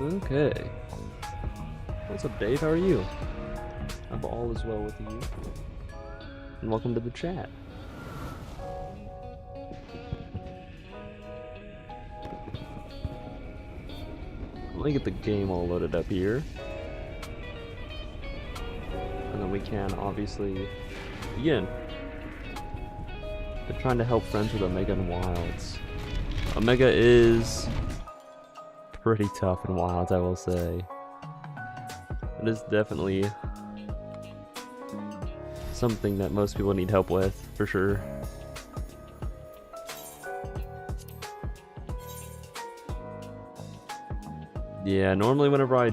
Okay. What's up, Dave? How are you? I hope all is well with you. And welcome to the chat. Let me get the game all loaded up here. And then we can obviously begin. They're trying to help friends with Omega and Wilds. Omega is pretty tough in Wilds, I will say. It is definitely something that most people need help with, for sure. Yeah, normally whenever I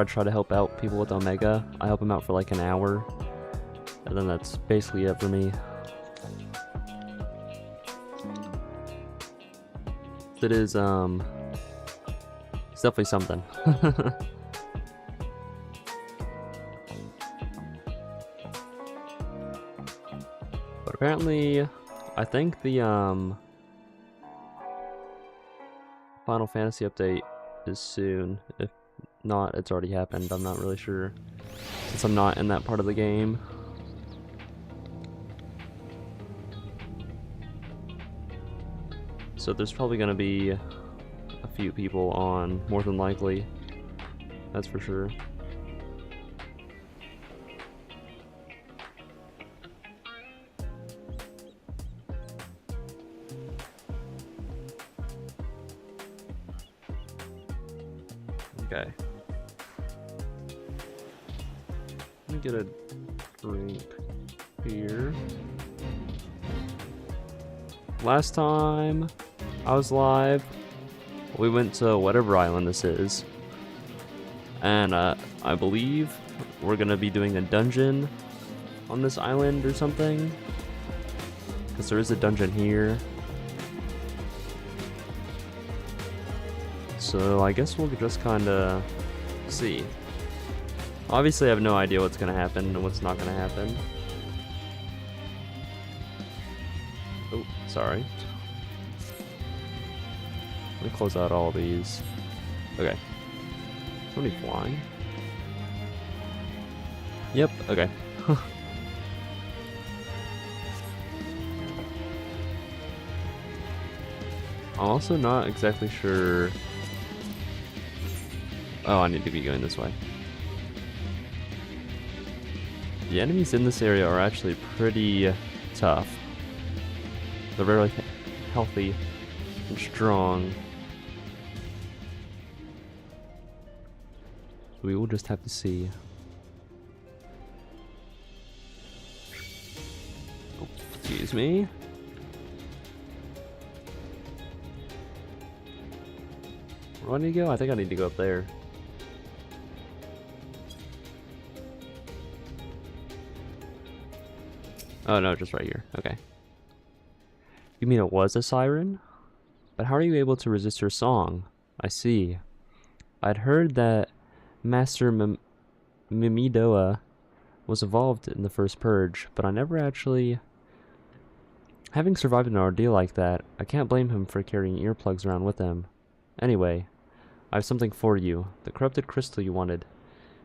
try to help out people with Omega, I help them out for like an hour. And then that's basically it for me. It is, it's definitely something. But apparently, I think the, Final Fantasy update is soon. If not, it's already happened. I'm not really sure, since I'm not in that part of the game. So there's probably going to be a few people on, more than likely. That's for sure. Okay. Let me get a drink here. Last time I was live, we went to whatever island this is, and I believe we're gonna be doing a dungeon on this island or something, because there is a dungeon here. So I guess we'll just kind of see. Obviously I have no idea what's gonna happen and what's not gonna happen. Oh, sorry. Let me close out all these. Okay. Somebody flying? Yep, okay. I'm also not exactly sure. Oh, I need to be going this way. The enemies in this area are actually pretty tough. They're very healthy and strong. We will just have to see. Oh, excuse me. Where do I need to go? I think I need to go up there. Oh no, just right here. Okay. You mean it was a siren? But how are you able to resist her song? I see. I'd heard that Master Mimidoa was evolved in the first purge, but I never actually... Having survived an ordeal like that, I can't blame him for carrying earplugs around with him. Anyway, I have something for you. The corrupted crystal you wanted.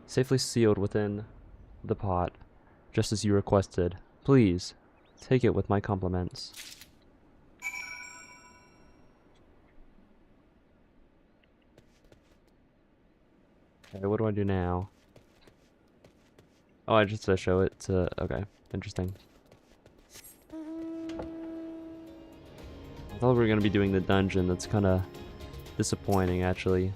Safely sealed within the pot, just as you requested. Please, take it with my compliments. Okay, what do I do now? Oh, I just show it to... Okay, interesting. I thought we were going to be doing the dungeon. That's kind of disappointing, actually.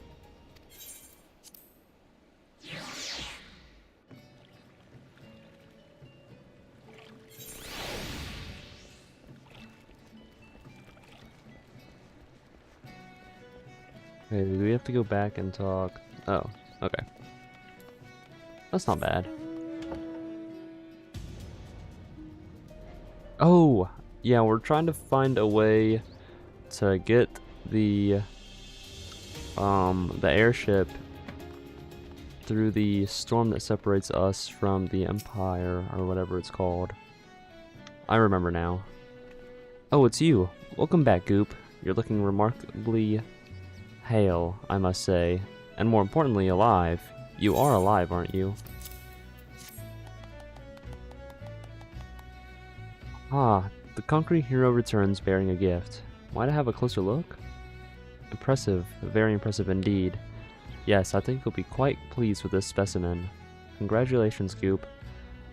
Okay, do we have to go back and talk? Oh, okay. That's not bad. Oh, yeah, we're trying to find a way to get the airship through the storm that separates us from the Empire, or whatever it's called. I remember now. Oh, it's you. Welcome back, Goop. You're looking remarkably Hail, I must say. And more importantly, alive. You are alive, aren't you? Ah, the concrete hero returns bearing a gift. Might I have a closer look? Impressive, very impressive indeed. Yes, I think you'll be quite pleased with this specimen. Congratulations, Goop.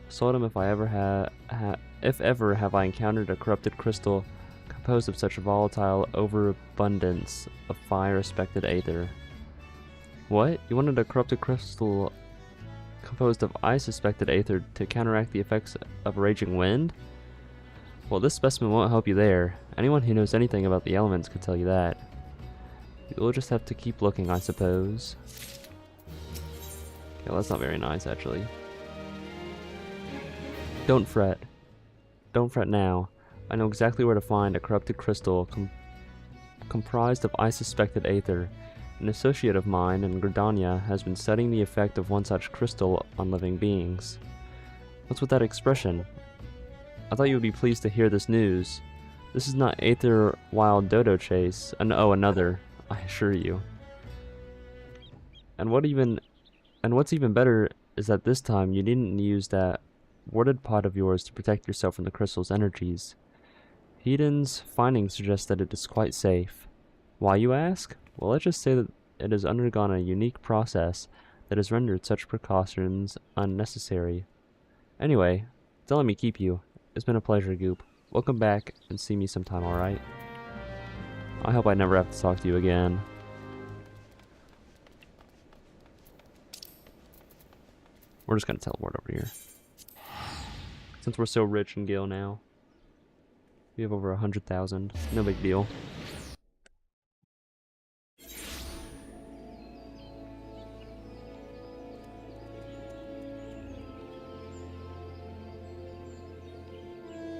Seldom if ever have I encountered a corrupted crystal composed of such a volatile overabundance of fire-respected aether. What? You wanted a corrupted crystal composed of ice-suspected aether to counteract the effects of a raging wind? Well, this specimen won't help you there. Anyone who knows anything about the elements could tell you that. You'll just have to keep looking, I suppose. Okay, well, that's not very nice, actually. Don't fret. Don't fret now. I know exactly where to find a corrupted crystal comprised of ice-suspected aether. An associate of mine in Gridania has been studying the effect of one such crystal on living beings. What's with that expression? I thought you would be pleased to hear this news. This is not Aether Wild Dodo Chase. Oh, another, I assure you. And what's even better is that this time you didn't use that warded pot of yours to protect yourself from the crystal's energies. Heden's findings suggest that it is quite safe. Why, you ask? Well, let's just say that it has undergone a unique process that has rendered such precautions unnecessary. Anyway, don't let me keep you. It's been a pleasure, Goop. Welcome back and see me sometime, alright? I hope I never have to talk to you again. We're just gonna teleport over here. Since we're so rich in Gale now. We have over 100,000. No big deal.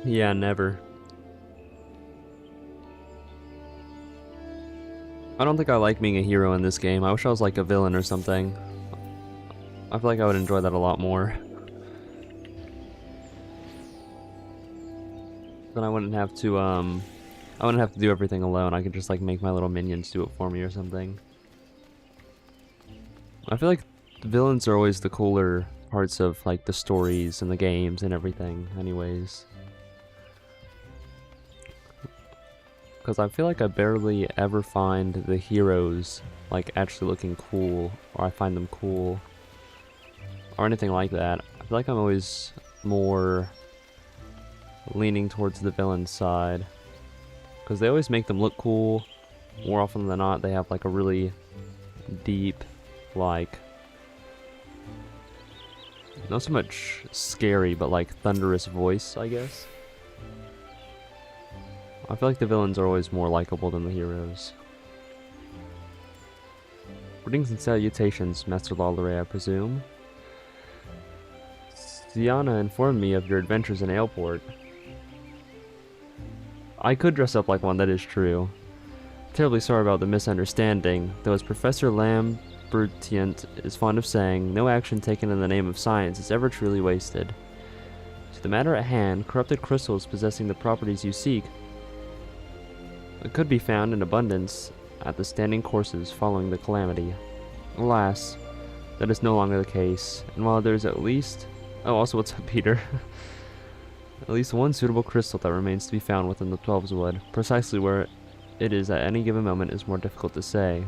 Yeah, never. I don't think I like being a hero in this game. I wish I was like a villain or something. I feel like I would enjoy that a lot more. Then I wouldn't have to do everything alone. I could just like make my little minions do it for me or something. I feel like the villains are always the cooler parts of like the stories and the games and everything anyways. Because I feel like I barely ever find the heroes like actually looking cool, or I find them cool, or anything like that. I feel like I'm always more leaning towards the villain side, because they always make them look cool. More often than not, they have like a really deep, like, not so much scary, but like thunderous voice, I guess. I feel like the villains are always more likable than the heroes. Greetings and salutations, Master Lalaurie, I presume. Sienna informed me of your adventures in Aleport. I could dress up like one, that is true. Terribly sorry about the misunderstanding, though as Professor Lambertient is fond of saying, no action taken in the name of science is ever truly wasted. To the matter at hand, corrupted crystals possessing the properties you seek could be found in abundance at the standing courses following the calamity. Alas, that is no longer the case, and while there's at least... Oh, also, what's up, Peter? At least one suitable crystal that remains to be found within the Twelves Wood. Precisely where it is at any given moment is more difficult to say.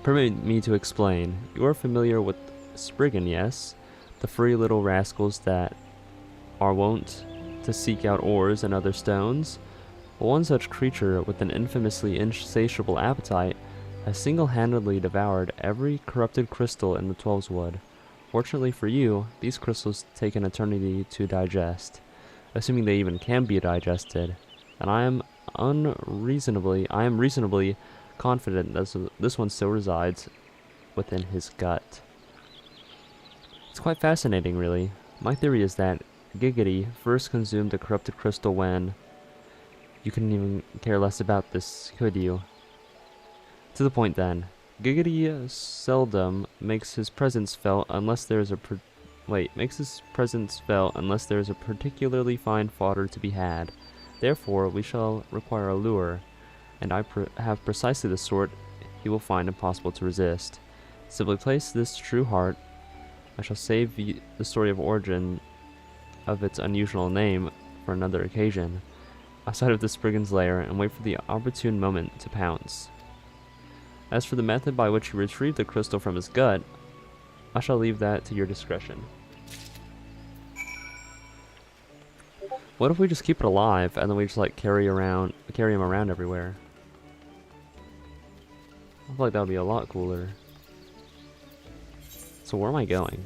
Permit me to explain. You are familiar with Spriggan, yes? The furry little rascals that are wont to seek out ores and other stones? One such creature with an infamously insatiable appetite has single-handedly devoured every corrupted crystal in the Twelves Wood. Fortunately for you, these crystals take an eternity to digest, assuming they even can be digested, and I am reasonably confident that this one still resides within his gut. It's quite fascinating, really. My theory is that Giggity first consumed the corrupted crystal when... You couldn't even care less about this, could you? To the point then. Giggity seldom makes his presence felt unless there is a particularly fine fodder to be had. Therefore, we shall require a lure, and I have precisely the sort he will find impossible to resist. Simply place this true heart. I shall save the story of origin of its unusual name for another occasion, outside of this brigand's lair, and wait for the opportune moment to pounce. As for the method by which you retrieve the crystal from his gut, I shall leave that to your discretion. What if we just keep it alive and then we just like carry him around everywhere? I feel like that would be a lot cooler. So where am I going?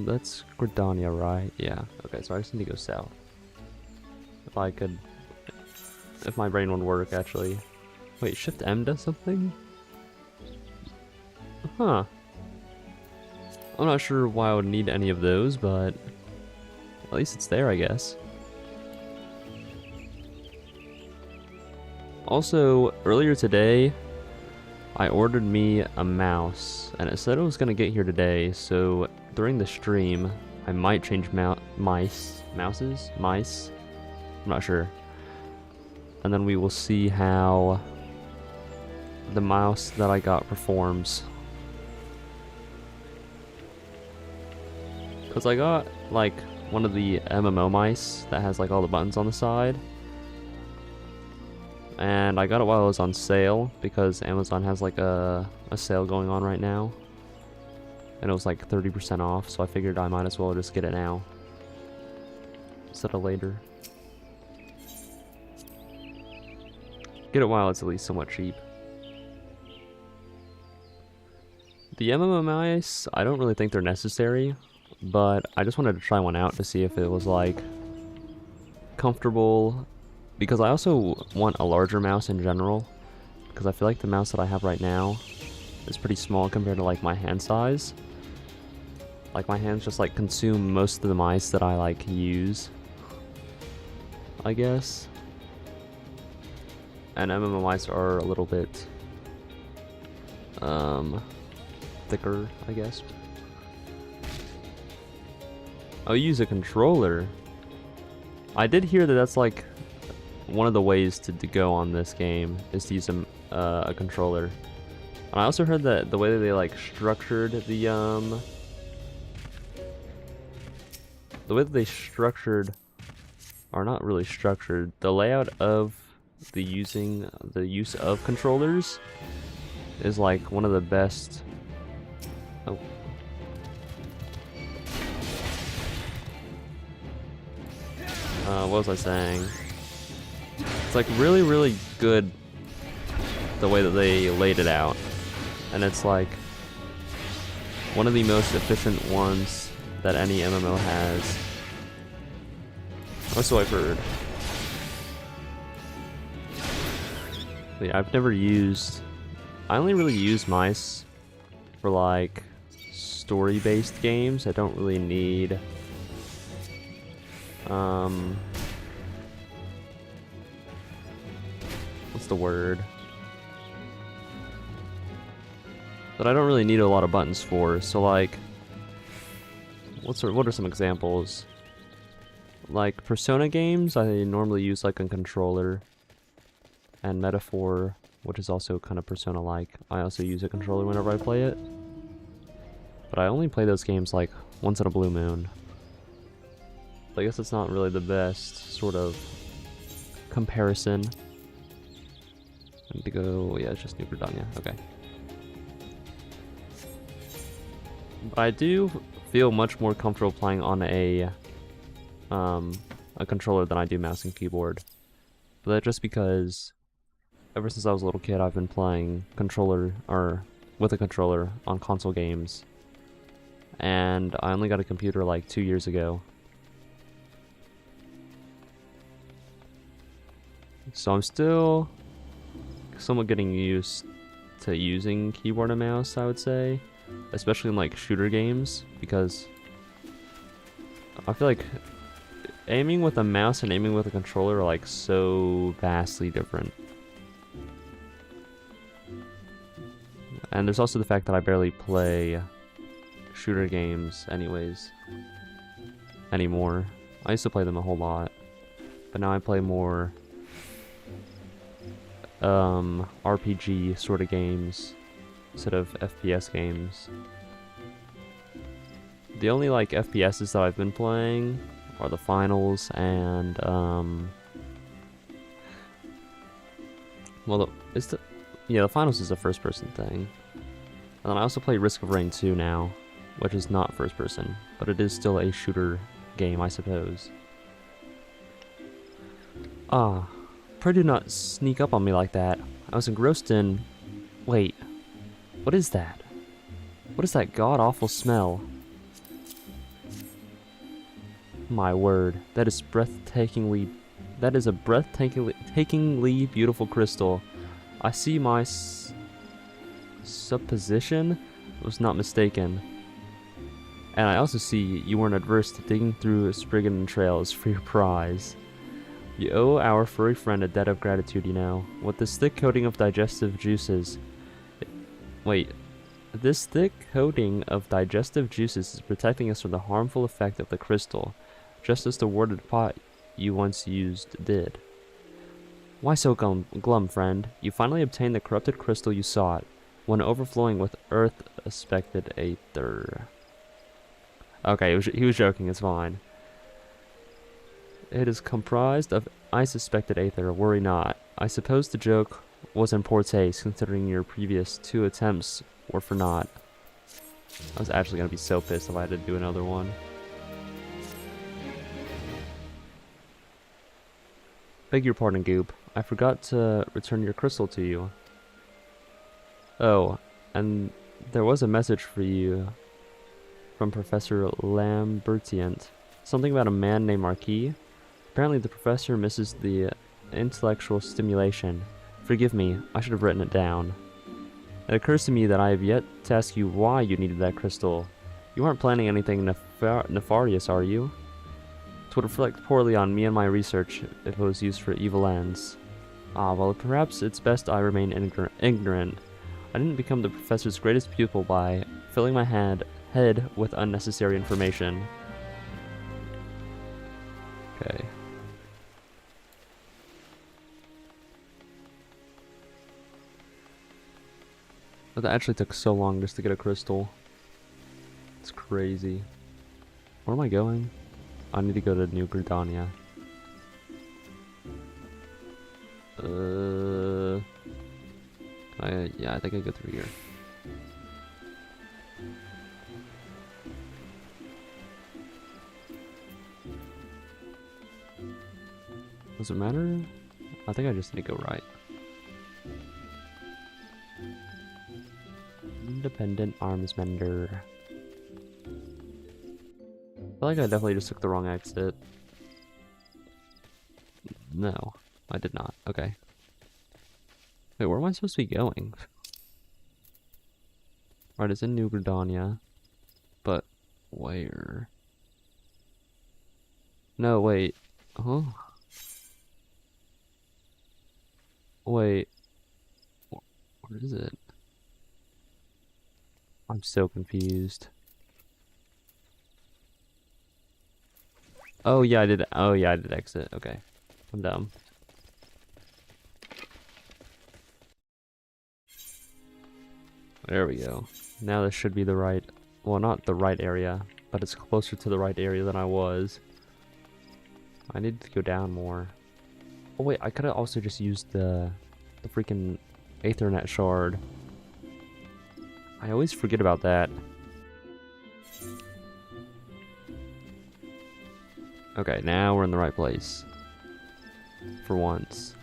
That's Gridania, right? Yeah. Okay, so I just need to go south. If my brain would work, actually. Wait, Shift M does something? Huh. I'm not sure why I would need any of those, but at least it's there, I guess. Also, earlier today, I ordered me a mouse, and it said it was gonna get here today, so during the stream, I might change mice? I'm not sure. And then we will see how the mouse that I got performs. Because I got, like, one of the MMO mice that has, like, all the buttons on the side. And I got it while it was on sale, because Amazon has, like, a sale going on right now. And it was, like, 30% off, so I figured I might as well just get it now instead of later. Get it while it's at least somewhat cheap. The MMO mice, I don't really think they're necessary, but I just wanted to try one out to see if it was, like, comfortable, because I also want a larger mouse in general, because I feel like the mouse that I have right now is pretty small compared to, like, my hand size. Like, my hands just, like, consume most of the mice that I, like, use, I guess. And MMO mice are a little bit, thicker, I guess. Oh, you use a controller. I did hear that that's, like, one of the ways to go on this game is to use a controller. And I also heard that the way that they, like, structured the way that they structured, or not really structured, the layout of the use of controllers is, like, one of the best. Oh. What was I saying? It's, like, really, really good the way that they laid it out. And it's, like, one of the most efficient ones that any MMO has. Or so I've heard. But yeah, I've never used... I only really use mice for, like, story-based games. I don't really need... what's the word? That I don't really need a lot of buttons for. So, like, what are some examples? Like Persona games, I normally use, like, a controller. And Metaphor, which is also kind of Persona-like, I also use a controller whenever I play it. But I only play those games, like, once in a blue moon. So I guess it's not really the best sort of comparison. I need to go, yeah, it's just New Britannia, okay. But I do feel much more comfortable playing on a controller than I do mouse and keyboard. But that's just because ever since I was a little kid, I've been playing with a controller on console games. And I only got a computer like 2 years ago. So I'm still somewhat getting used to using keyboard and mouse, I would say. Especially in, like, shooter games, because I feel like aiming with a mouse and aiming with a controller are, like, so vastly different. And there's also the fact that I barely play shooter games anymore. I used to play them a whole lot, but now I play more RPG sort of games instead of FPS games. The only like FPSs that I've been playing are the finals and well, the finals is a first person thing. And then I also play Risk of Rain 2 now, which is not first person, but it is still a shooter game, I suppose. Ah, pray do not sneak up on me like that. I was engrossed in... Wait, what is that? What is that god-awful smell? My word, that is a breathtakingly beautiful crystal. I see my supposition was not mistaken. And I also see you weren't adverse to digging through Spriggan trails for your prize. You owe our furry friend a debt of gratitude, you know. With this thick coating of digestive juices... This thick coating of digestive juices is protecting us from the harmful effect of the crystal, just as the warded pot you once used did. Why so glum, friend? You finally obtained the corrupted crystal you sought, one overflowing with earth-aspected aether. Okay, he was joking, it's fine. It is comprised of ice-aspected aether, worry not. I suppose the joke was in poor taste, considering your previous 2 attempts were for naught. I was actually going to be so pissed if I had to do another one. Beg your pardon, Goop. I forgot to return your crystal to you. Oh, and there was a message for you from Professor Lambertient. Something about a man named Marquis. Apparently the professor misses the intellectual stimulation. Forgive me, I should have written it down. It occurs to me that I have yet to ask you why you needed that crystal. You aren't planning anything nefarious, are you? It would reflect poorly on me and my research if it was used for evil ends. Ah, well, perhaps it's best I remain ignorant. I didn't become the professor's greatest pupil by filling my head with unnecessary information. Okay. But that actually took so long just to get a crystal. It's crazy. Where am I going? I need to go to New Gridania. Yeah, I think I go through here. Does it matter? I think I just need to go right. Independent arms mender. I feel like I definitely just took the wrong exit. No, I did not. Okay. Wait, where am I supposed to be going? Right, it's in New Gridania. But where? No, wait. Huh? Wait. Where is it? I'm so confused. Oh yeah, I did. Oh yeah, I did exit. Okay, I'm dumb. There we go. Now this should be the right. Well, not the right area, but it's closer to the right area than I was. I need to go down more. Oh wait, I could have also just used the freaking Aethernet shard. I always forget about that. Okay, now we're in the right place. For once.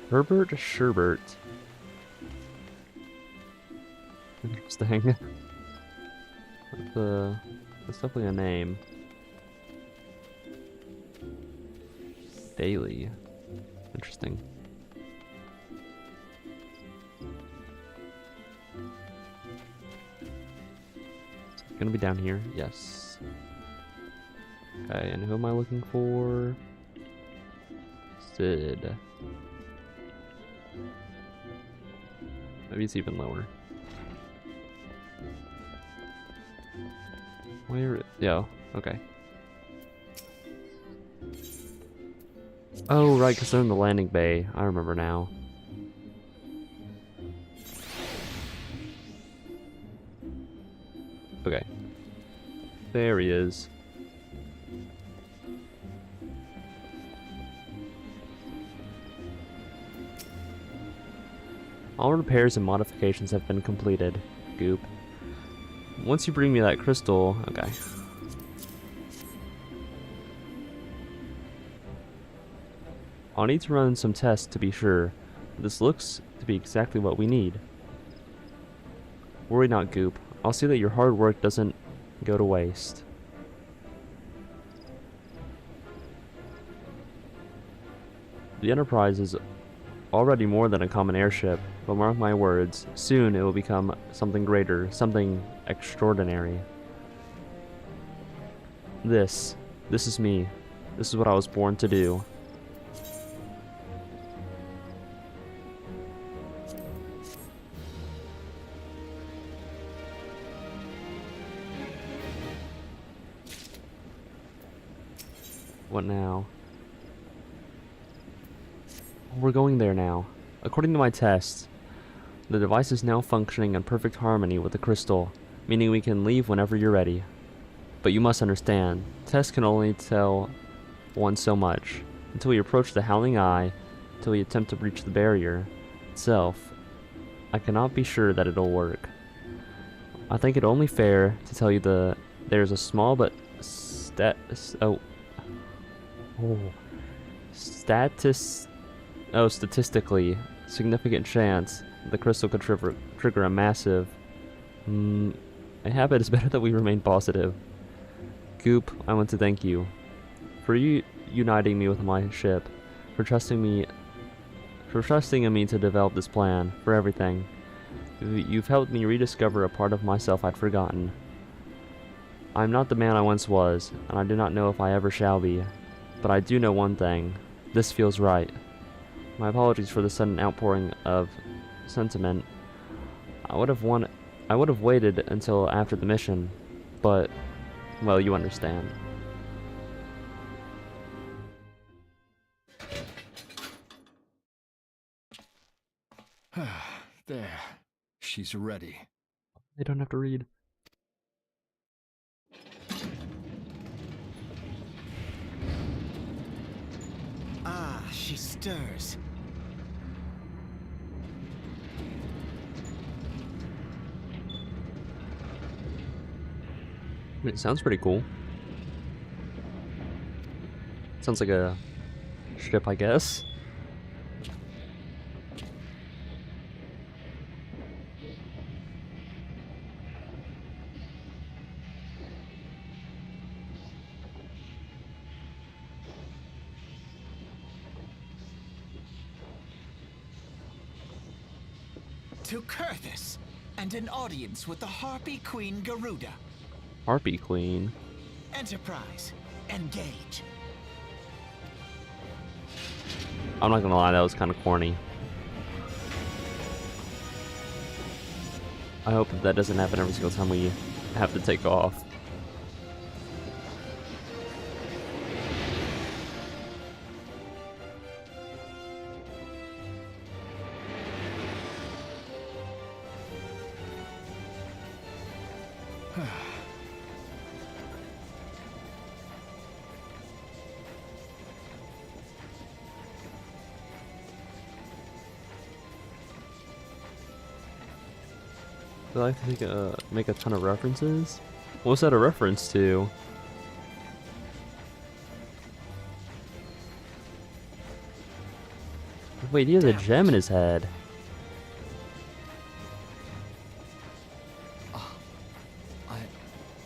Herbert Sherbert. Interesting. That's definitely a name. Daily. Interesting. Gonna be down here, yes. Okay, and who am I looking for? Sid. Maybe it's even lower. Where? Yeah, okay. Oh, right, because they're in the landing bay. I remember now. Okay. There he is. All repairs and modifications have been completed. Goop. Once you bring me that crystal... Okay. I'll need to run some tests to be sure. This looks to be exactly what we need. Worry not, Goop. I'll see that your hard work doesn't go to waste. The Enterprise is already more than a common airship, but mark my words, soon it will become something greater, something extraordinary. This is me. This is what I was born to do. What now? We're going there now. According to my tests, the device is now functioning in perfect harmony with the crystal, meaning we can leave whenever you're ready. But you must understand, tests can only tell one so much. Until we approach the Howling Eye, until we attempt to breach the barrier itself, I cannot be sure that it'll work. I think it only fair to tell you there's a small but statistically significant chance the crystal could trigger a massive... a habit is better that we remain positive. Goop, I want to thank you for uniting me with my ship, for trusting in me to develop this plan, for everything. You've helped me rediscover a part of myself I'd forgotten. I'm not the man I once was, and I do not know if I ever shall be. But I do know one thing. This feels right. My apologies for the sudden outpouring of sentiment. I would have waited until after the mission, but, well, you understand. There. She's ready. They don't have to read. Ah, she stirs. It sounds pretty cool. Sounds like a ship, I guess. To Kurthus, and an audience with the Harpy Queen Garuda. Harpy Queen. Enterprise, engage. I'm not gonna lie, that was kind of corny. I hope that doesn't happen every single time we have to take off. Do I like to make a ton of references? What's that a reference to? Wait, he has a gem in his head.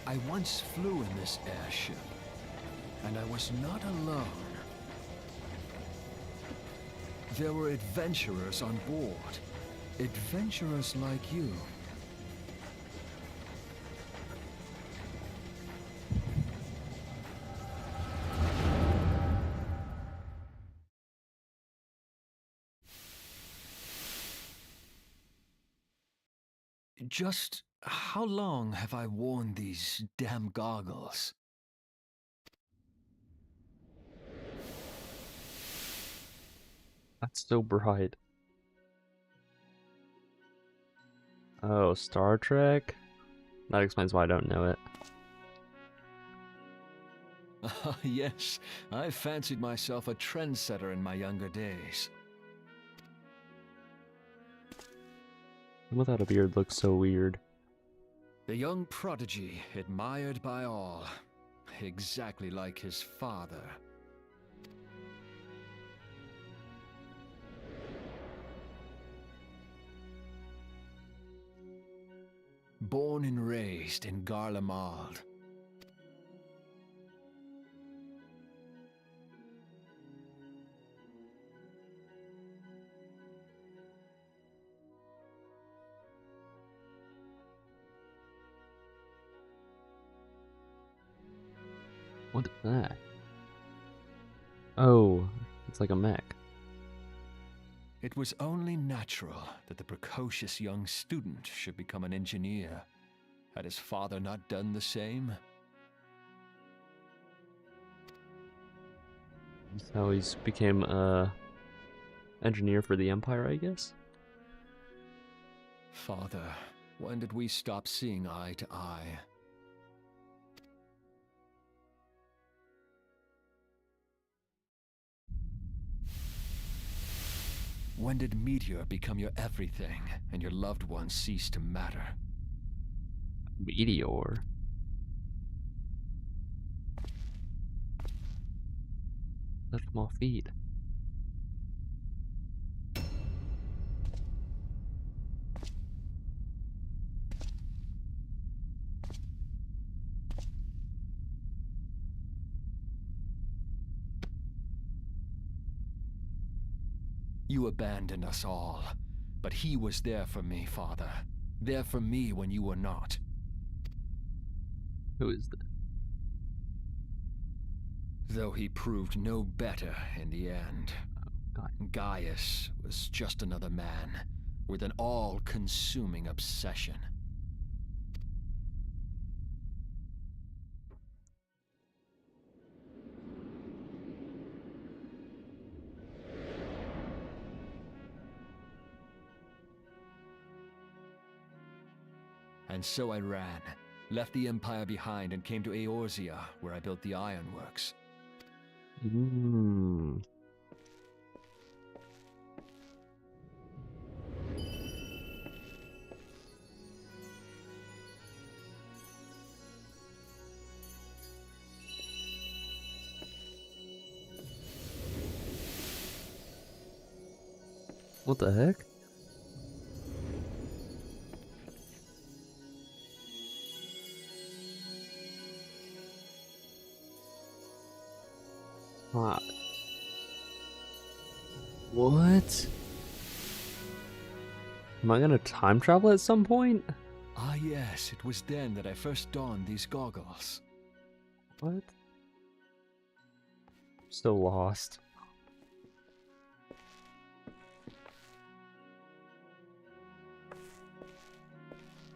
I once flew in this airship, and I was not alone. There were adventurers on board. Adventurers like you. Just how long have I worn these damn goggles? That's so bright. Oh, Star Trek? That explains why I don't know it. Ah, yes, I fancied myself a trendsetter in my younger days. Without a beard looks so weird. The young prodigy, admired by all, exactly like his father. Born and raised in Garlemald. What is that? Oh, it's like a mech. It was only natural that the precocious young student should become an engineer. Had his father not done the same? So he's became a engineer for the Empire, I guess? Father, when did we stop seeing eye to eye? When did Meteor become your everything and your loved ones cease to matter? Meteor. Let them all feed. You abandoned us all, but he was there for me, Father. There for me when you were not. Who is that? Though he proved no better in the end. God. Gaius was just another man, with an all-consuming obsession. And so I ran, left the Empire behind and came to Eorzea, where I built the ironworks. Mmm. What the heck? Hot. What? Am I gonna time travel at some point? Ah yes, it was then that I first donned these goggles. What? Still lost.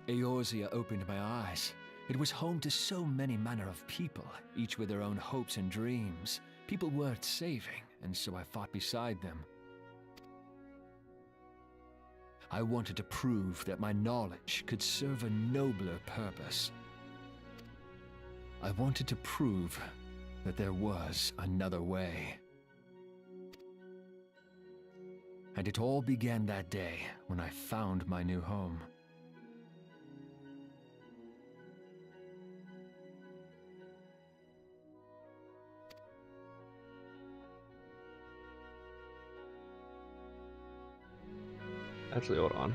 Eorzea opened my eyes. It was home to so many manner of people, each with their own hopes and dreams. People worth saving, and so I fought beside them. I wanted to prove that my knowledge could serve a nobler purpose. I wanted to prove that there was another way. And it all began that day when I found my new home. Actually, hold on.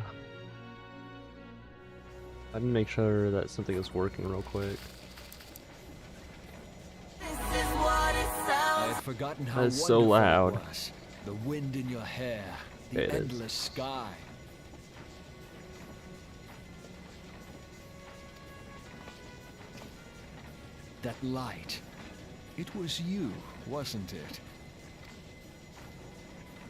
I didn't make sure that something is working real quick. I had forgotten how That is so wonderful loud. it was. The wind in your hair, the It is. endless sky. That light. It was you, wasn't it?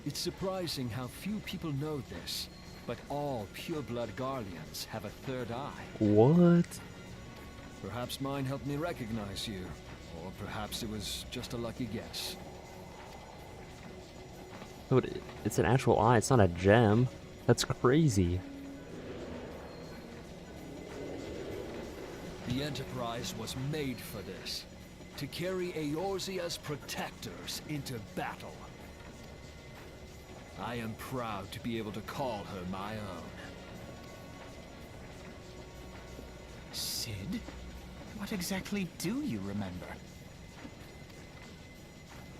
It's surprising how few people know this, but all pure-blood Garleans have a third eye. What? Perhaps mine helped me recognize you, or perhaps it was just a lucky guess. But it's an actual eye, it's not a gem. That's crazy. The Enterprise was made for this. To carry Eorzea's protectors into battle. I am proud to be able to call her my own. Sid? What exactly do you remember?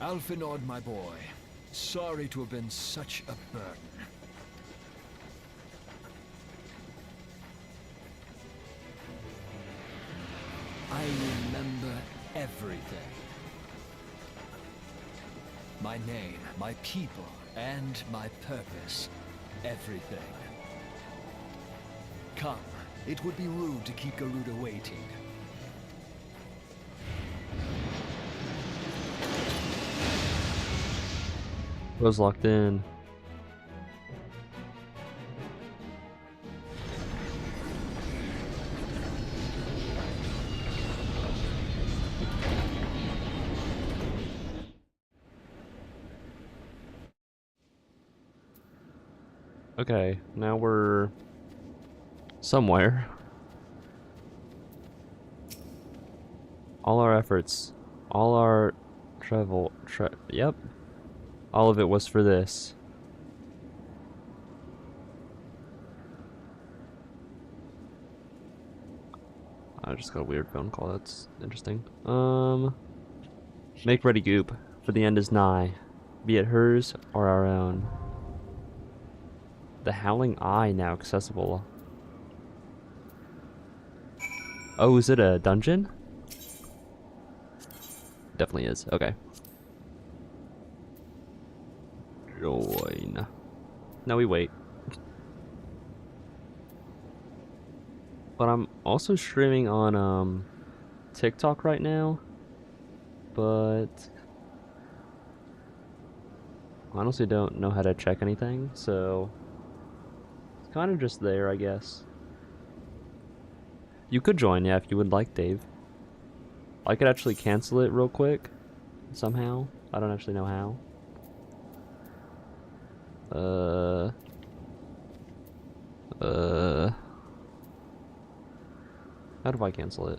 Alphinaud, my boy. Sorry to have been such a burden. I remember everything. My name, my people, and my purpose. Everything. Come, it would be rude to keep Garuda waiting. Was locked in. Okay, now we're somewhere. All our efforts, all our yep. All of it was for this. I just got a weird phone call, that's interesting. Make ready, Goop, for the end is nigh, be it hers or our own. The Howling Eye now accessible. Oh, is it a dungeon? Definitely is, okay. Join. Now we wait. But I'm also streaming on TikTok right now. But I honestly don't know how to check anything, so it's kind of just there, I guess. You could join, yeah, if you would like, Dave. I could actually cancel it real quick somehow. I don't actually know how. How do I cancel it?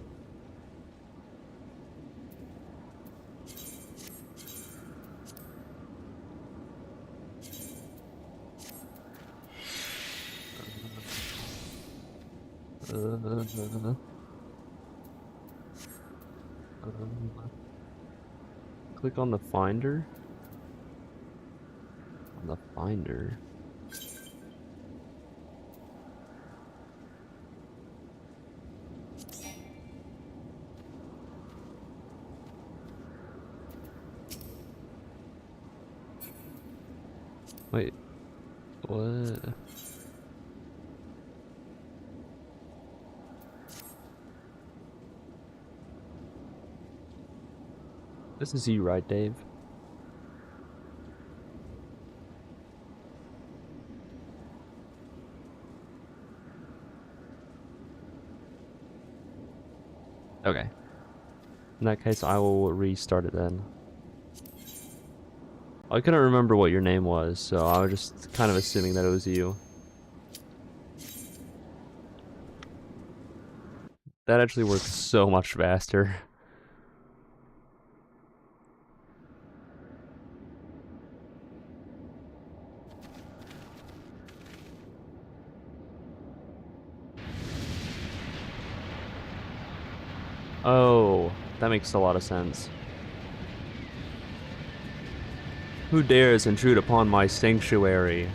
Click on the finder. On the finder. Wait, what? This is you, right, Dave? Okay. In that case, I will restart it then. I couldn't remember what your name was, so I was just kind of assuming that it was you. That actually works so much faster. Oh, that makes a lot of sense. Who dares intrude upon my sanctuary?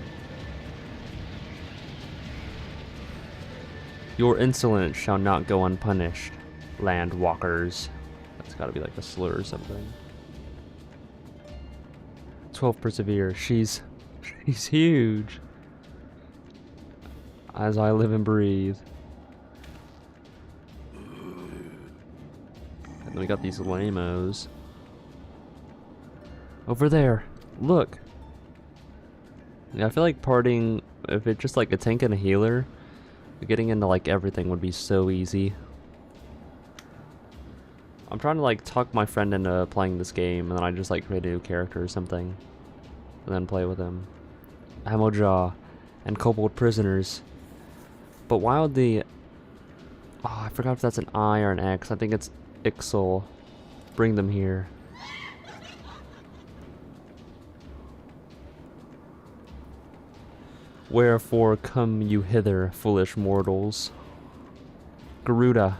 Your insolence shall not go unpunished, land walkers. That's gotta be like a slur or something. 12 persevere. She's huge. As I live and breathe. And then we got these lamos. Over there. Look. Yeah, I feel like partying, if it's just like a tank and a healer, getting into like everything would be so easy. I'm trying to like talk my friend into playing this game, and then I just like create a new character or something. and then play with him. Ammojaw and kobold prisoners. But while the... Oh, I forgot if that's an I or an X. I think it's Ixal. Bring them here. Wherefore come you hither, foolish mortals? Garuda,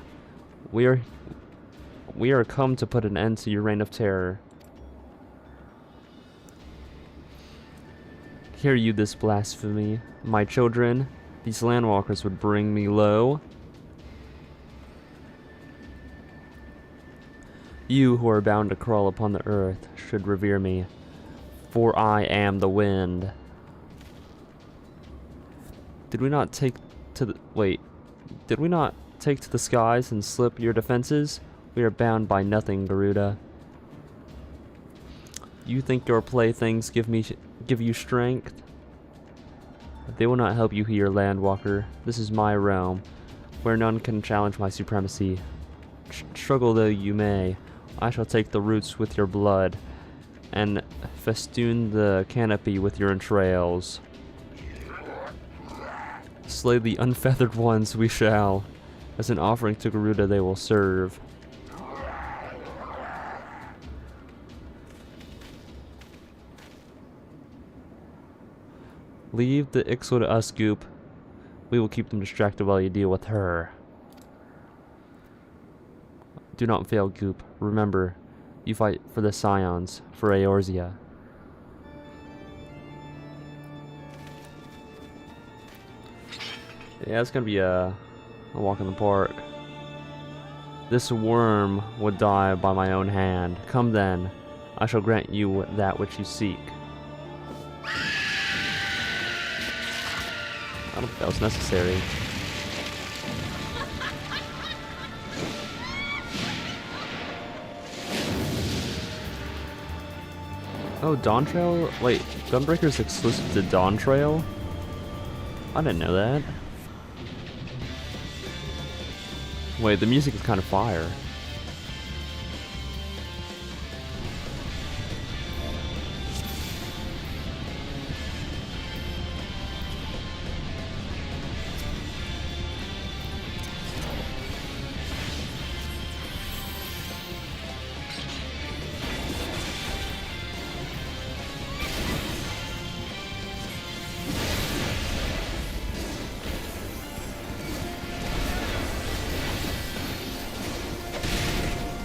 we are come to put an end to your reign of terror. Hear you this blasphemy, my children. These landwalkers would bring me low. You who are bound to crawl upon the earth should revere me, for I am the wind. Did we not take to the... Wait. Did we not take to the skies and slip your defenses? We are bound by nothing, Garuda. You think your playthings give you strength? They will not help you here, Landwalker. This is my realm, where none can challenge my supremacy. Struggle though you may, I shall take the roots with your blood, and festoon the canopy with your entrails. Slay the unfeathered ones we shall. As an offering to Garuda they will serve. Leave the Ixal to us, Goop. We will keep them distracted while you deal with her. Do not fail, Goop. Remember, you fight for the Scions, for Eorzea. Yeah, it's gonna be a walk in the park. This worm would die by my own hand. Come then, I shall grant you that which you seek. I don't think that was necessary. Oh, Dawn Trail? Wait, Gunbreaker's exclusive to Dawn Trail? I didn't know that. Wait, the music is kind of fire.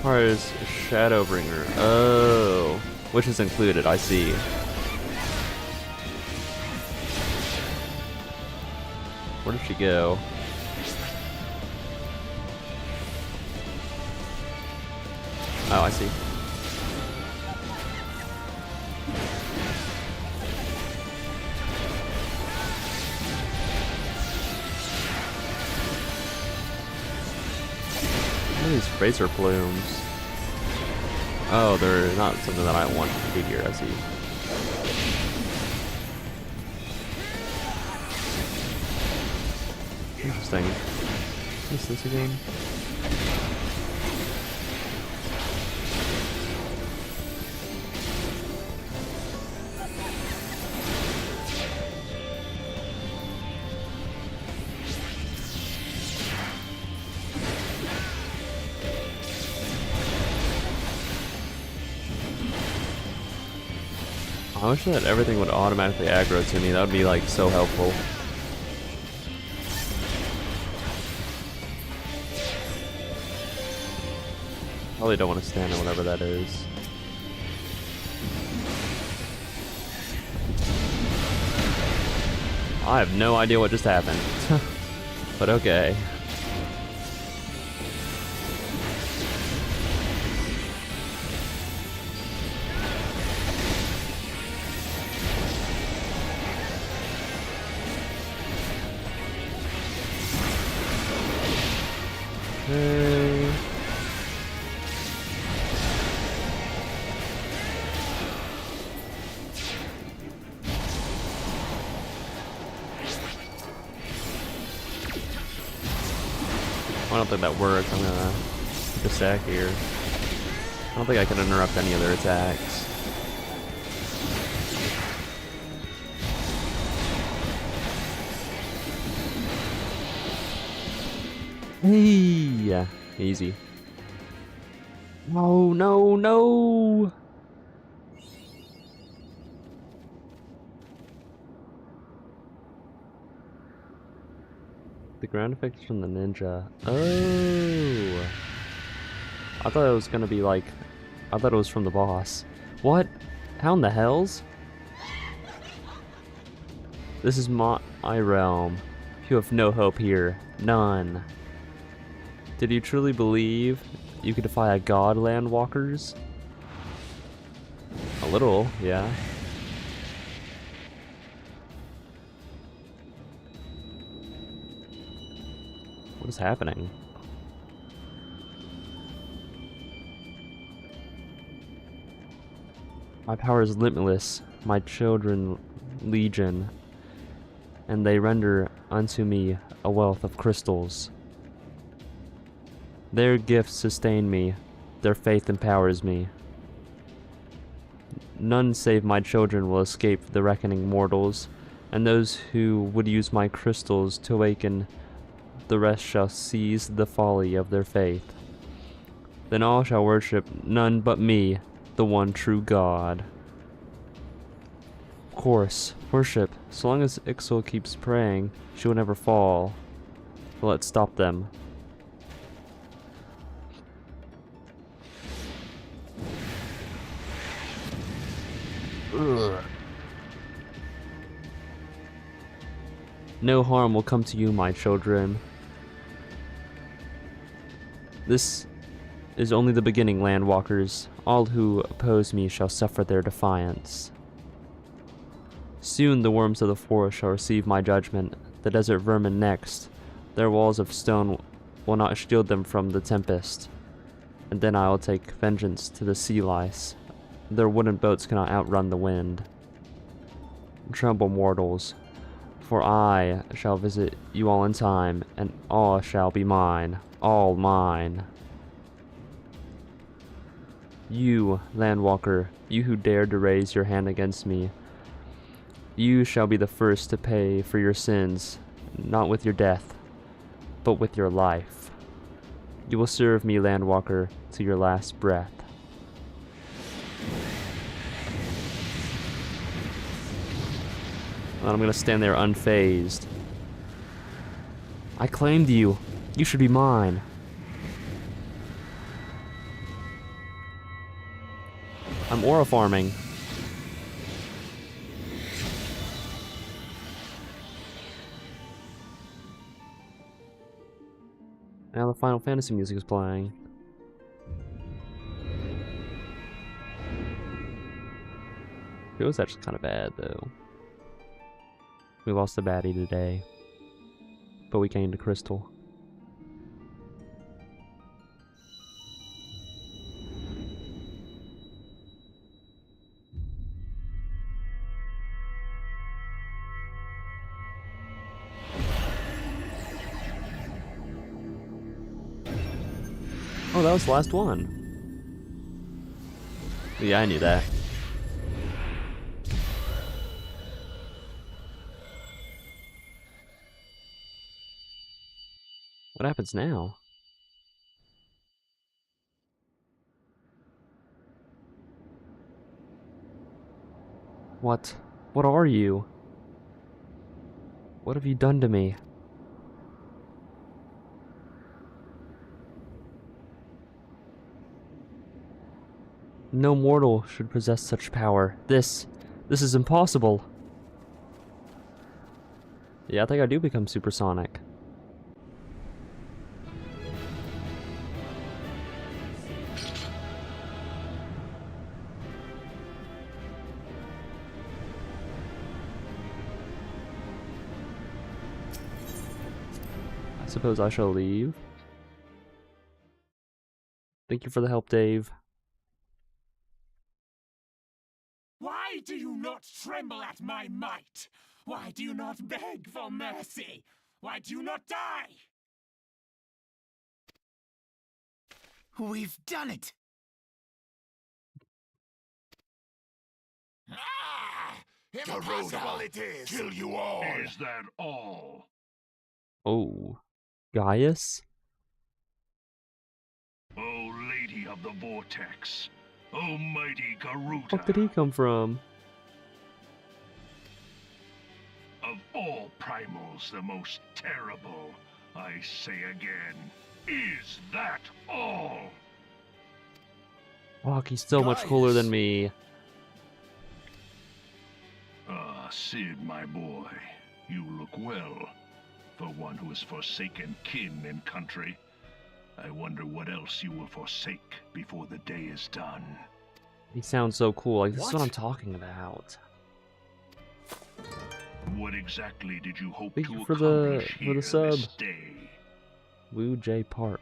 Part is Shadowbringer. Oh, which is included, I see. Where did she go? Oh, I see. What are these razor plumes? Oh, they're not something that I want to be here, I see. Interesting. What's this again? I wish that everything would automatically aggro to me. That would be like so helpful. Probably don't want to stand on whatever that is. I have no idea what just happened. But okay. Okay. I don't think that works. I'm gonna keep a stack here. I don't think I can interrupt any of their attacks. Hey! Easy. No, no, no! The ground effects from the ninja. Oh! I thought it was gonna be like... I thought it was from the boss. What? How in the hells? This is my realm. You have no hope here. None. Did you truly believe you could defy a god, landwalkers? A little, yeah. What is happening? My power is limitless, my children legion, and they render unto me a wealth of crystals. Their gifts sustain me, their faith empowers me. None save my children will escape the reckoning mortals, and those who would use my crystals to awaken the rest shall seize the folly of their faith. Then all shall worship none but me, the one true God. Of course, worship. So long as Ixal keeps praying, she will never fall. But let's stop them. Ugh. No harm will come to you, my children. This is only the beginning, landwalkers. All who oppose me shall suffer their defiance. Soon the worms of the forest shall receive my judgment, the desert vermin next. Their walls of stone will not shield them from the tempest. And then I will take vengeance to the sea lice. Their wooden boats cannot outrun the wind. Tremble, mortals, for I shall visit you all in time, and all shall be mine, all mine. You, landwalker, you who dared to raise your hand against me, you shall be the first to pay for your sins, not with your death, but with your life. You will serve me, landwalker, to your last breath. And I'm gonna stand there unfazed. I claimed you. You should be mine. I'm aura farming. Now the Final Fantasy music is playing. It was actually kind of bad, though. We lost a baddie today, but we gained a crystal. Oh, that was the last one. Yeah, I knew that. What happens now? What? What are you? What have you done to me? No mortal should possess such power. This is impossible. Yeah, I think I do become supersonic. I suppose I shall leave. Thank you for the help, Dave. Why do you not tremble at my might? Why do you not beg for mercy? Why do you not die? We've done it! Ah! Impossible it is! Kill you all! Is that all? Oh. Gaius? of the vortex. Almighty Garuda. Fuck did he come from? Of all primals, the most terrible, I say again. Is that all? Fuck, he's so much cooler than Guys. me. Ah, Sid, my boy. You look well. For one who has forsaken kin and country. I wonder what else you will forsake before the day is done. He sounds so cool. Like, this is what What? I'm talking about. What exactly did you hope Thank to you for the- accomplish for the here sub. this day? Wu J Park.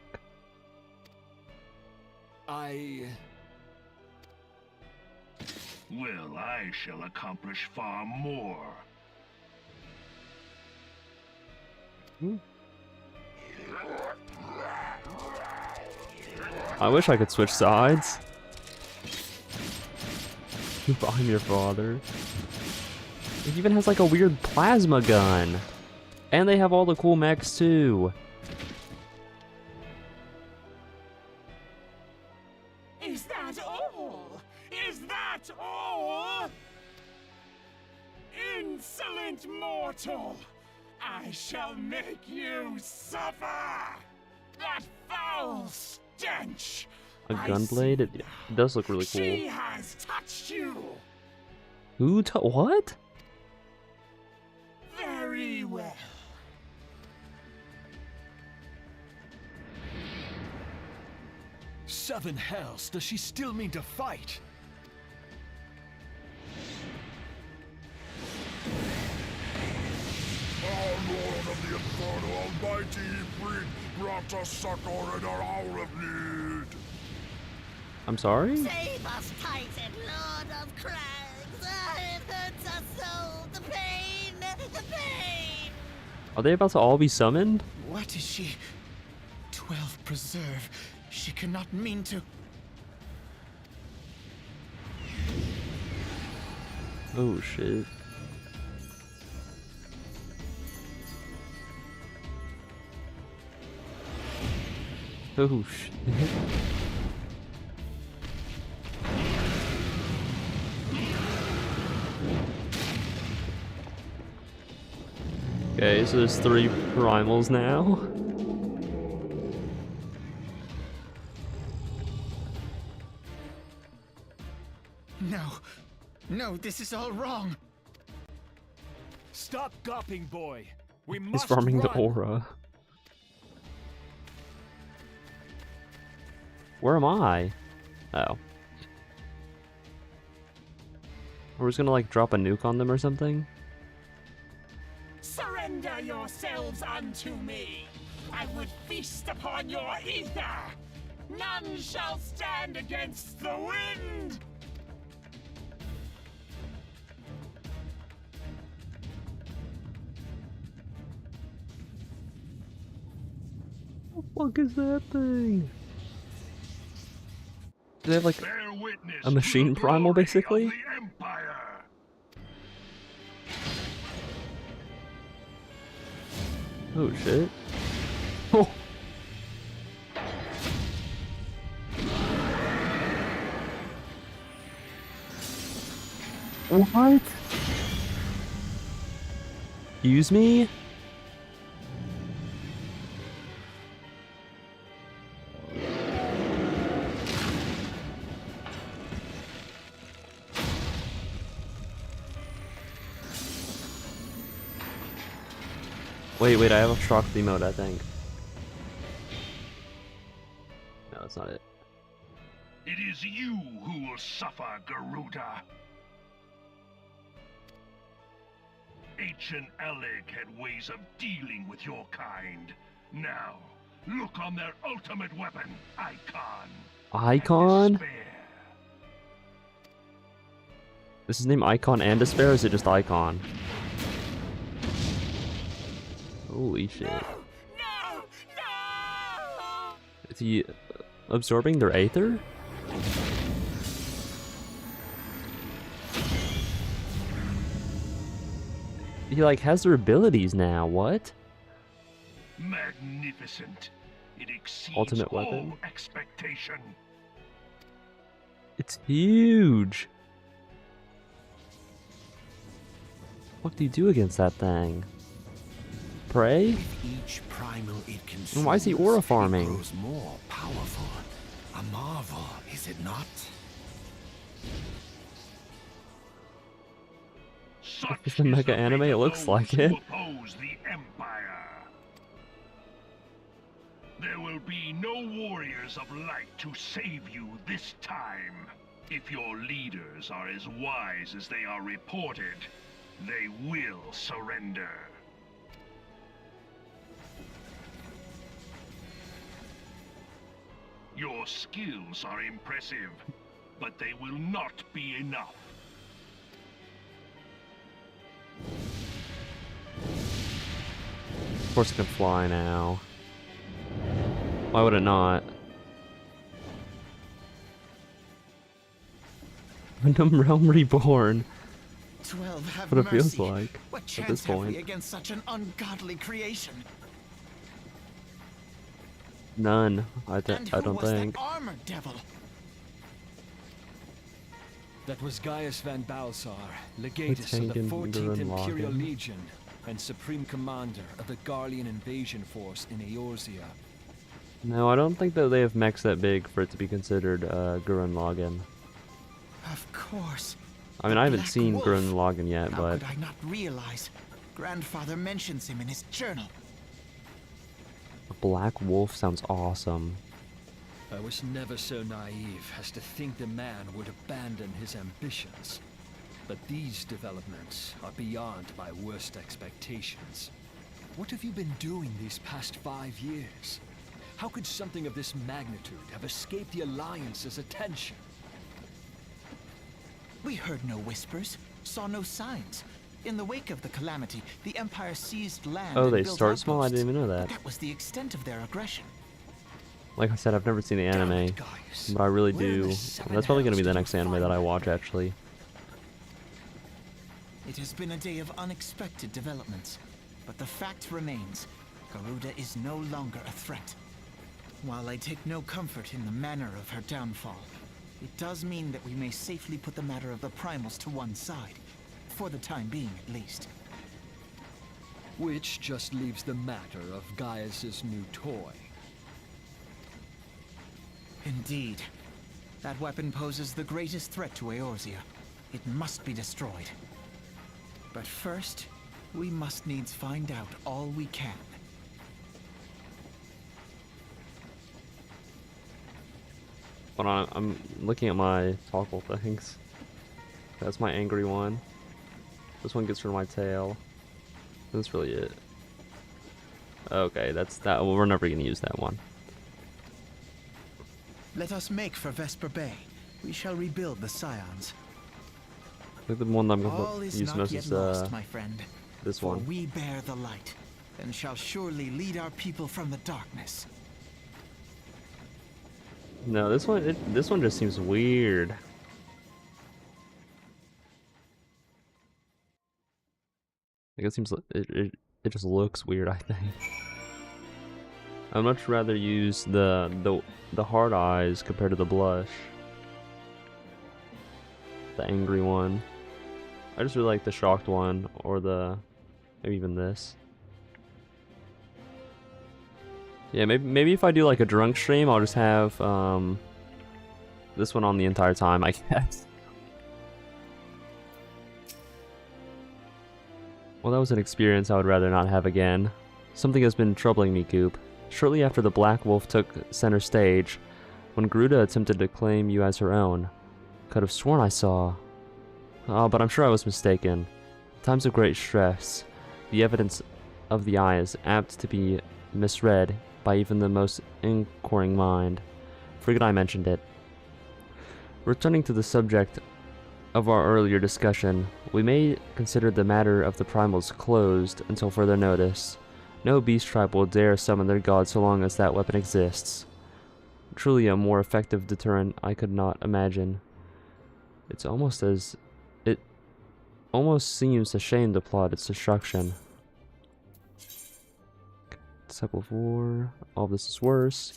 Well, I shall accomplish far more. I wish I could switch sides. I'm your father. It even has like a weird plasma gun. And they have all the cool mechs too. Is that all? Is that all? Insolent mortal! I shall make you suffer! That foul stench! A I gunblade? It does look really cool. She has touched you! What? Very well. Seven hells, does she still mean to fight? Our Lord of the Inferno Almighty Breed brought us succor in our hour of need. I'm sorry? Save us, Titan, Lord of Crags! Ah, it hurts us so! The pain! The pain! Are they about to all be summoned? What is she? 12 preserve. She cannot mean to. Oh shit. Oh shit. Okay, so there's 3 primals now. No. No, this is all wrong. Stop gawping, boy. We He's must farming the run. aura. Where am I? Oh. We're just gonna like drop a nuke on them or something? Surrender yourselves unto me. I would feast upon your ether. None shall stand against the wind. What the fuck is that thing? Do they have like Bear witness a machine to the primal, glory basically? of the Empire. Oh shit. Oh. What? Use me? Wait, I have a shock emote, I think. No, that's not it. It is you who will suffer, Garuda. Ancient Alec had ways of dealing with your kind. Now, look on their ultimate weapon, Icon. Icon? And despair. Is his name Icon and Despair, or is it just Icon? Holy shit. No! No! Is he absorbing their aether? He like has their abilities now, what? Magnificent. It exceeds Ultimate all weapon? expectation. It's huge. What do you do against that thing? Pray? With each primal it consumes, And why is he aura it farming? grows more powerful. A marvel, is it not? Such Is the mega fate anime? of It looks those like who it. oppose the Empire. There will be no warriors of light to save you this time. If your leaders are as wise as they are reported, they will surrender. Your skills are impressive, but they will not be enough. Of course it can fly now. Why would it not? Random Realm Reborn. 12 have What it feels mercy. like What at chance this have we point. against such an ungodly creation? None. I And who don't was think. that armored devil? That was Gaius van Balsar, legatus of the Lieutenant 14th Gurren Imperial Lagann. Legion and supreme commander of the Garlean invasion force in Eorzea. No, I don't think that they have mechs that big for it to be considered Gurren Lagann. Of course. I mean, The I haven't Black seen Wolf. Gurren Lagann yet, How but could I not realize? Grandfather mentions him in his journal. a Black Wolf sounds awesome. I was never so naive as to think the man would abandon his ambitions. But these developments are beyond my worst expectations. What have you been doing these past 5 years? How could something of this magnitude have escaped the Alliance's attention? We heard no whispers, saw no signs. In the wake of the calamity, the Empire seized land Oh, and they built start small? I outposts. didn't even know But that. that was the extent of their aggression. Like I said, I've never seen the Damn anime, it, Gaius. but I really Where in the do. seven That's probably going to be hells the did you next anime find that I them? watch, actually. It has been a day of unexpected developments, but the fact remains, Garuda is no longer a threat. While I take no comfort in the manner of her downfall, it does mean that we may safely put the matter of the Primals to one side, for the time being at least. Which just leaves the matter of Gaius's new toy. Indeed. That weapon poses the greatest threat to Eorzea. It must be destroyed. But first, we must needs find out all we can. Hold on, I'm looking at my toggle things. That's my angry one. This one gets rid of my tail. That's really it. Okay, that's that. Well, we're never gonna use that one. Let us make for Vesper Bay. We shall rebuild the Scions. I think the one that I'm All gonna is use not most yet is lost, my friend. this For one. we bear the light, and shall surely lead our people from the darkness. No, this one. This one just seems weird. Like it seems it just looks weird. I think. I'd much rather use the hard eyes compared to the blush. The angry one. I just really like the shocked one, or the maybe even this. Yeah, maybe if I do like a drunk stream, I'll just have this one on the entire time, I guess. Well, that was an experience I would rather not have again. Something has been troubling me, Goop. Shortly after the Black Wolf took center stage, when Garuda attempted to claim you as her own, could have sworn I saw. Oh, but I'm sure I was mistaken. Times of great stress, the evidence of the eye is apt to be misread by even the most inquiring mind. Forget I mentioned it. Returning to the subject of our earlier discussion, we may consider the matter of the primals closed until further notice. No beast tribe will dare summon their god so long as that weapon exists. Truly a more effective deterrent I could not imagine. It almost seems a shame to plot its destruction. Disciple 4. All this is worse.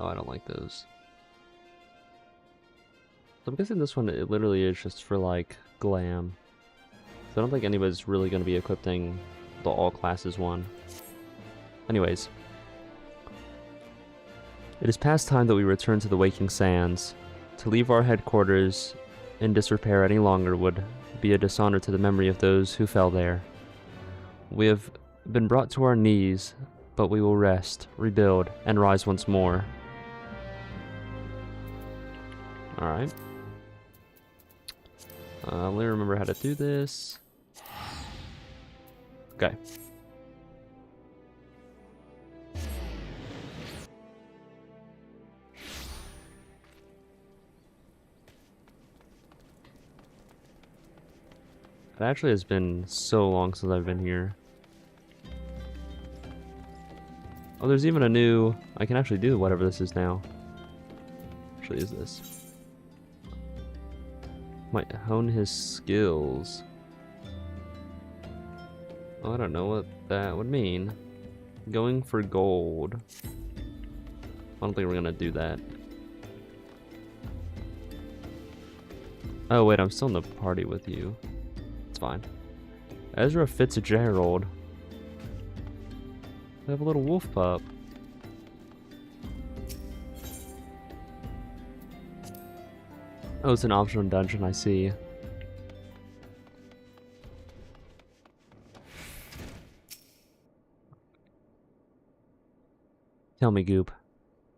Oh, I don't like those. So I'm guessing this one, it literally is just for, like, glam. So I don't think anybody's really going to be equipping the all classes one. Anyways. It is past time that we return to the Waking Sands. To leave our headquarters in disrepair any longer would be a dishonor to the memory of those who fell there. We have been brought to our knees, but we will rest, rebuild, and rise once more. Alright. Let me remember how to do this. Okay. It actually has been so long since I've been here. Oh, there's even a new... I can actually do whatever this is now. Actually, is this? Might hone his skills. Oh, I don't know what that would mean. Going for gold. I don't think we're gonna do that. Oh wait, I'm still in the party with you. It's fine. Ezra Fitzgerald. I have a little wolf pup. Oh, it's an optional dungeon, I see. Tell me, Goop.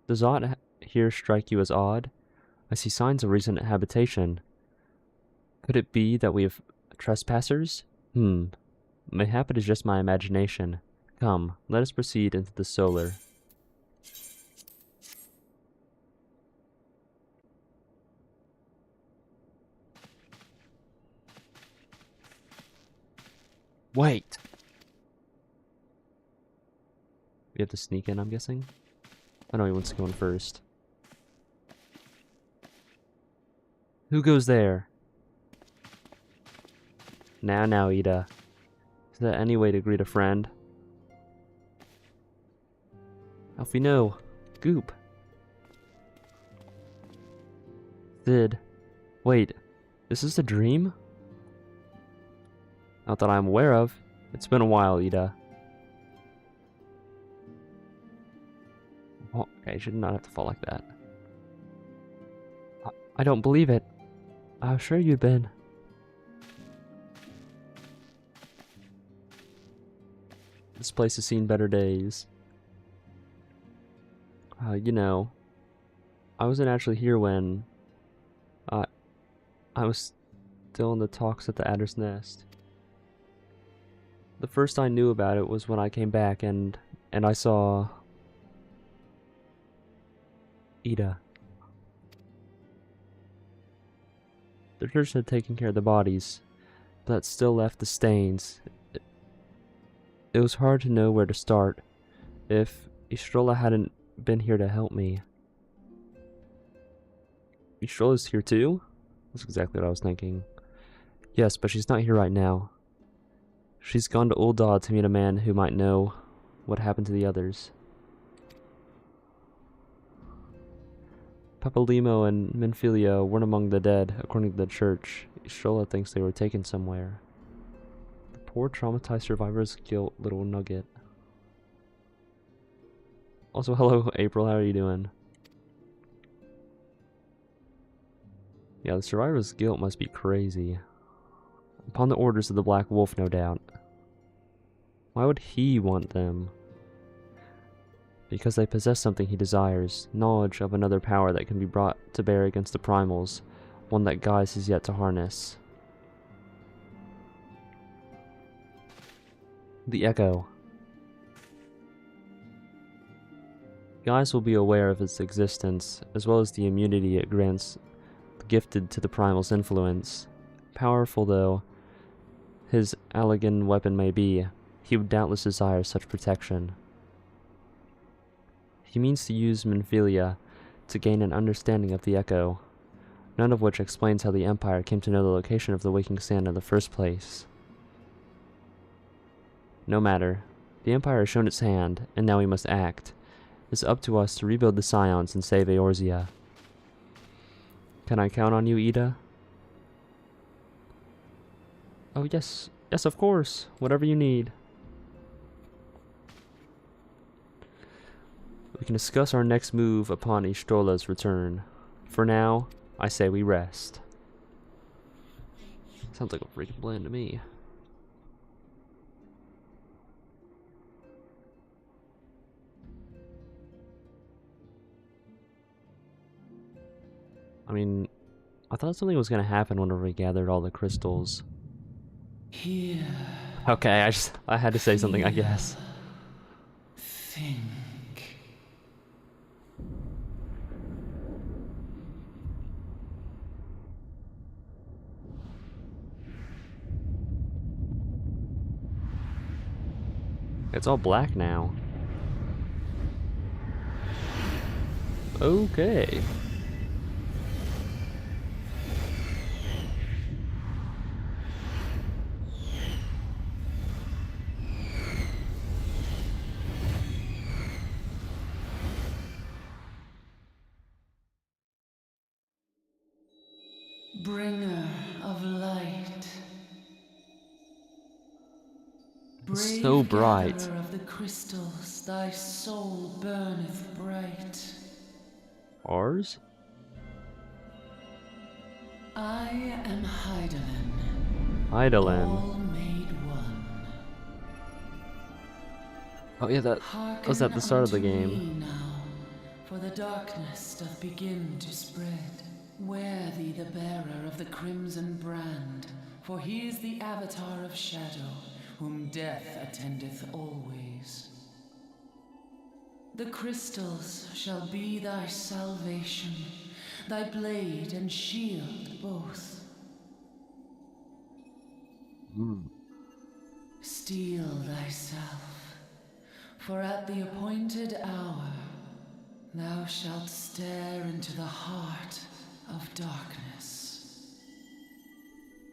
Does aught here strike you as odd? I see signs of recent habitation. Could it be that we have trespassers? Mayhap it is just my imagination. Come, let us proceed into the solar. Wait! We have to sneak in, I'm guessing? I know he wants to go in first. Who goes there? Now, Ida. Is there any way to greet a friend? Alfie, no. Goop. Sid. Wait, is this a dream? Not that I'm aware of. It's been a while, Ida. Oh, okay, I should not have to fall like that. I don't believe it. How sure you'd been. This place has seen better days. You know, I wasn't actually here when I was still in the talks at the Adder's Nest. The first I knew about it was when I came back and I saw Ida. The church had taken care of the bodies, but still left the stains. It was hard to know where to start. If Istrola hadn't been here to help me. Istrola's here too? That's exactly what I was thinking. Yes, but she's not here right now. She's gone to Uldad to meet a man who might know what happened to the others. Papalimo and Minfilia weren't among the dead, according to the church. Istrola thinks they were taken somewhere. The poor traumatized survivor's guilt little nugget. Also, hello, April, how are you doing? Yeah, the survivor's guilt must be crazy. Upon the orders of the Black Wolf, no doubt. Why would he want them? Because they possess something he desires, knowledge of another power that can be brought to bear against the primals, one that Gaius is yet to harness. The Echo. Gaius will be aware of its existence, as well as the immunity it grants gifted to the primal's influence. Powerful though his Allegan weapon may be, he would doubtless desire such protection. He means to use Minfilia to gain an understanding of the Echo, none of which explains how the Empire came to know the location of the Waking Sand in the first place. No matter. The Empire has shown its hand, and now we must act. It's up to us to rebuild the Scions and save Eorzea. Can I count on you, Ida? Oh, yes. Yes, of course. Whatever you need. We can discuss our next move upon Yshtola's return. For now, I say we rest. Sounds like a freaking plan to me. I mean, I thought something was gonna happen whenever we gathered all the crystals. Here. Okay, I had to say something, I guess. Think. It's all black now. Okay. Bringer of light. It's Brave so bright. gatherer of the crystals, thy soul burneth bright. Ours? I am Hydaelyn, Hydaelyn. all made one. Oh yeah, that was at the start of the Hearken game. unto me now, for the darkness doth begin to spread. Wear thee the bearer of the crimson brand, for he is the avatar of shadow, whom death attendeth always. The crystals shall be thy salvation, thy blade and shield both. Steel thyself, for at the appointed hour thou shalt stare into the heart of darkness.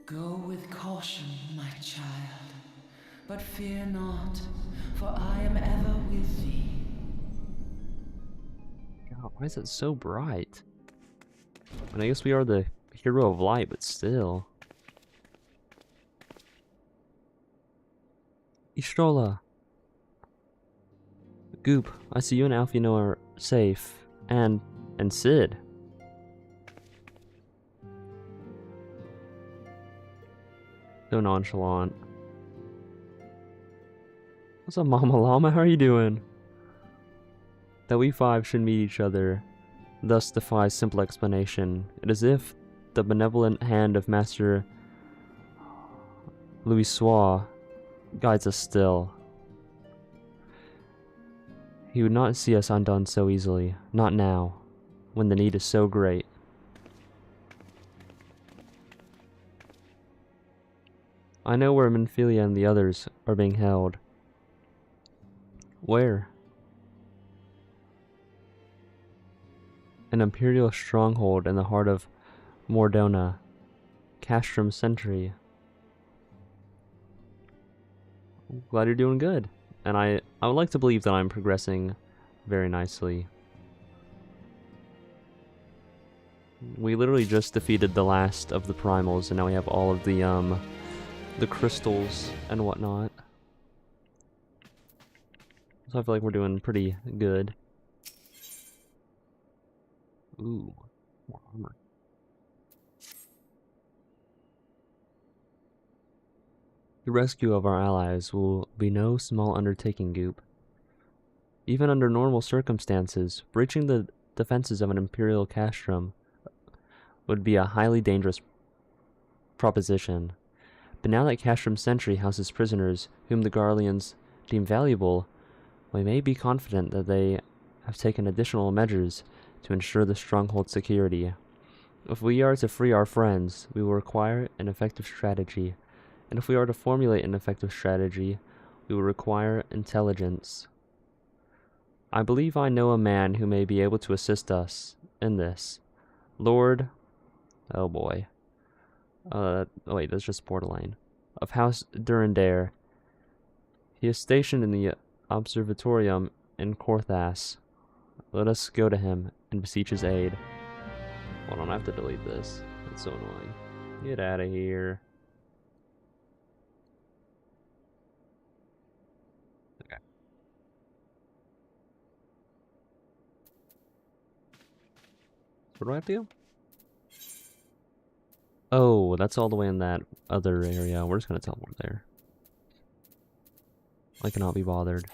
Go with caution, my child, but fear not, for I am ever with thee. God, why is it so bright? And I guess we are the hero of light, but still. Y'shtola. Goop, I see you and Alfino are safe. And Sid. So nonchalant. What's up, Mama Llama? How are you doing? That we five should meet each other thus defies simple explanation. It is if the benevolent hand of Master Louis Soir guides us still. He would not see us undone so easily, not now, when the need is so great. I know where Minfilia and the others are being held. Where? An imperial stronghold in the heart of Mordona, Castrum Sentry. Glad you're doing good. And I would like to believe that I'm progressing very nicely. We literally just defeated the last of the primals, and now we have all of the crystals and whatnot. So I feel like we're doing pretty good. Ooh, more armor. The rescue of our allies will be no small undertaking, Goop. Even under normal circumstances, breaching the defenses of an Imperial castrum would be a highly dangerous proposition. But now that Castrum Sentry houses prisoners whom the Garleans deem valuable, we may be confident that they have taken additional measures to ensure the stronghold's security. If we are to free our friends, we will require an effective strategy. And if we are to formulate an effective strategy, we will require intelligence. I believe I know a man who may be able to assist us in this. Lord... oh boy. Oh wait, that's just Portaline. Of House Durandare. He is stationed in the Observatorium in Korthas. Let us go to him and beseech his aid. Hold on, I have to delete this. It's so annoying. Get out of here. Okay. Where do I have to go? Oh, that's all the way in that other area. We're just gonna teleport there. I cannot be bothered.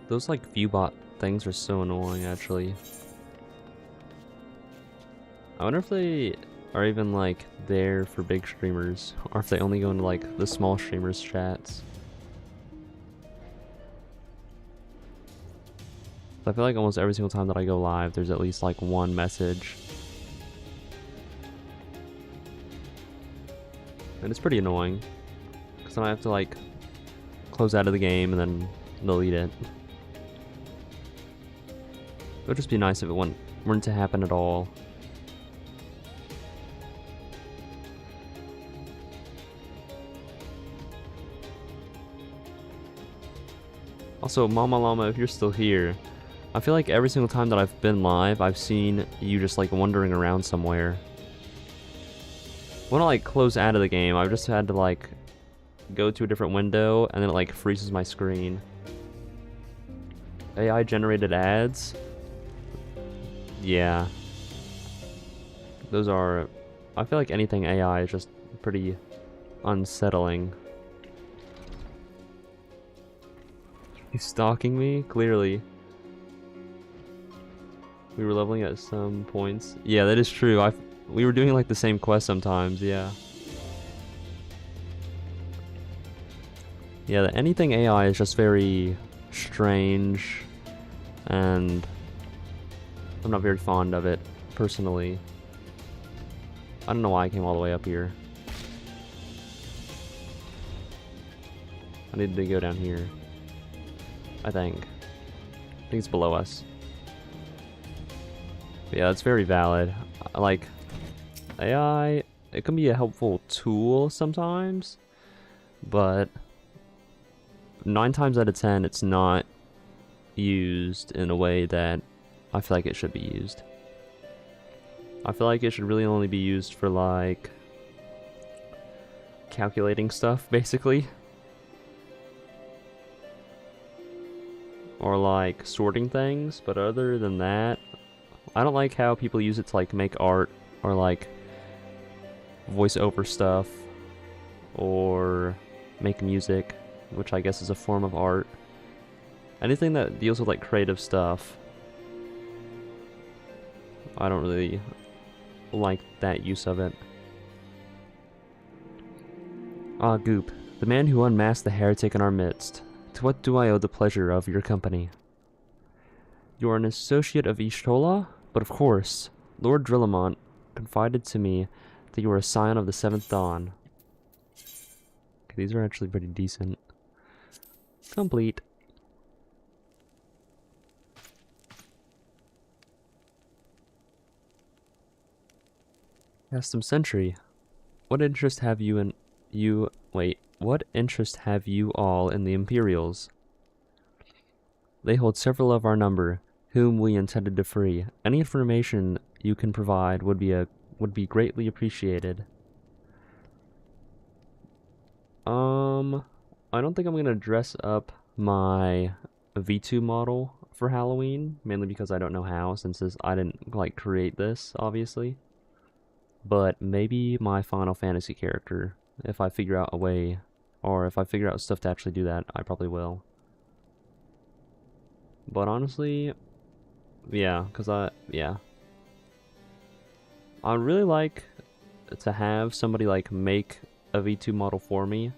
Those like viewbot things are so annoying actually. I wonder if they are even like there for big streamers, or if they only go into like the small streamers chats. I feel like almost every single time that I go live, there's at least like one message. And it's pretty annoying, because then I have to like close out of the game and then delete it. It would just be nice if it weren't to happen at all. Also, Mama Llama, if you're still here, I feel like every single time that I've been live, I've seen you just like wandering around somewhere. When I like close out of the game, I've just had to like go to a different window and then it like freezes my screen. AI generated ads? Yeah. Those are... I feel like anything AI is just pretty unsettling. He's stalking me? Clearly. We were leveling at some points. Yeah, that is true. We were doing like the same quest sometimes, yeah. Yeah, anything AI is just very strange, and I'm not very fond of it, personally. I don't know why I came all the way up here. I need to go down here. I think it's below us. But yeah, that's very valid. Like, AI, it can be a helpful tool sometimes, but 9 times out of 10, it's not used in a way that I feel like it should be used. I feel like it should really only be used for, like, calculating stuff, basically. Or, like, sorting things, but other than that, I don't like how people use it to, like, make art, or, like, voice over stuff, or make music, which I guess is a form of art. Anything that deals with, like, creative stuff, I don't really like that use of it. Ah, Goop, the man who unmasked the heretic in our midst. To what do I owe the pleasure of your company? You are an associate of Ishtola? But of course, Lord Drillamont confided to me that you are a scion of the 7th Dawn. Okay, these are actually pretty decent. Complete. Custom Sentry. What interest have you in what interest have you all in the Imperials? They hold several of our number, whom we intended to free. Any information you can provide would be greatly appreciated. I don't think I'm gonna dress up my V2 model for Halloween, mainly because I don't know how, since I didn't like create this, obviously. But maybe my Final Fantasy character, if I figure out a way, or if I figure out stuff to actually do that, I probably will. But honestly, yeah, I'd really like to have somebody like make a V2 model for me.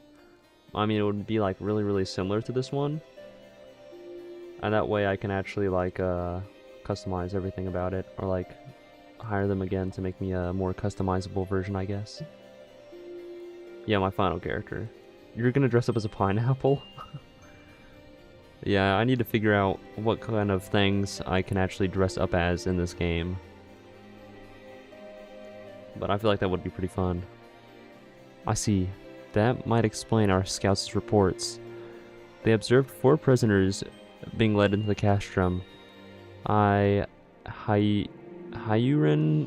I mean, it would be like really similar to this one, and that way I can actually like customize everything about it, or like hire them again to make me a more customizable version, I guess. Yeah, my final character. You're gonna dress up as a pineapple? Yeah, I need to figure out what kind of things I can actually dress up as in this game. But I feel like that would be pretty fun. I see. That might explain our scouts' reports. They observed 4 prisoners being led into the castrum. A Hyuran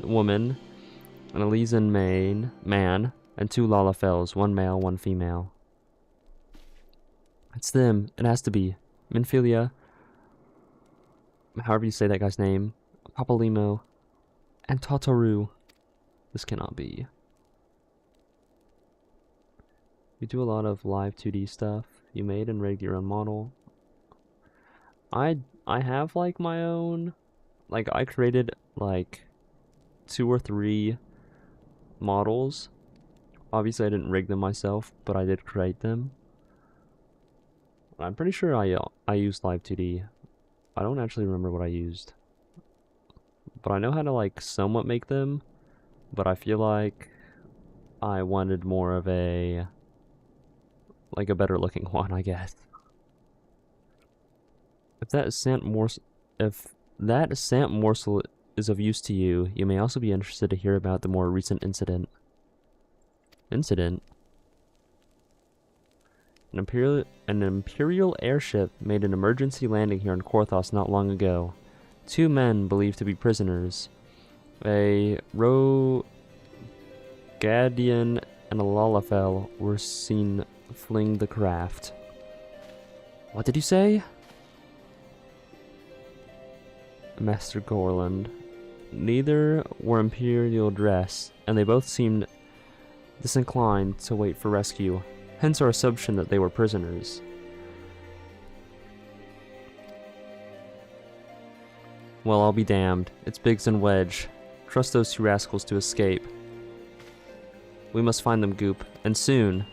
woman, an Elysian man, and 2 Lalafels, 1 male, 1 female. It's them. It has to be. Minfilia, however you say that guy's name, Papalimo, and Tataru. This cannot be. You do a lot of live 2D stuff. You made and rigged your own model. I have like my own, like I created like 2 or 3 models. Obviously I didn't rig them myself, but I did create them. I'm pretty sure I used live 2D. I don't actually remember what I used. But I know how to like somewhat make them, but I feel like I wanted more of a like a better looking one, I guess. If that Sant morsel is of use to you, you may also be interested to hear about the more recent incident. An Imperial airship made an emergency landing here in Korthos not long ago. 2 men believed to be prisoners, a Rogadian and a Lalafel, were seen fleeing the craft. What did you say? Master Gorland. Neither were Imperial dress, and they both seemed disinclined to wait for rescue. Hence our assumption that they were prisoners. Well, I'll be damned. It's Biggs and Wedge. Trust those 2 rascals to escape. We must find them, Goop, and soon.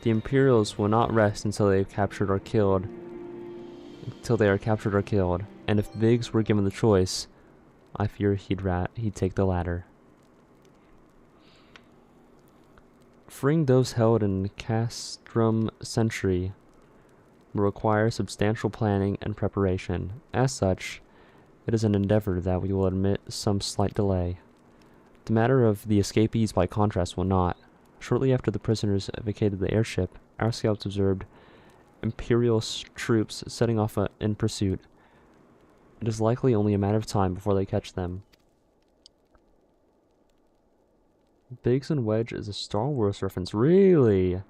The Imperials will not rest until they are captured or killed. And if Biggs were given the choice, I fear he'd take the latter. Freeing those held in Castrum Sentry will require substantial planning and preparation. As such, it is an endeavor that we will admit some slight delay. The matter of the escapees, by contrast, will not. Shortly after the prisoners vacated the airship, our scouts observed Imperial troops setting off in pursuit. It is likely only a matter of time before they catch them. Biggs and Wedge is a Star Wars reference. Really?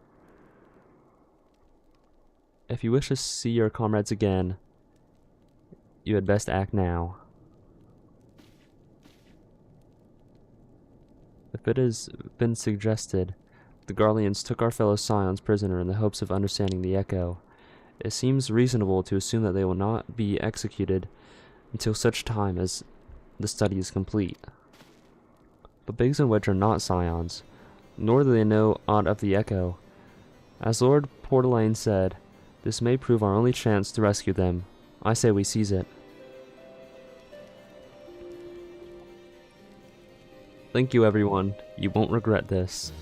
If you wish to see your comrades again, you had best act now. If it has been suggested, the Garleans took our fellow Scions prisoner in the hopes of understanding the echo. It seems reasonable to assume that they will not be executed until such time as the study is complete. But Biggs and Wedge are not Scions, nor do they know aught of the echo. As Lord Portelaine said, this may prove our only chance to rescue them. I say we seize it. Thank you, everyone. You won't regret this.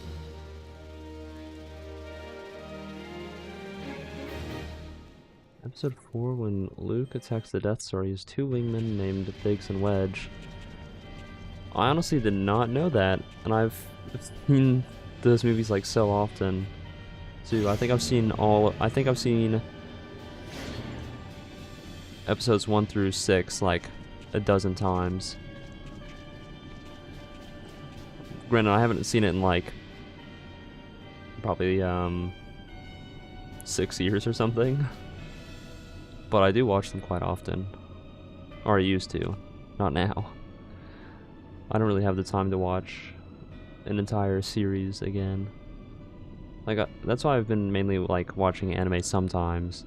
Episode 4, when Luke attacks the Death Star, he has 2 wingmen named Biggs and Wedge. I honestly did not know that, and I've seen those movies like so often too. I think I've seen episodes 1 through 6 like a dozen times. Granted, I haven't seen it in like probably 6 years or something, but I do watch them quite often, or I used to, not now. I don't really have the time to watch an entire series again. Like that's why I've been mainly like watching anime sometimes.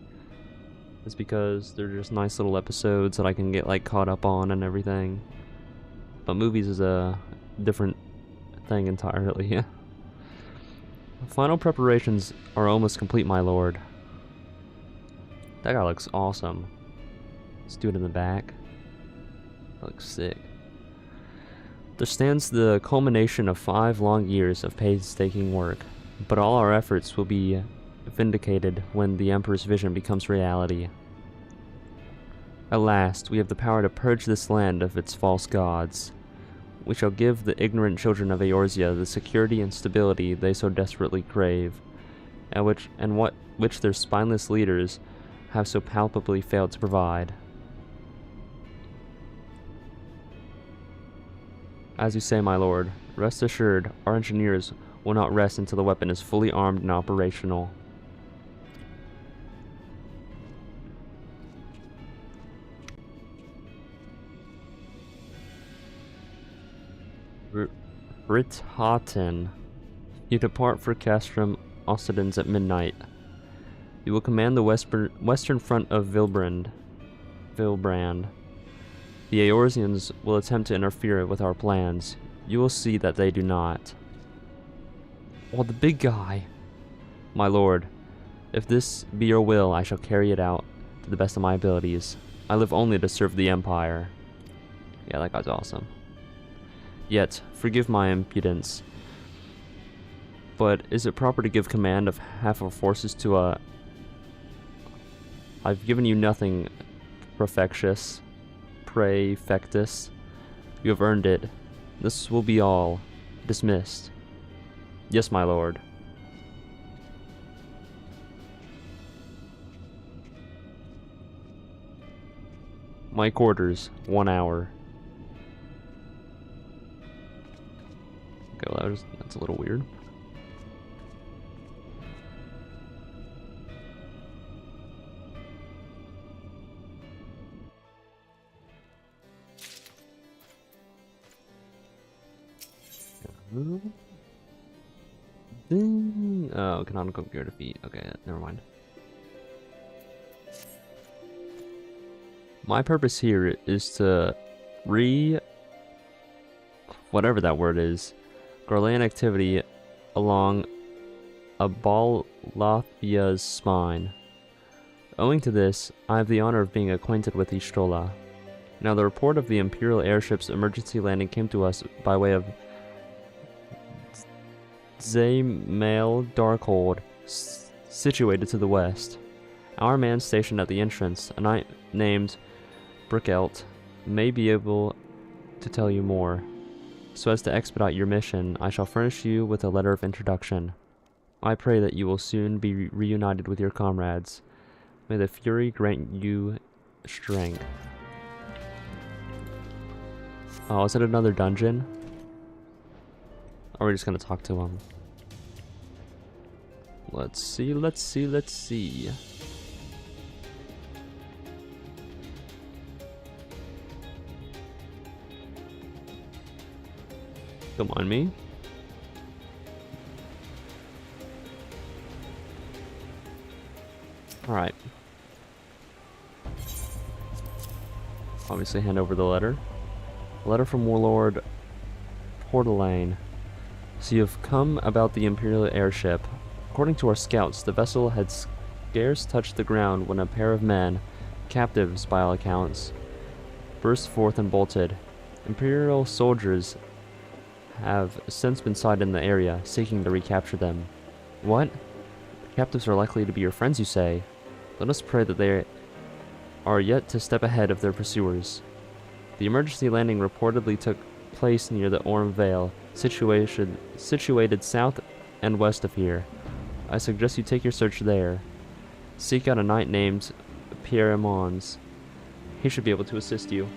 It's because they're just nice little episodes that I can get like caught up on and everything. But movies is a different thing entirely. Final preparations are almost complete, my lord. That guy looks awesome. Let's do it in the back. That looks sick. There stands the culmination of 5 long years of painstaking work, but all our efforts will be vindicated when the Emperor's vision becomes reality. At last, we have the power to purge this land of its false gods. we shall give the ignorant children of Eorzea the security and stability they so desperately crave, and which their spineless leaders have so palpably failed to provide. As you say, my lord, rest assured, our engineers will not rest until the weapon is fully armed and operational. Brithaten. You depart for Castrum Occidens at midnight. You will command the western front of Vilbrand. The Eorzeans will attempt to interfere with our plans. You will see that they do not. Well, the big guy. My lord, if this be your will, I shall carry it out to the best of my abilities. I live only to serve the Empire. Yeah, that guy's awesome. Yet, forgive my impudence, but is it proper to give command of half our forces to a... I've given you nothing, Prefectus. You have earned it. This will be all. Dismissed. Yes, my lord. My quarters, 1 hour. Okay, well that's a little weird. Oh, canonical gear defeat. Okay, never mind. My purpose here is to whatever that word is, Garlean activity along Abalathia's spine. Owing to this, I have the honor of being acquainted with Ishtola. Now, the report of the Imperial airship's emergency landing came to us by way of Zaymail Darkhold, situated to the west. Our man stationed at the entrance, a knight named Brickelt, may be able to tell you more. So as to expedite your mission, I shall furnish you with a letter of introduction. I pray that you will soon be reunited with your comrades. May the Fury grant you strength. Oh, is it another dungeon? Or are we just gonna talk to him? Let's see. Come on, me. Alright. Obviously hand over the letter. A letter from Warlord Portalane. So you have come about the Imperial airship. According to our scouts, the vessel had scarce touched the ground when a pair of men, captives by all accounts, burst forth and bolted. Imperial soldiers have since been sighted in the area, seeking to recapture them. What? The captives are likely to be your friends, you say? Let us pray that they are yet to step ahead of their pursuers. The emergency landing reportedly took place near the Orm Vale, situated south and west of here. I suggest you take your search there. Seek out a knight named Pierre Mons. He should be able to assist you.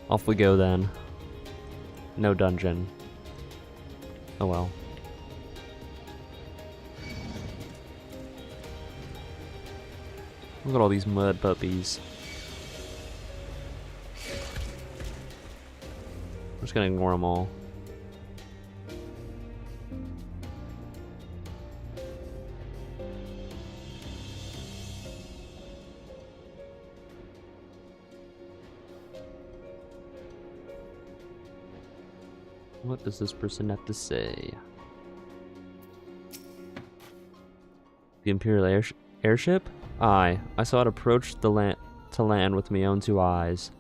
Off we go then. No dungeon. Oh well. Look at all these mud puppies. I'm just gonna ignore them all. What does this person have to say? The Imperial airship? Aye, I saw it approach the land with my own 2 eyes.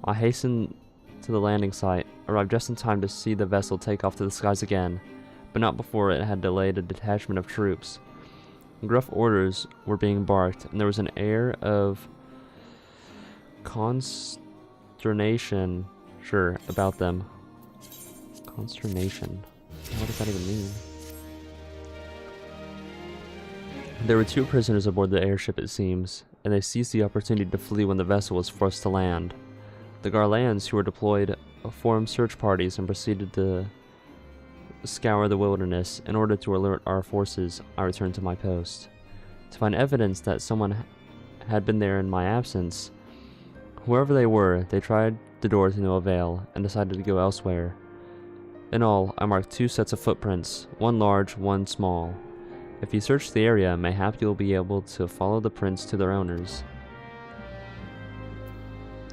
I hastened to the landing site, arrived just in time to see the vessel take off to the skies again, but not before it had delayed a detachment of troops. Gruff orders were being barked, and there was an air of consternation, sure, about them. Consternation. What does that even mean? There were 2 prisoners aboard the airship, it seems, and they seized the opportunity to flee when the vessel was forced to land. The Garlands, who were deployed, formed search parties and proceeded to scour the wilderness. In order to alert our forces, I returned to my post. To find evidence that someone had been there in my absence, whoever they were, they tried the door to no avail and decided to go elsewhere. In all, I marked 2 sets of footprints, one large, one small. If you search the area, mayhap you'll be able to follow the prints to their owners.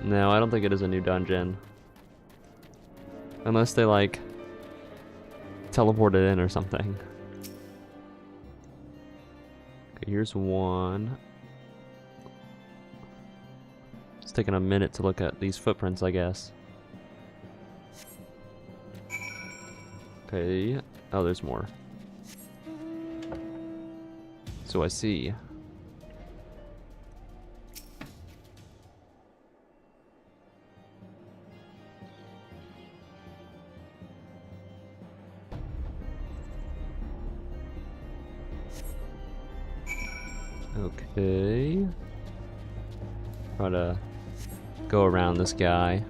No, I don't think it is a new dungeon. Unless they, like, teleported in or something. Okay, here's one. It's taking a minute to look at these footprints, I guess. Okay. Oh, there's more. So I see. Okay. Try to go around this guy.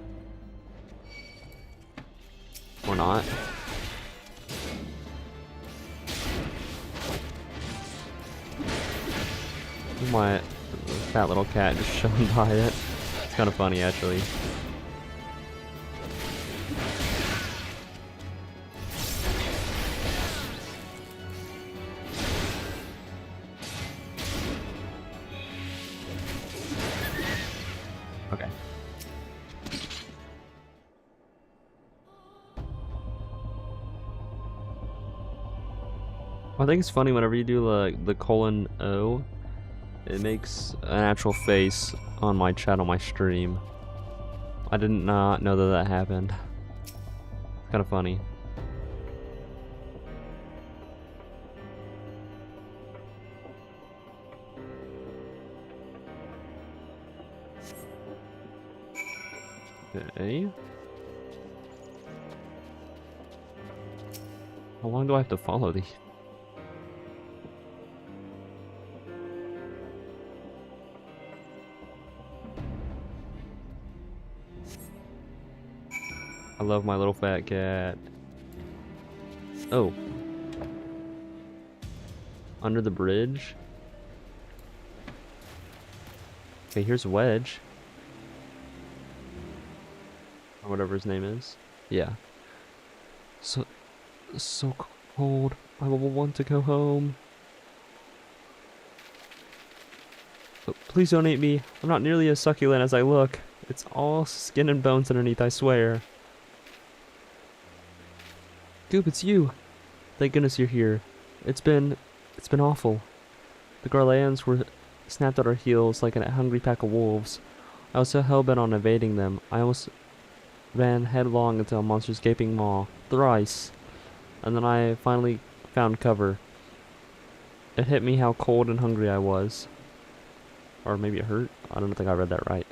Or not. My fat little cat just showing by it. It's kind of funny, actually. Okay. I think it's funny whenever you do the colon O. It makes an actual face on my chat on my stream. I did not know that that happened. It's kind of funny. Okay. How long do I have to follow these? I love my little fat cat. Oh. Under the bridge? Okay, here's Wedge. Or whatever his name is. Yeah. So cold. I will want to go home. But please don't eat me. I'm not nearly as succulent as I look. It's all skin and bones underneath, I swear. Goop, it's you. Thank goodness you're here. It's been awful. The Garlands were snapped at our heels like a hungry pack of wolves. I was so hell-bent on evading them, I almost ran headlong into a monster's gaping maw, thrice. And then I finally found cover. It hit me how cold and hungry I was. Or maybe it hurt? I don't think I read that right.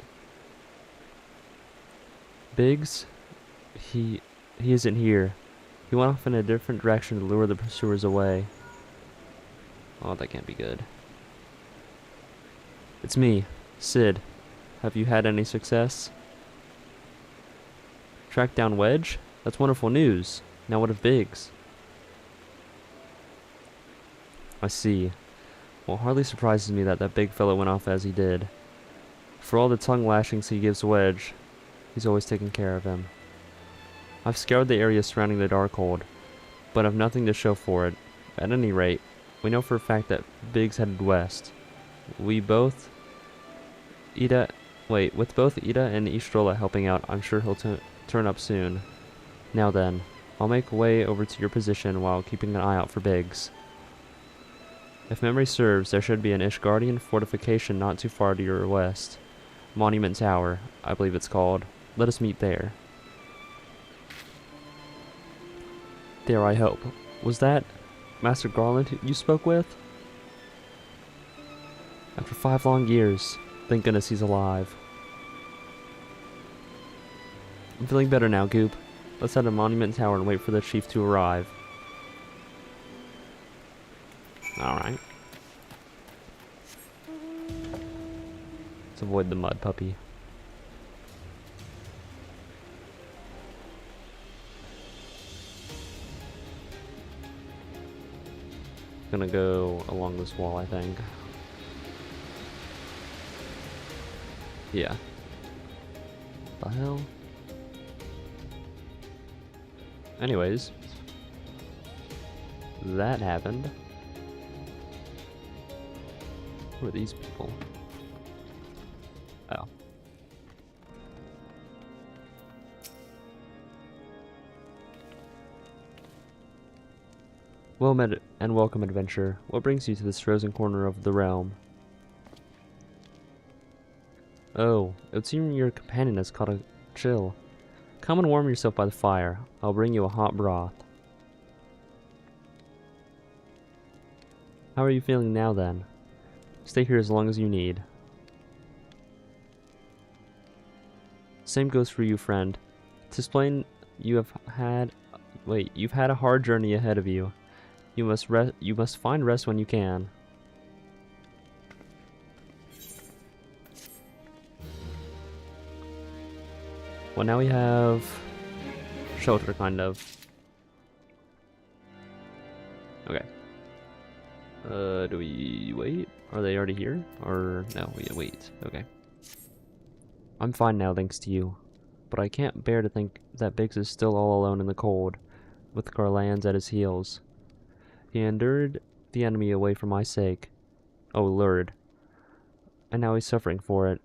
Biggs? He isn't here. He went off in a different direction to lure the pursuers away. Oh, that can't be good. It's me, Sid. Have you had any success? Tracked down Wedge? That's wonderful news. Now what of Biggs? I see. Well, it hardly surprises me that big fellow went off as he did. For all the tongue lashings he gives Wedge, he's always taken care of him. I've scoured the area surrounding the Darkhold, but I've nothing to show for it. At any rate, we know for a fact that Biggs headed west. With both Ida and Istrola helping out, I'm sure he'll turn up soon. Now then, I'll make way over to your position while keeping an eye out for Biggs. If memory serves, there should be an Ishgardian fortification not too far to your west. Monument Tower, I believe it's called. Let us meet there. There, I hope. Was that Master Garland you spoke with? After 5 long years. Thank goodness he's alive. I'm feeling better now, Goop. Let's head to Monument Tower and wait for the chief to arrive. Alright. Let's avoid the mud puppy. Gonna go along this wall, I think. Yeah. The hell? Anyways. That happened. Who are these people? Oh. Well met and welcome, adventurer. What brings you to this frozen corner of the realm? Oh, it would seem your companion has caught a chill. Come and warm yourself by the fire. I'll bring you a hot broth. How are you feeling now, then? Stay here as long as you need. Same goes for you, friend. To explain, you've had a hard journey ahead of you. You must find rest when you can. Well, now we have shelter, kind of. Okay. Do we wait? Are they already here? Or no, we wait. Okay. I'm fine now, thanks to you. But I can't bear to think that Biggs is still all alone in the cold, with Garlands at his heels. He endured the enemy away for my sake. Oh, lured. And now he's suffering for it.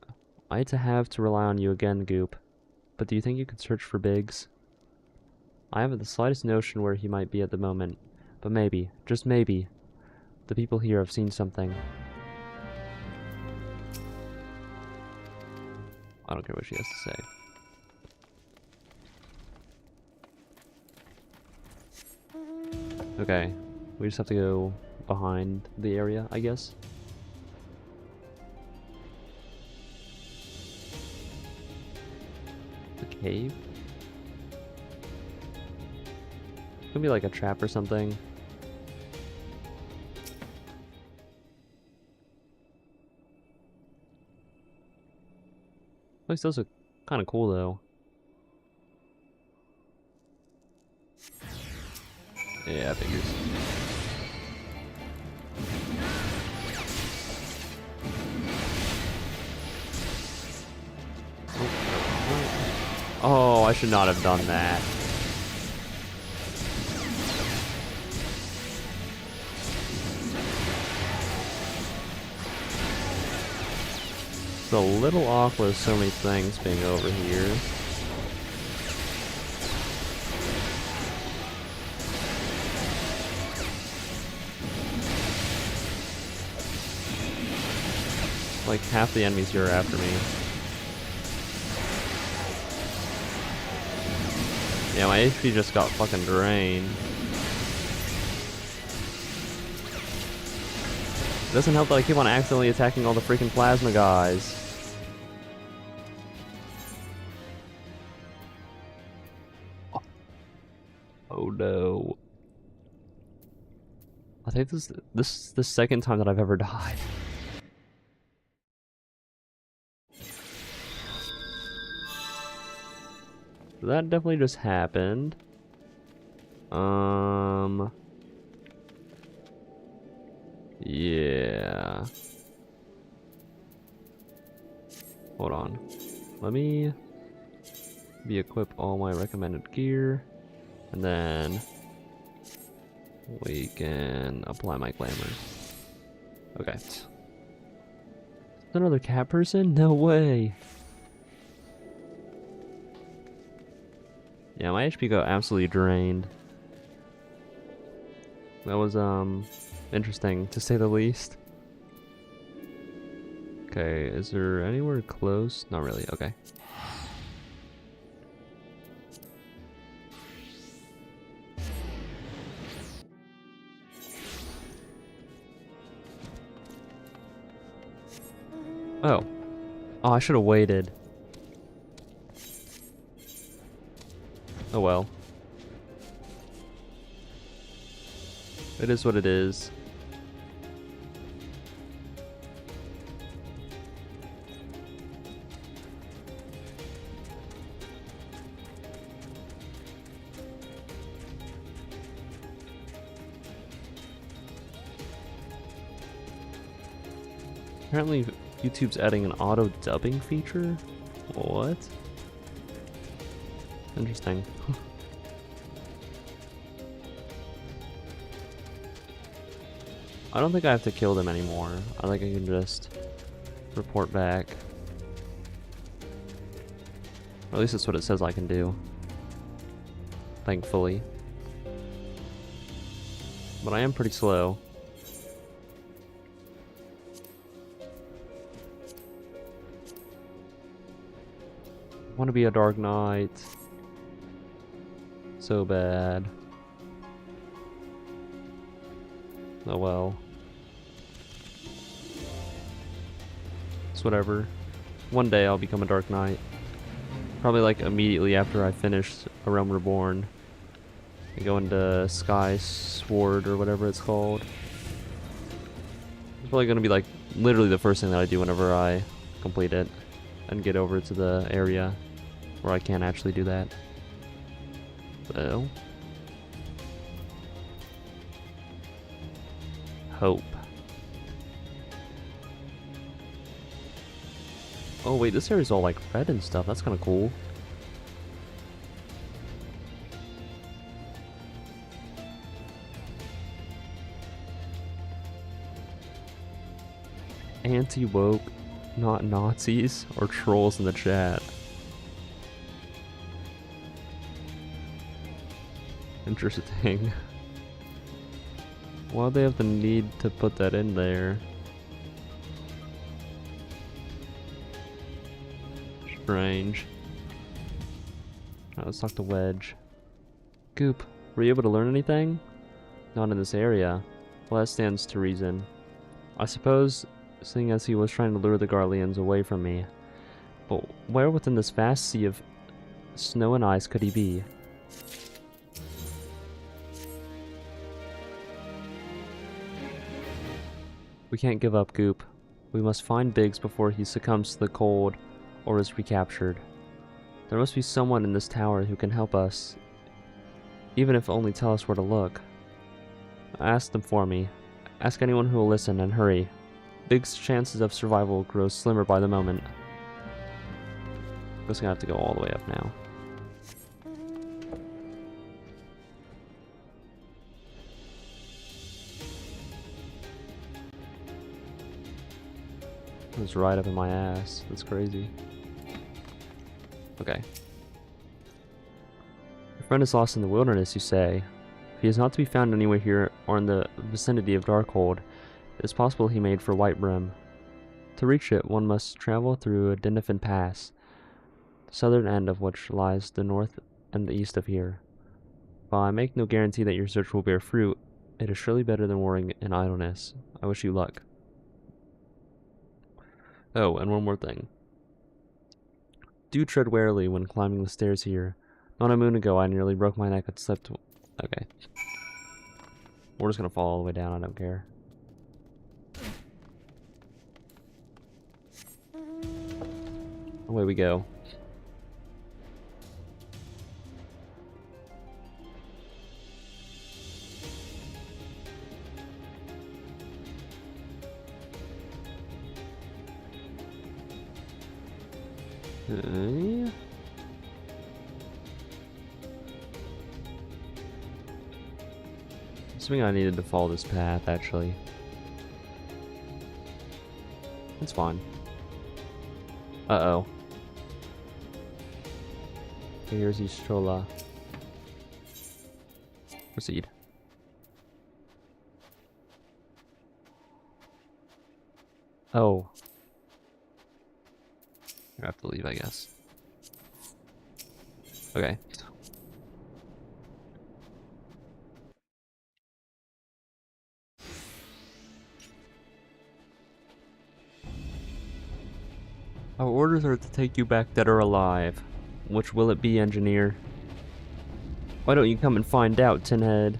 I hate to have to rely on you again, Goop. But do you think you could search for Biggs? I haven't the slightest notion where he might be at the moment. But maybe, just maybe, the people here have seen something. I don't care what she has to say. Okay, we just have to go behind the area, I guess. The cave? Could be like a trap or something. Place does look kind of cool though. Yeah, figures. Oh, I should not have done that. It's a little awkward with so many things being over here. Like half the enemies here are after me. Yeah, my HP just got fucking drained. It doesn't help that I keep on accidentally attacking all the freaking plasma guys. Oh no. I think this is the second time that I've ever died. That definitely just happened. Yeah. Hold on. Let me equip all my recommended gear, and then we can apply my glamour. Okay. Another cat person? No way. Yeah, my HP got absolutely drained. That was, interesting, to say the least. Okay, is there anywhere close? Not really, okay. Oh. Oh, I should have waited. Oh well. It is what it is. Apparently, YouTube's adding an auto dubbing feature? What? Interesting. I don't think I have to kill them anymore. I think I can just report back. Or at least that's what it says I can do. Thankfully. But I am pretty slow. I want to be a Dark Knight. So bad. Oh well. It's whatever. One day I'll become a Dark Knight. Probably like immediately after I finish A Realm Reborn. And go into Sky Sword or whatever it's called. It's probably gonna be like literally the first thing that I do whenever I complete it. And get over to the area where I can't actually do that. So hope. Oh wait, this area's all like red and stuff. That's kind of cool. Anti-woke, not Nazis or trolls in the chat. Interesting. Why do they have the need to put that in there? Strange. Alright, let's talk to Wedge. Goop, were you able to learn anything? Not in this area. Well, that stands to reason. I suppose, seeing as he was trying to lure the Garleans away from me. But where within this vast sea of snow and ice could he be? We can't give up, Goop. We must find Biggs before he succumbs to the cold or is recaptured. There must be someone in this tower who can help us, even if only tell us where to look. Ask them for me. Ask anyone who will listen, and hurry. Biggs' chances of survival grow slimmer by the moment. I'm just gonna have to go all the way up now. It's right up in my ass. That's crazy. Okay. Your friend is lost in the wilderness, you say. If he is not to be found anywhere here or in the vicinity of Darkhold, it is possible he made for Whitebrim. To reach it, one must travel through a Denifin Pass, the southern end of which lies the north and the east of here. While I make no guarantee that your search will bear fruit, it is surely better than warring in idleness. I wish you luck. Oh, and one more thing. Do tread warily when climbing the stairs here. Not a moon ago, I nearly broke my neck and slipped. Okay. We're just gonna fall all the way down, I don't care. Away we go. Assuming I needed to follow this path, actually. That's fine. Uh-oh. Here's Istrola. Proceed. Oh. I have to leave, I guess. Okay. Our orders are to take you back dead or alive. Which will it be, engineer? Why don't you come and find out, Tinhead?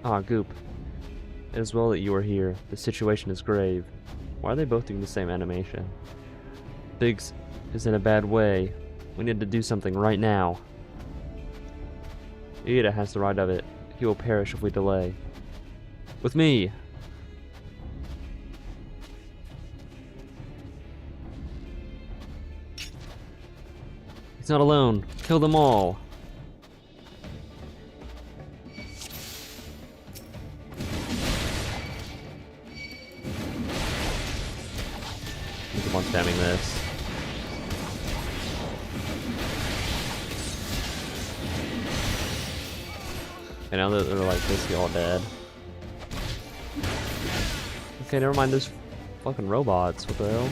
Ah, Goop. It is well that you are here. The situation is grave. Why are they both doing the same animation? Biggs is in a bad way. We need to do something right now. Ida has the right of it. He will perish if we delay. With me! He's not alone. Kill them all. Keep on spamming this. And now that they're like basically all dead. Okay, never mind those fucking robots. What the hell?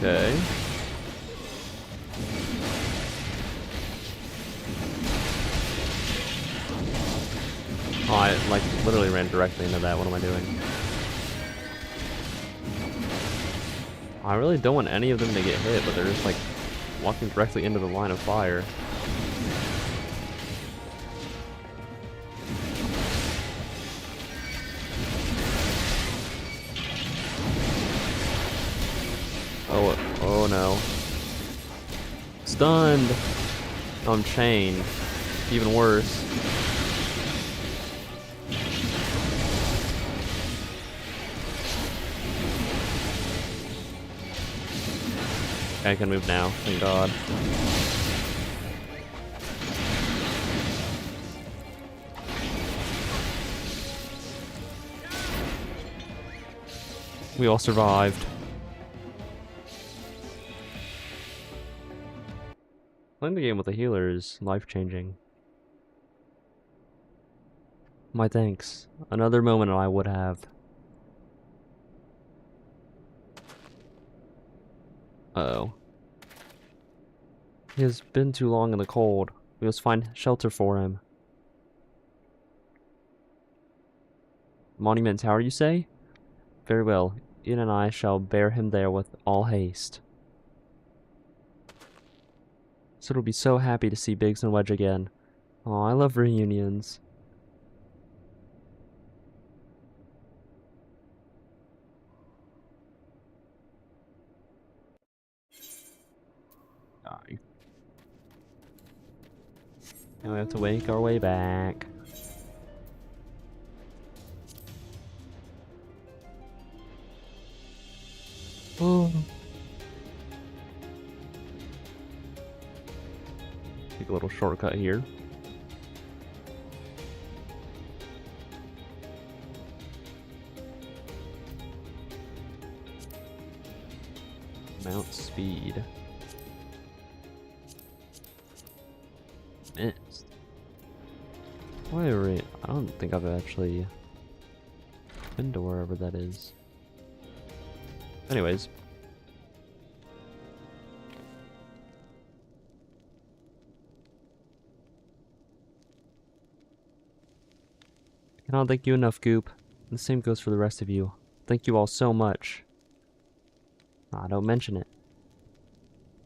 Okay. Oh, I like literally ran directly into that. What am I doing? I really don't want any of them to get hit, but they're just like walking directly into the line of fire. Oh no. Stunned! Oh, I'm chained. Even worse. I can move now, thank God. We all survived. Playing the game with a healer is life-changing. My thanks. Another moment I would have. Uh-oh. He has been too long in the cold. We must find shelter for him. Monument Tower, you say? Very well. Ian and I shall bear him there with all haste. So it'll be so happy to see Biggs and Wedge again. Oh, I love reunions. Die. Now we have to make our way back. Oh. Take a little shortcut here. Mount speed. Missed. Wait, I don't think I've actually been to wherever that is. Anyways. I cannot thank you enough, Goop. And the same goes for the rest of you. Thank you all so much. Ah, don't mention it.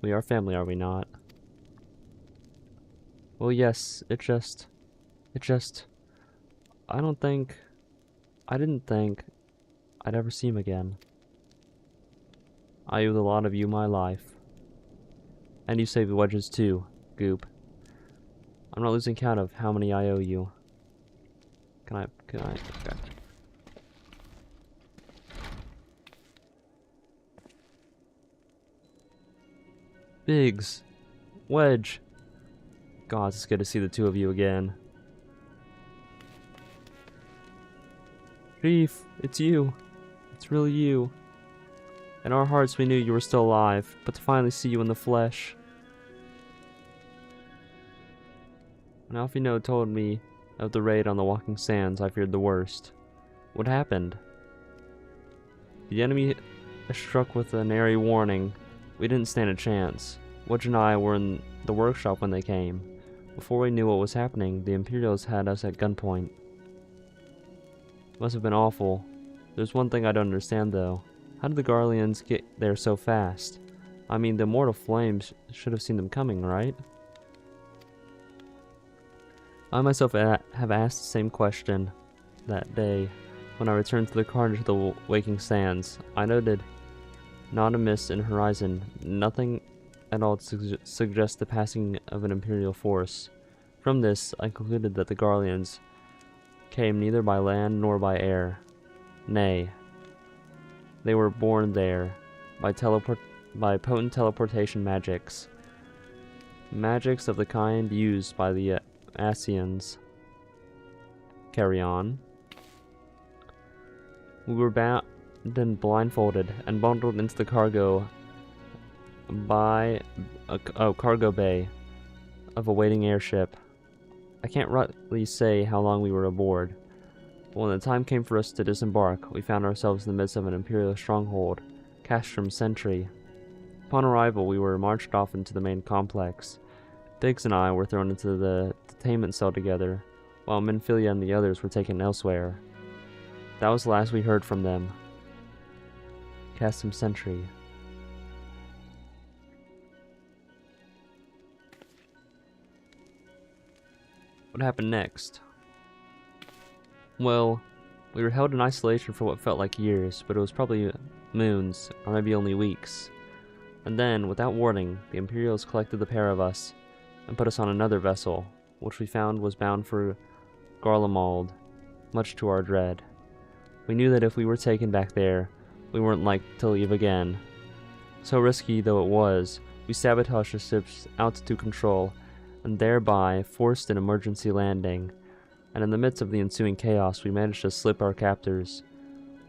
We are family, are we not? Well, yes, I didn't think I'd ever see him again. I owe the lot of you my life. And you saved Wedges too, Goop. I'm not losing count of how many I owe you. Okay. Biggs. Wedge. God, it's good to see the two of you again. Chief, it's you. It's really you. In our hearts we knew you were still alive, but to finally see you in the flesh. When Alfino told me of the raid on the Walking Sands, I feared the worst. What happened? The enemy struck with an airy warning. We didn't stand a chance. Wedge and I were in the workshop when they came. Before we knew what was happening, the Imperials had us at gunpoint. Must have been awful. There's one thing I don't understand though. How did the Garleans get there so fast? I mean, the immortal flames should have seen them coming, right? I myself have asked the same question that day. When I returned to the car to the waking sands, I noted not a mist in horizon, nothing at all to suggest the passing of an Imperial force. From this, I concluded that the Garleans came neither by land nor by air. Nay, they were born there by potent teleportation magics. Magics of the kind used by the Asians. Carry on. We were bound and blindfolded and bundled into the cargo bay of a waiting airship. I can't rightly say how long we were aboard, but when the time came for us to disembark, we found ourselves in the midst of an Imperial stronghold, Castrum Sentry. Upon arrival, we were marched off into the main complex. Biggs and I were thrown into the detainment cell together, while Minfilia and the others were taken elsewhere. That was the last we heard from them. Castrum Sentry. What happened next? Well, we were held in isolation for what felt like years, but it was probably moons, or maybe only weeks. And then, without warning, the Imperials collected the pair of us and put us on another vessel, which we found was bound for Garlemald, much to our dread. We knew that if we were taken back there, we weren't like to leave again. So risky though it was, we sabotaged the ship's altitude control and thereby forced an emergency landing, and in the midst of the ensuing chaos we managed to slip our captors.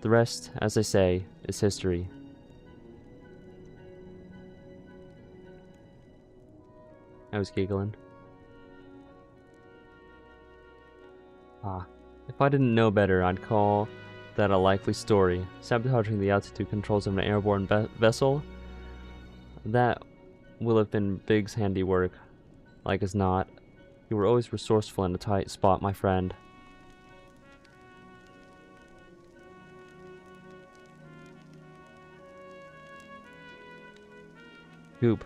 The rest, as they say, is history. I was giggling. If I didn't know better, I'd call that a likely story. Sabotaging the altitude controls of an airborne vessel? That will have been Biggs' handiwork. Like as not. You were always resourceful in a tight spot, my friend. Goop,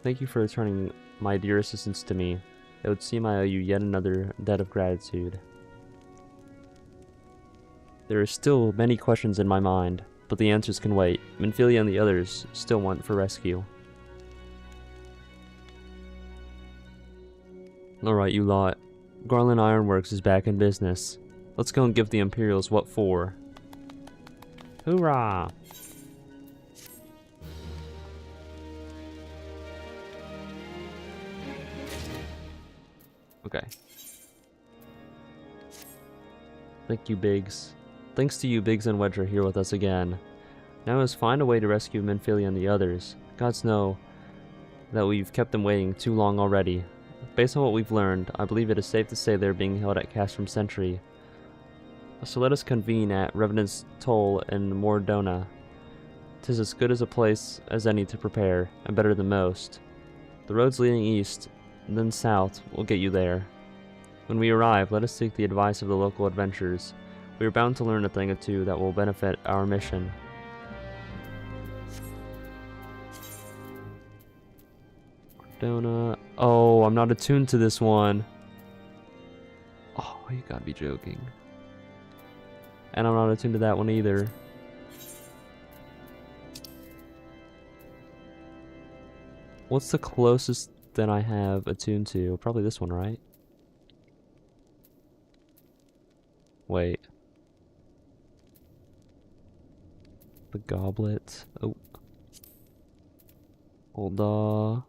thank you for returning my dear assistance to me. It would seem I owe you yet another debt of gratitude. There are still many questions in my mind, but the answers can wait. Minfilia and the others still want for rescue. Alright, you lot. Garland Ironworks is back in business. Let's go and give the Imperials what for. Hoorah! Okay. Thank you, Biggs. Thanks to you, Biggs and Wedge are here with us again. Now let's find a way to rescue Minfilia and the others. Gods know that we've kept them waiting too long already. Based on what we've learned, I believe it is safe to say they're being held at Castrum Sentry. So let us convene at Revenant's Toll in Mordona. 'Tis as good as a place as any to prepare, and better than most. The roads leading east, and then south, will get you there. When we arrive, let us seek the advice of the local adventurers. We are bound to learn a thing or two that will benefit our mission. Mordona. Oh, I'm not attuned to this one. Oh, you gotta be joking. And I'm not attuned to that one either. What's the closest that I have attuned to? Probably this one, right? Wait. The goblet. Oh. Hold on.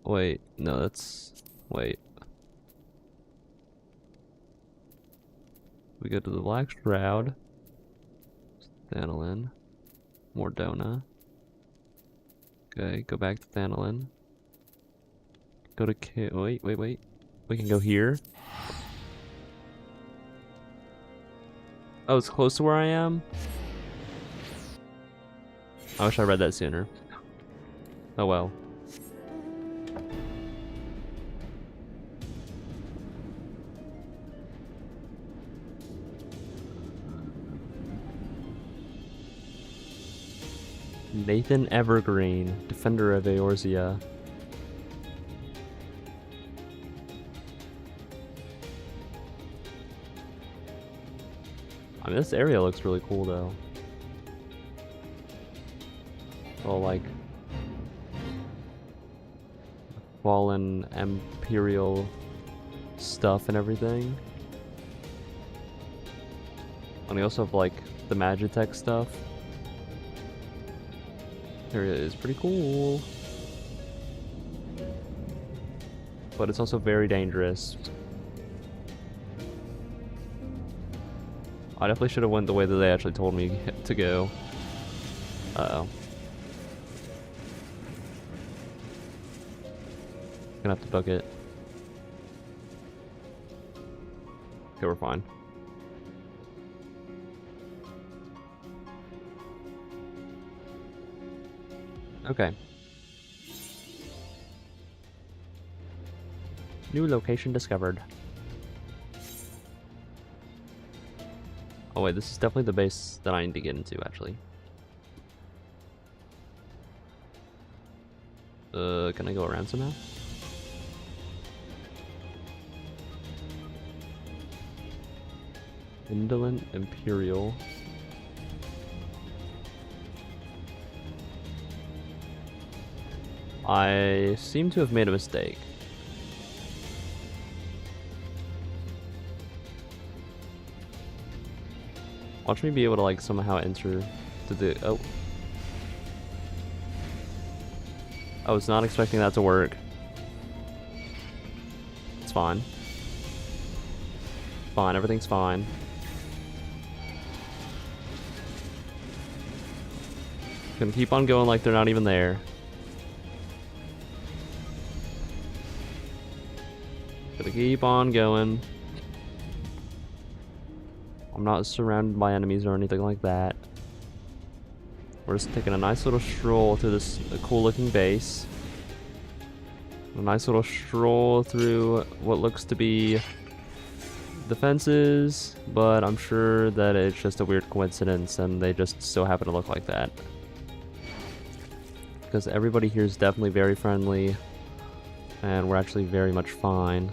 Wait, no, that's... Wait. We go to the Black Shroud. Thanolin. Mordona. Okay, go back to Thanolin. Go to wait. We can go here. Oh, it's close to where I am? I wish I read that sooner. Oh well. Nathan Evergreen, Defender of Eorzea. I mean, this area looks really cool, though. All like fallen Imperial stuff and everything. And we also have like the Magitech stuff. Area is pretty cool, but it's also very dangerous. I definitely should have went the way that they actually told me to go. Uh-oh. Gonna have to book it. Okay, we're fine. Okay. New location discovered. Oh wait, this is definitely the base that I need to get into, actually. Can I go around somehow? Indolent Imperial. I seem to have made a mistake. Watch me be able to like somehow enter to the oh. I was not expecting that to work. It's fine. Fine, everything's fine. Gonna keep on going like they're not even there. Gonna keep on going. I'm not surrounded by enemies or anything like that. We're just taking a nice little stroll through this cool looking base. A nice little stroll through what looks to be defenses, but I'm sure that it's just a weird coincidence and they just so happen to look like that. Because everybody here is definitely very friendly and we're actually very much fine.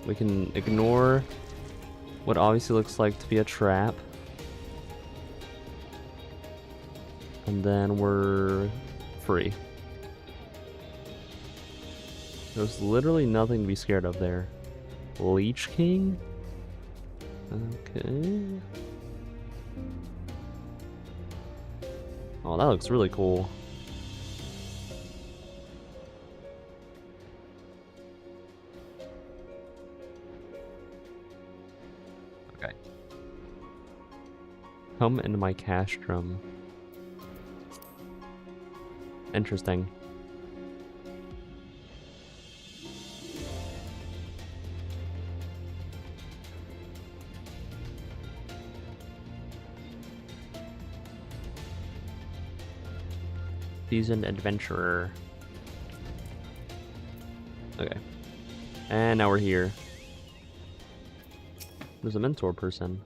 We can ignore what obviously looks like to be a trap. And then we're free. There's literally nothing to be scared of there. Leech King? Okay. Oh, that looks really cool. Okay. Come into my castrum. Interesting. Seasoned adventurer. Okay. And now we're here. There's a mentor person.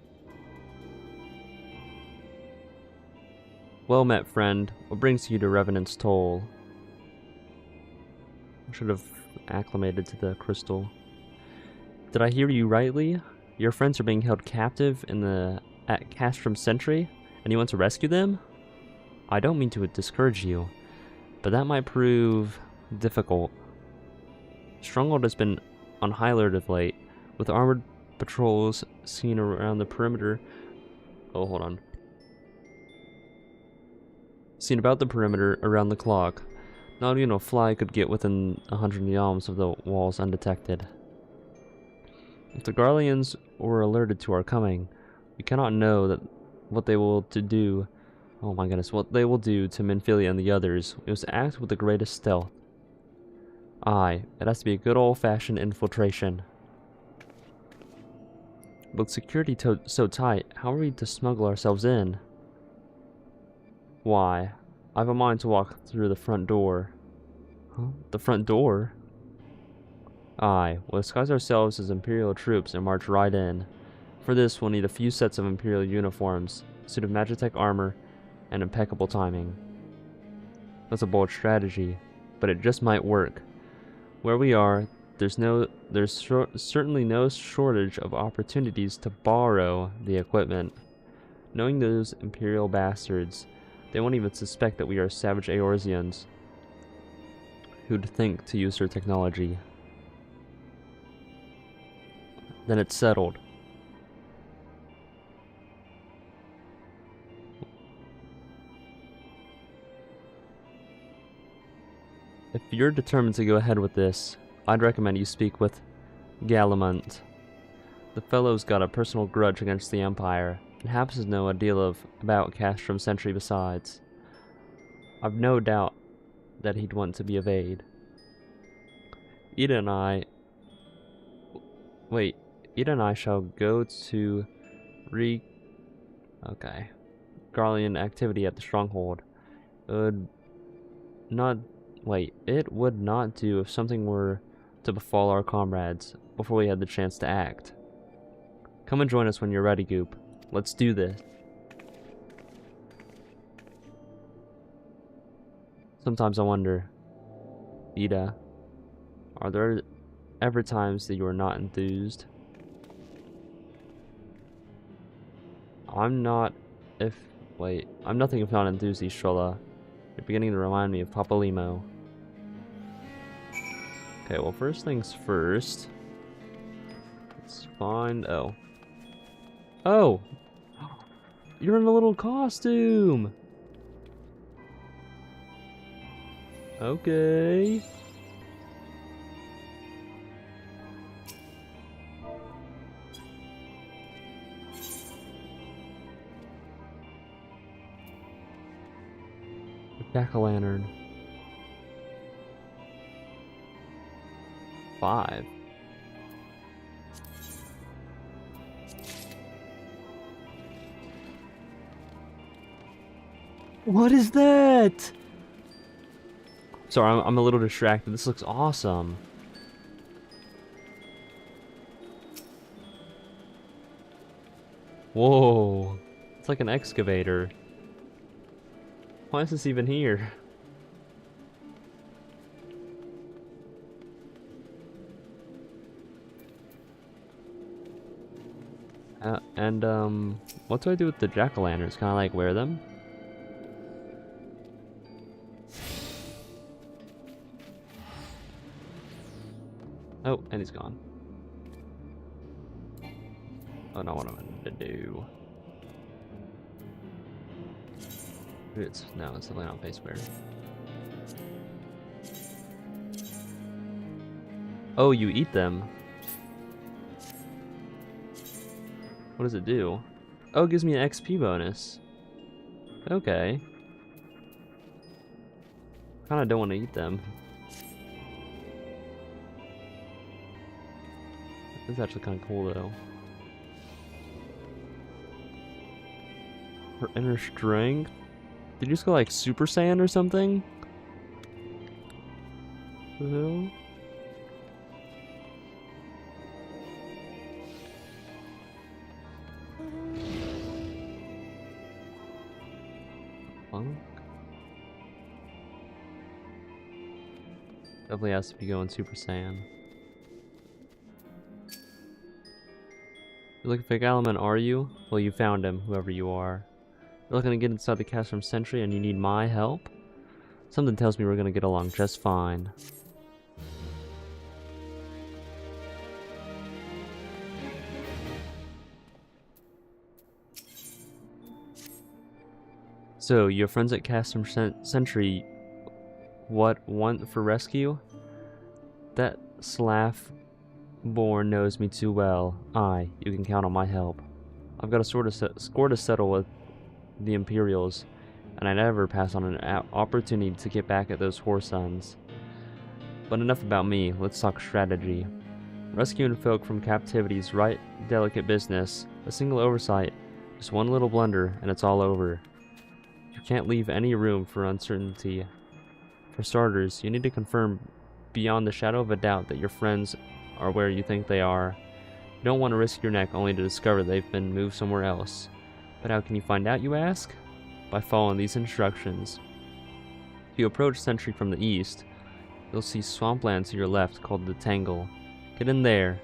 Well met, friend. What brings you to Revenant's Toll? I should have acclimated to the crystal. Did I hear you rightly? Your friends are being held captive at Castrum Sentry, and you want to rescue them? I don't mean to discourage you, but that might prove difficult. Stronghold has been on high alert of late, with armored patrols seen around the perimeter. Oh, hold on. Seen about the perimeter around the clock. Not even a fly could get within 100 yalms of the walls undetected. If the Garleans were alerted to our coming, we cannot know that what they will to do. Oh my goodness, what they will do to Minfilia and the others. We must act with the greatest stealth. Aye, it has to be a good old-fashioned infiltration. With security so tight, how are we to smuggle ourselves in? Why, I have a mind to walk through the front door. Huh? The front door? Aye, we'll disguise ourselves as Imperial troops and march right in. For this, we'll need a few sets of Imperial uniforms, a suit of Magitech armor, and impeccable timing. That's a bold strategy, but it just might work. Where we are, there's certainly no shortage of opportunities to borrow the equipment. Knowing those Imperial bastards, they won't even suspect that we are savage Eorzeans who'd think to use their technology. Then it's settled. If you're determined to go ahead with this, I'd recommend you speak with Galamant. The fellow's got a personal grudge against the Empire, and happens to know a deal about Castrum Sentry besides. I've no doubt that he'd want to be of aid. Ida and I shall go to Garlean activity at the stronghold. It would not do if something were to befall our comrades before we had the chance to act. Come and join us when you're ready, Goop. Let's do this. Sometimes I wonder, Ida, are there ever times that you are not enthused? I'm nothing if not enthused, Strolla. You're beginning to remind me of Papa Limo. Okay, well, first things first. Let's find... Oh! You're in a little costume! Okay. Jack-o'-lantern. 5. What is that? Sorry, I'm a little distracted. This looks awesome. Whoa. It's like an excavator. Why is this even here? What do I do with the jack-o'-lanterns? Can I, like, wear them? Oh, and he's gone. Oh, not what I wanted to do. It's definitely not face wear. Oh, you eat them. What does it do? Oh, it gives me an XP bonus. Okay. Kinda don't want to eat them. This is actually kinda cool though. Her inner strength? Did you just go like Super Saiyan or something? What the hell? Funk? Definitely has to be going Super Saiyan. You're looking for Galaman, are you? Well, you found him, whoever you are. You're looking to get inside the Castrum Sentry and you need my help? Something tells me we're gonna get along just fine. So, your friends at Castrum Sentry want for rescue? That Slav-born knows me too well. Aye, you can count on my help. I've got a score to settle with the Imperials, and I never pass on an opportunity to get back at those whore sons. But enough about me, let's talk strategy. Rescuing folk from captivity is right delicate business. A single oversight, just one little blunder, and it's all over. You can't leave any room for uncertainty. For starters, you need to confirm beyond the shadow of a doubt that your friends are where you think they are. You don't want to risk your neck only to discover they've been moved somewhere else. But how can you find out, you ask? By following these instructions. If you approach Sentry from the east, you'll see swampland to your left called the Tangle. Get in there.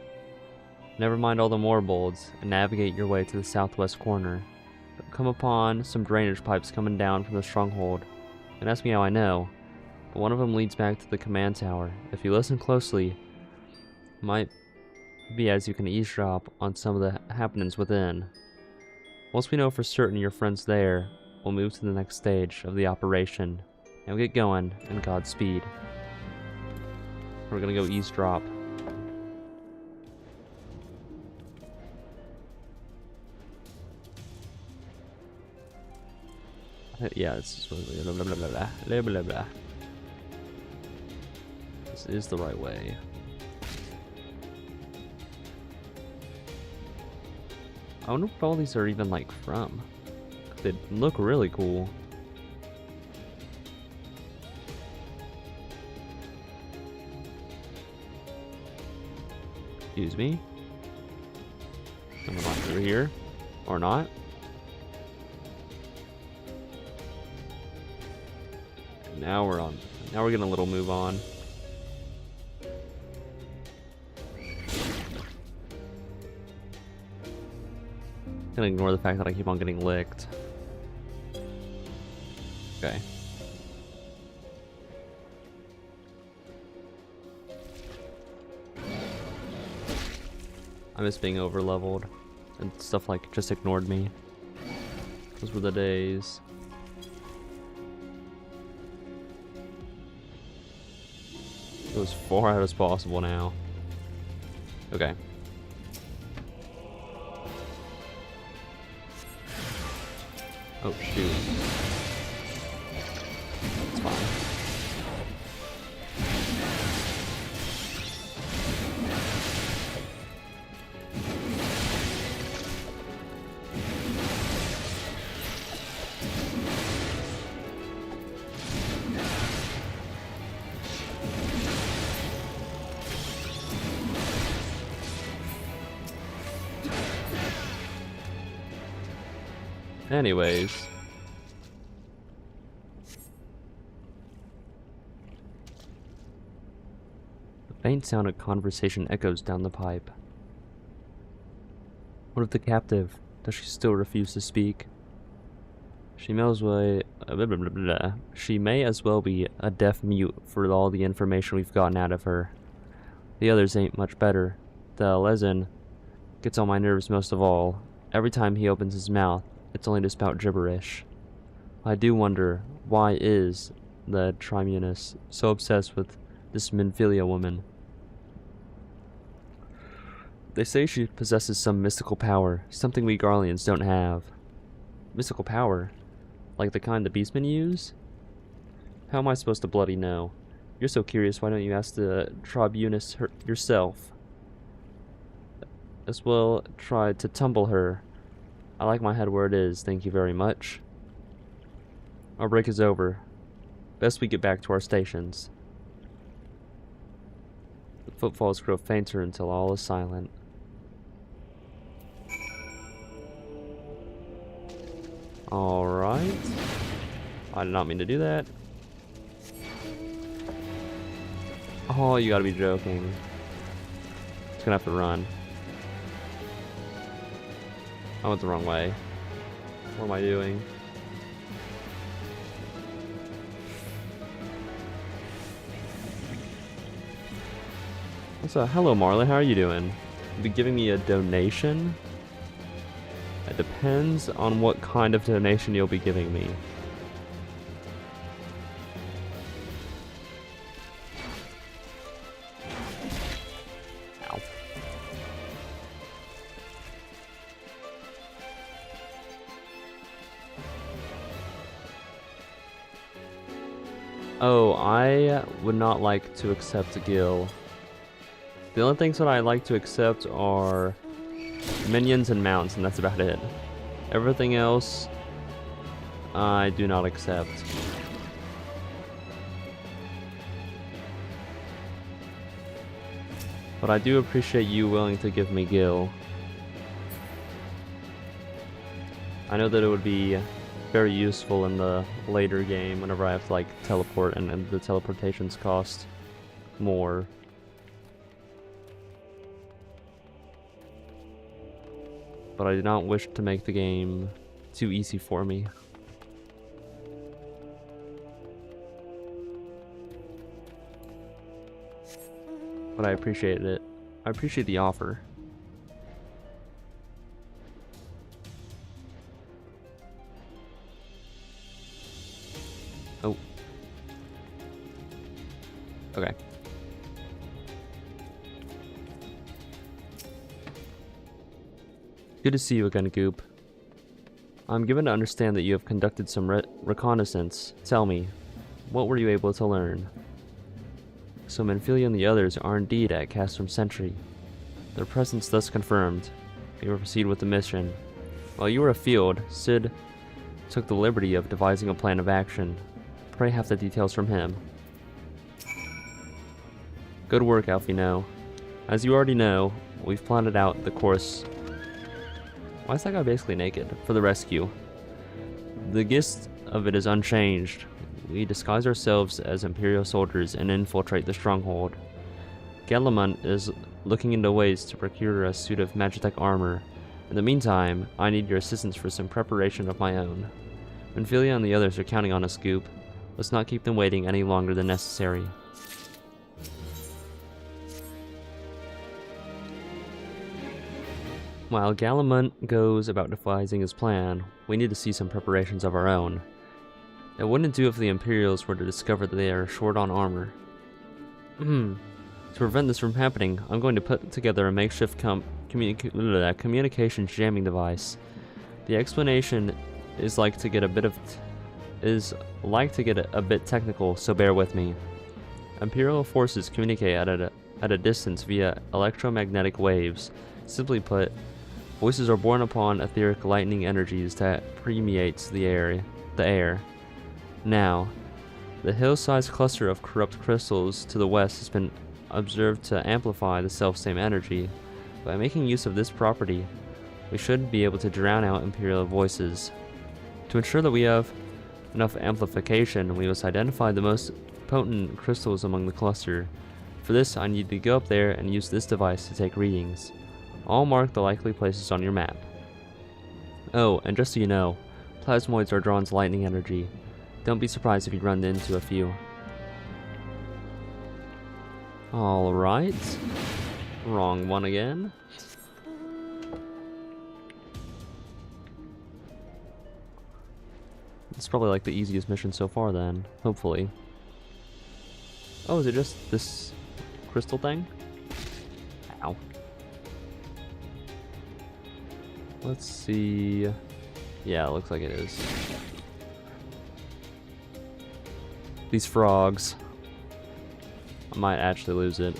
Never mind all the moorbolds, and navigate your way to the southwest corner. Come upon some drainage pipes coming down from the stronghold. And ask me how I know. But one of them leads back to the command tower. If you listen closely, it might be as you can eavesdrop on some of the happenings within. Once we know for certain your friend's there, we'll move to the next stage of the operation. Now get going, and Godspeed. We're gonna go eavesdrop. Yeah, this is blah blah blah blah blah blah blah. This is the right way. I wonder what all these are even like from. They look really cool. Excuse me. I'm gonna walk through here. Or not. Now we're on. Now we're getting a little move on. Gonna ignore the fact that I keep on getting licked. Okay. I miss being over leveled and stuff like just ignored me. Those were the days. Go as far out as possible now. Okay. Oh shoot. It's fine. Anyways. The faint sound of conversation echoes down the pipe. What of the captive? Does she still refuse to speak? She may as well, She may as well be a deaf mute for all the information we've gotten out of her. The others ain't much better. The Lezen gets on my nerves most of all. Every time he opens his mouth, it's only to spout gibberish. I do wonder, why is the Trimunus so obsessed with this Minfilia woman? They say she possesses some mystical power, something we Garleans don't have. Mystical power? Like the kind the beastmen use? How am I supposed to bloody know? You're so curious, why don't you ask the Tribunus yourself? As well try to tumble her. I like my head where it is, thank you very much. Our break is over. Best we get back to our stations. The footfalls grow fainter until all is silent. Alright. I did not mean to do that. Oh, you gotta be joking. Just gonna have to run. I went the wrong way. What am I doing? So, hello Marlon, how are you doing? You be giving me a donation? It depends on what kind of donation you'll be giving me. Ow. Oh, I would not like to accept a Gil. The only things that I like to accept are minions and mounts, and that's about it. Everything else, I do not accept. But I do appreciate you willing to give me Gil. I know that it would be very useful in the later game whenever I have to like teleport and the teleportations cost more. But I do not wish to make the game too easy for me. But I appreciate it. I appreciate the offer. Oh. Okay. Good to see you again, Goop. I'm given to understand that you have conducted some reconnaissance. Tell me, what were you able to learn? So Menphilia and the others are indeed at Castrum Sentry. Their presence thus confirmed. We will proceed with the mission. While you were afield, Sid took the liberty of devising a plan of action. Pray have the details from him. Good work, Alfino. As you already know, we've plotted out the course. Why is that guy basically naked? For the rescue. The gist of it is unchanged. We disguise ourselves as Imperial soldiers and infiltrate the stronghold. Galamont is looking into ways to procure a suit of Magitech armor. In the meantime, I need your assistance for some preparation of my own. Menphilia and the others are counting on us, Goop. Let's not keep them waiting any longer than necessary. While Galamont goes about devising his plan, we need to see some preparations of our own. It wouldn't do if the Imperials were to discover that they are short on armor. To prevent this from happening, I'm going to put together a makeshift communications jamming device. The explanation is like to get a bit technical, so bear with me. Imperial forces communicate at a distance via electromagnetic waves. Simply put, voices are borne upon etheric lightning energies that permeates the air. Now, the hill-sized cluster of corrupt crystals to the west has been observed to amplify the self-same energy. By making use of this property, we should be able to drown out Imperial voices. To ensure that we have enough amplification, we must identify the most potent crystals among the cluster. For this, I need to go up there and use this device to take readings. I'll mark the likely places on your map. Oh, and just so you know, plasmoids are drawn to lightning energy. Don't be surprised if you run into a few. Alright. Wrong one again. It's probably like the easiest mission so far then, hopefully. Oh, is it just this crystal thing? Ow. Let's see. Yeah, it looks like it is. These frogs. I might actually lose it.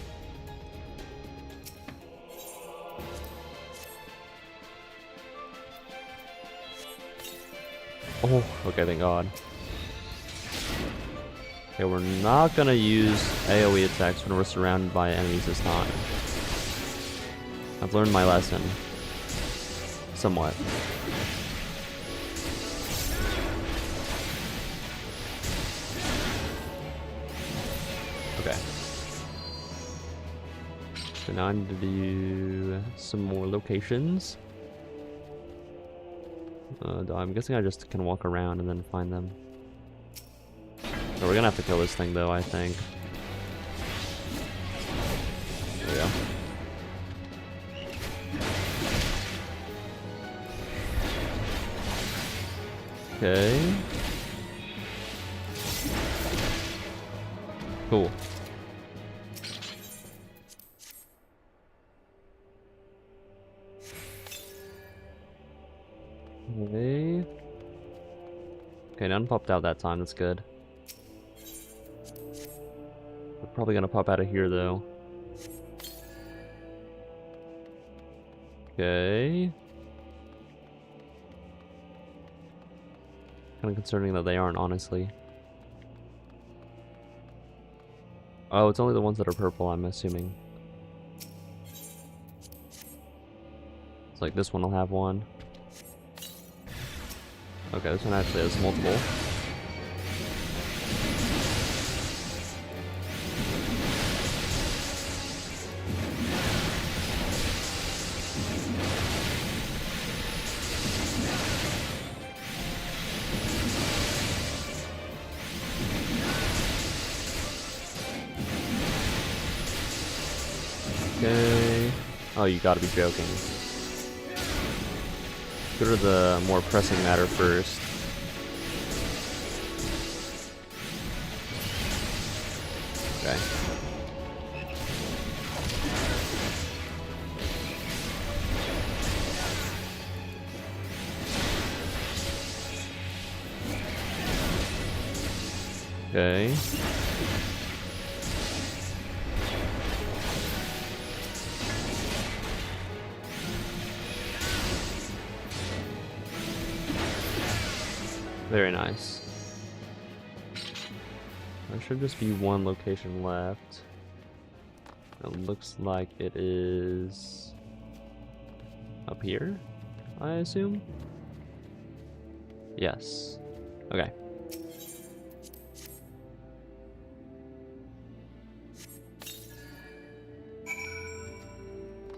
Oh, okay, thank God. Okay, we're not gonna use AoE attacks when we're surrounded by enemies this time. I've learned my lesson. Somewhat. Okay. So now I need to do some more locations. I'm guessing I just can walk around and then find them. So we're gonna have to kill this thing though, I think. There we go. Okay. Cool. Okay. Okay, none popped out that time, that's good. We're probably gonna pop out of here though. Okay. Kind of concerning that they aren't, honestly. Oh, it's only the ones that are purple, I'm assuming. It's like this one will have one. Okay, this one actually has multiple. Okay. Oh, you gotta be joking. Go to the more pressing matter first. Okay. Okay. Very nice. There should just be one location left. It looks like it is up here, I assume? Yes. Okay.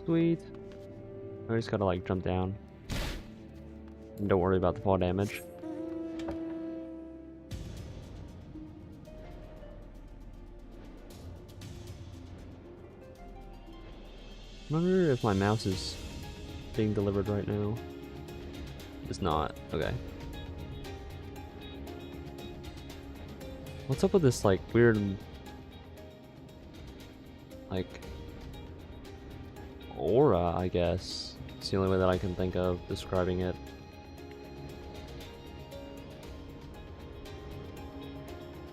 Sweet. I just gotta like jump down. And don't worry about the fall damage. I wonder if my mouse is being delivered right now. It's not. Okay. What's up with this like weird like aura, I guess. It's the only way that I can think of describing it.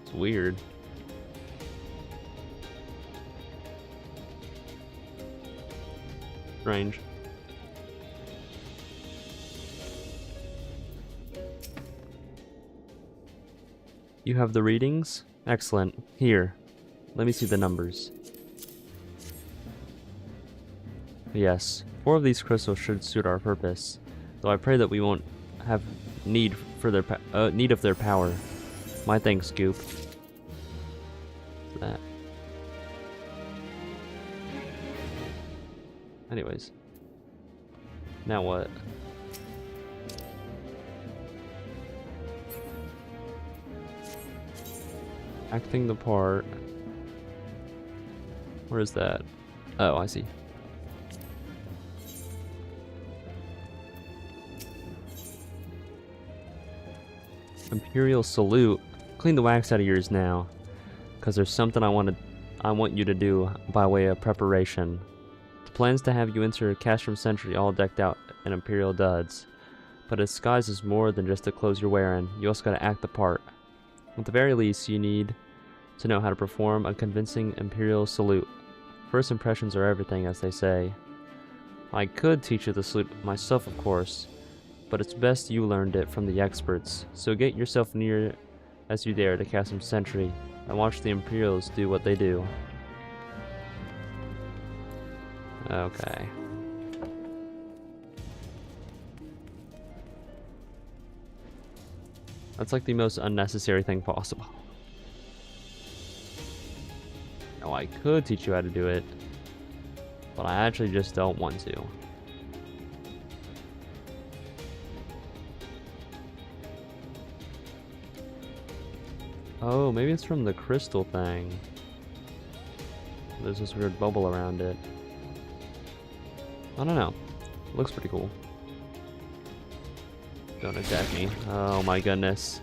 It's weird. Strange. You have the readings? Excellent. Here, let me see the numbers. Yes, 4 of these crystals should suit our purpose, though I pray that we won't have need for their need of their power. My thanks, Goop. What's that? Anyways. Now what? Acting the part. Where is that? Oh, I see. Imperial salute. Clean the wax out of yours now, cause there's something I want you to do by way of preparation. The plan's to have you enter Castrum Sentry all decked out in Imperial duds, but a disguise is more than just the clothes you're wearing. You also gotta act the part. At the very least, you need to know how to perform a convincing Imperial salute. First impressions are everything, as they say. I could teach you the salute myself, of course, but it's best you learned it from the experts, so get yourself near as you dare to cast some sentry, and watch the Imperials do what they do. Okay. That's like the most unnecessary thing possible. Now I could teach you how to do it, but I actually just don't want to. Oh, maybe it's from the crystal thing. There's this weird bubble around it. I don't know. Looks pretty cool. Don't attack me. Oh my goodness.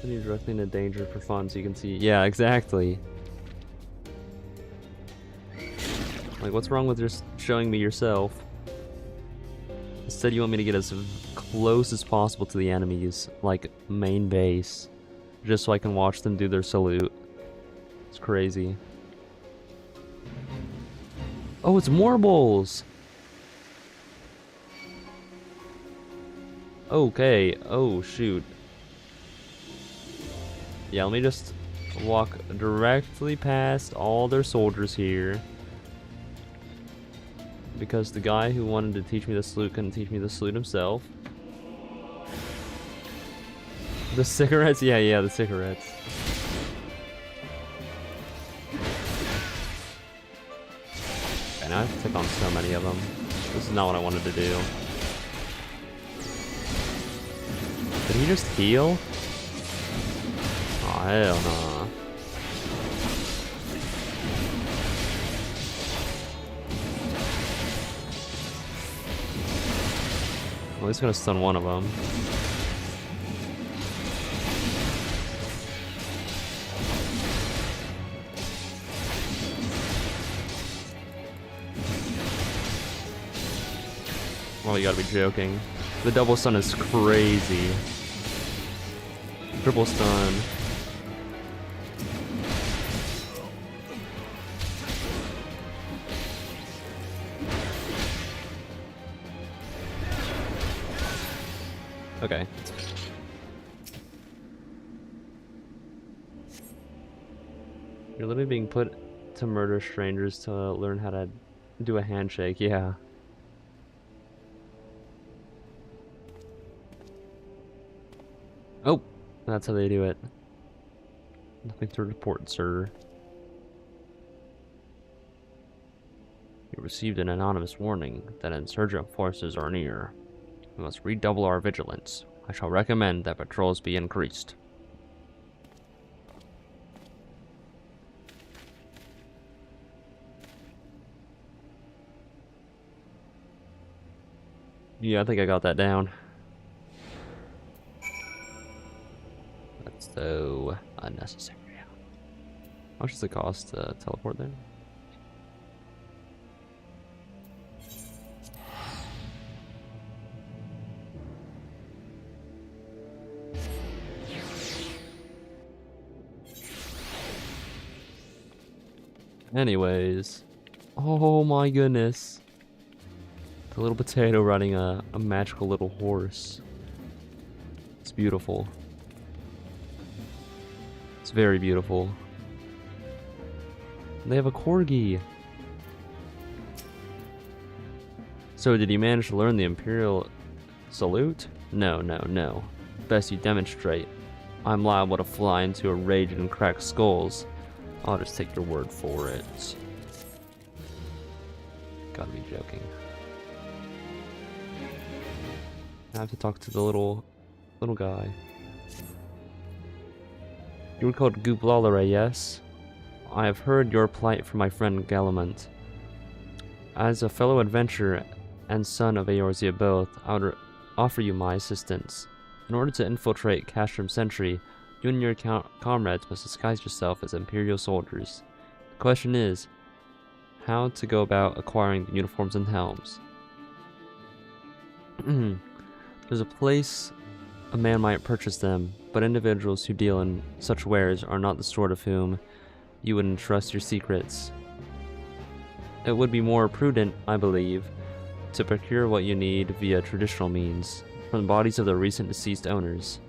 Put you directly into danger for fun so you can see. Yeah, exactly. Like, what's wrong with just showing me yourself? Instead, you want me to get as close as possible to the enemies, like main base, just so I can watch them do their salute. crazy. Oh, it's more bowls! Okay, oh shoot. Yeah, let me just walk directly past all their soldiers here. Because the guy who wanted to teach me the salute couldn't teach me the salute himself. The cigarettes? Yeah, the cigarettes. Okay, now I have to take on so many of them. This is not what I wanted to do. Did he just heal? Oh, hell nah. Well, he's gonna stun one of them. Well, you gotta be joking. The double stun is crazy. Triple stun. Okay. You're literally being put to murder strangers to learn how to do a handshake, yeah. Oh, that's how they do it. Nothing to report, sir. You received an anonymous warning that insurgent forces are near. We must redouble our vigilance. I shall recommend that patrols be increased. Yeah, I think I got that down. That's so unnecessary. How much does it cost to teleport there? Anyways, oh my goodness. The little potato riding a magical little horse. It's beautiful. It's very beautiful. They have a corgi. So did you manage to learn the Imperial salute? No. Best you demonstrate. I'm liable to fly into a rage and crack skulls. I'll just take your word for it. Gotta be joking. I have to talk to the little guy. You were called Goop Lalare, yes? I have heard your plight from my friend Galamant. As a fellow adventurer and son of Eorzea both, I would offer you my assistance. In order to infiltrate Castrum Sentry, you and your comrades must disguise yourself as Imperial soldiers. The question is, how to go about acquiring the uniforms and helms. There's a place a man might purchase them, but individuals who deal in such wares are not the sort of whom you would entrust your secrets. It would be more prudent, I believe, to procure what you need via traditional means, from the bodies of the recent deceased owners.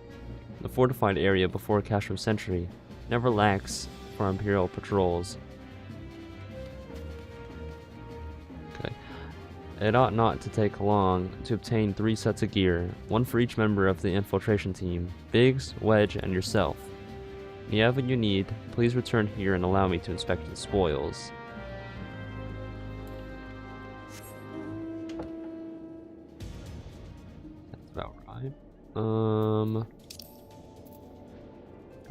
The fortified area before Castrum Sentry never lacks for Imperial patrols. Okay. It ought not to take long to obtain 3 sets of gear, one for each member of the infiltration team, Biggs, Wedge, and yourself. If you have what you need, please return here and allow me to inspect the spoils. That's about right.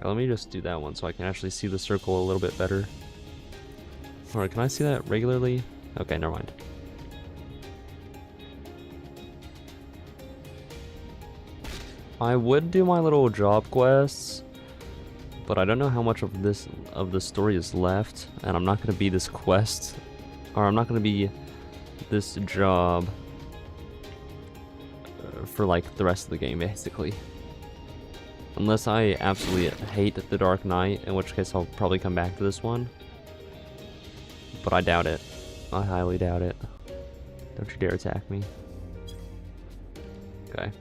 Let me just do that one so I can actually see the circle a little bit better. Alright, can I see that regularly? Okay, never mind. I would do my little job quests, but I don't know how much of the story is left, and I'm not gonna be this quest, or I'm not gonna be this job for like the rest of the game, basically. Unless I absolutely hate the Dark Knight, in which case I'll probably come back to this one. But I doubt it. I highly doubt it. Don't you dare attack me. Okay.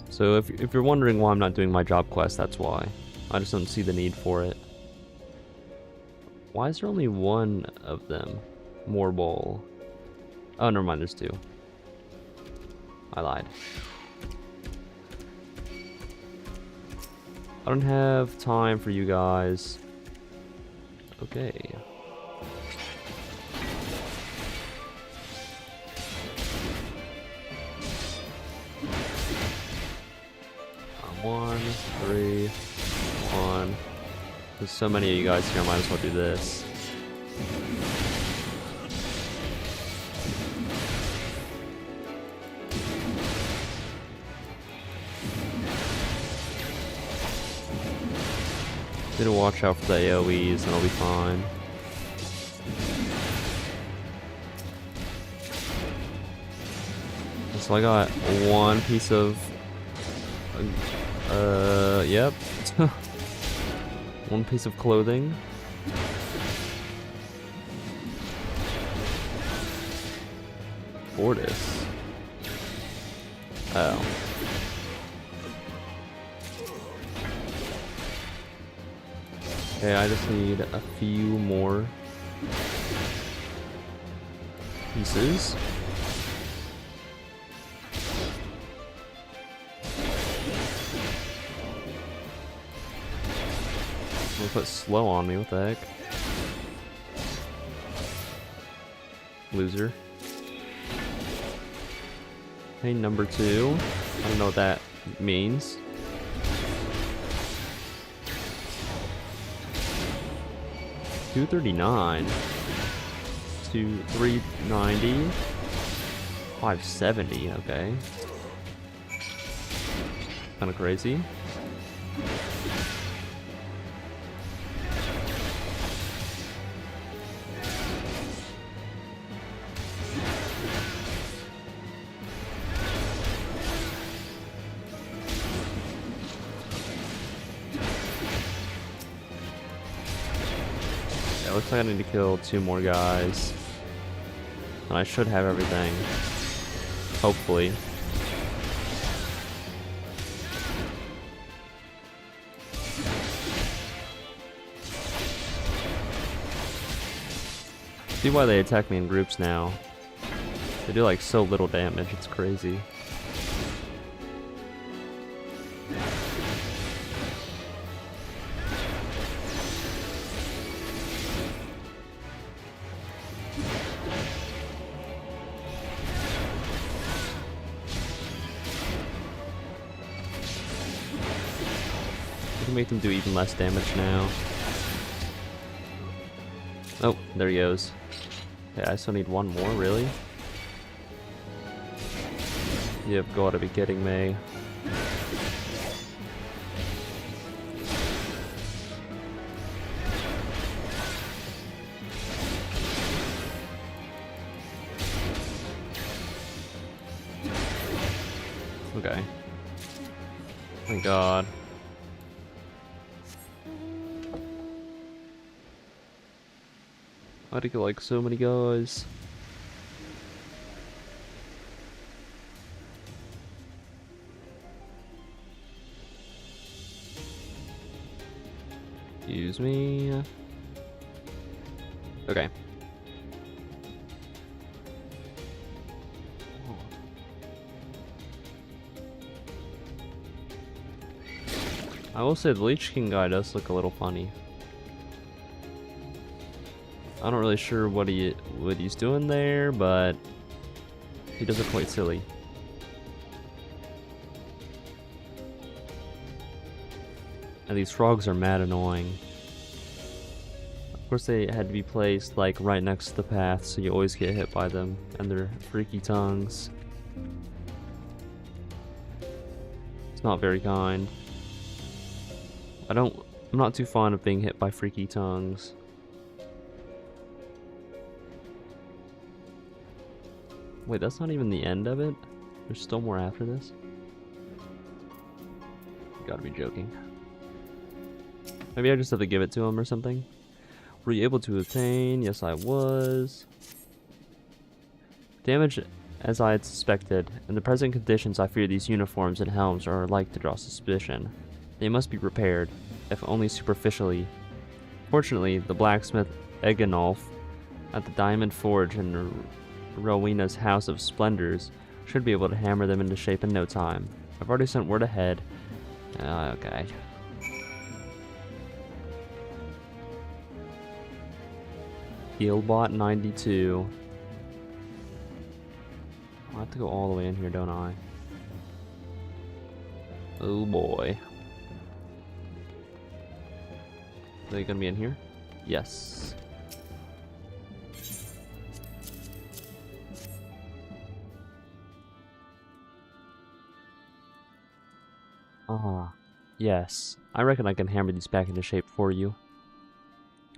So if you're wondering why I'm not doing my job quest, that's why. I just don't see the need for it. Why is there only one of them? More bowl. Oh, never mind, there's two. I lied. I don't have time for you guys. Okay. One, three, one. There's so many of you guys here, I might as well do this. Need to watch out for the AoEs and I'll be fine. So I got one piece of yep. One piece of clothing. Fortis. Oh. Okay, I just need a few more pieces. We'll put slow on me, what the heck? Loser. Hey, number 2. I don't know what that means. $239 to $390, $570. Okay, kind of crazy. Looks like I need to kill 2 more guys. And I should have everything. Hopefully. See why they attack me in groups now. They do like so little damage, it's crazy. Make them do even less damage now. Oh, there he goes. Okay, I still need one more, really? You've got to be kidding me. Okay. Thank God. I had to kill like so many guys. Excuse me. Okay. I will say the Lich King guy does look a little funny. I'm not really sure what he's doing there, but he does look quite silly. And these frogs are mad annoying. Of course they had to be placed like right next to the path, so you always get hit by them and their freaky tongues. It's not very kind. I'm not too fond of being hit by freaky tongues. Wait, that's not even the end of it? There's still more after this? gotta be joking. Maybe I just have to give it to him or something. Were you able to obtain? Yes, I was. Damage as I had suspected. In the present conditions, I fear these uniforms and helms are like to draw suspicion. They must be repaired, if only superficially. Fortunately, the blacksmith Eganolf at the Diamond Forge in Rowena's House of Splendors should be able to hammer them into shape in no time. I've already sent word ahead. Okay. Healbot 92. I have to go all the way in here, don't I? Oh boy. Are they gonna be in here? Yes. Yes. I reckon I can hammer these back into shape for you.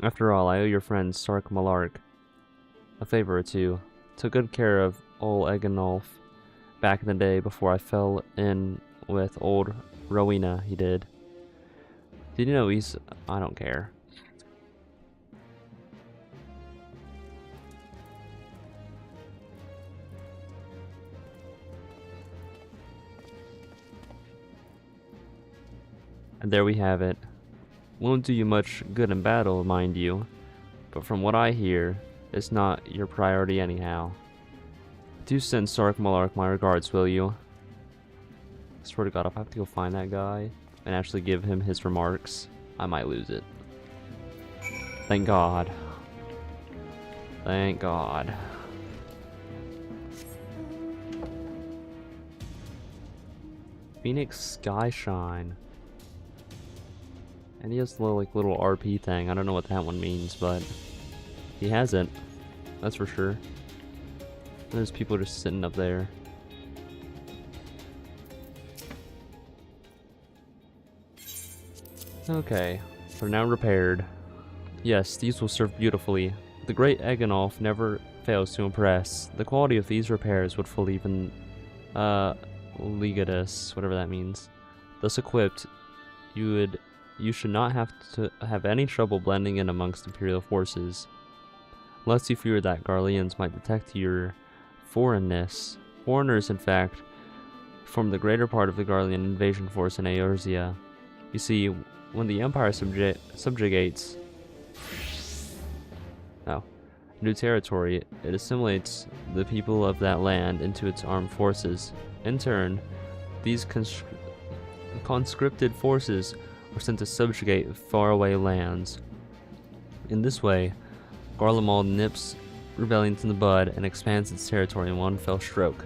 After all, I owe your friend Sark Malark a favor or two. Took good care of old Eganolf back in the day before I fell in with old Rowena, he did. Did you know he's... I don't care. And there we have it. Won't do you much good in battle, mind you, but from what I hear, it's not your priority anyhow. Do send Sark Malark my regards, will you? I swear to God, if I have to go find that guy and actually give him his remarks, I might lose it. Thank God. Thank God. Phoenix Skyshine. And he has the little RP thing. I don't know what that one means, but he has it. That's for sure. There's people just sitting up there. Okay, they're now repaired. Yes, these will serve beautifully. The great Eganolf never fails to impress. The quality of these repairs would fool even Legatus, whatever that means. Thus equipped, you should not have to have any trouble blending in amongst Imperial forces. Lest you fear that Garleans might detect your foreignness. Foreigners, in fact, form the greater part of the Garlean invasion force in Eorzea. You see, when the Empire subjugates new territory, it assimilates the people of that land into its armed forces. In turn, these conscripted forces are sent to subjugate faraway lands. In this way, Garlemald nips rebellions in the bud and expands its territory in one fell stroke.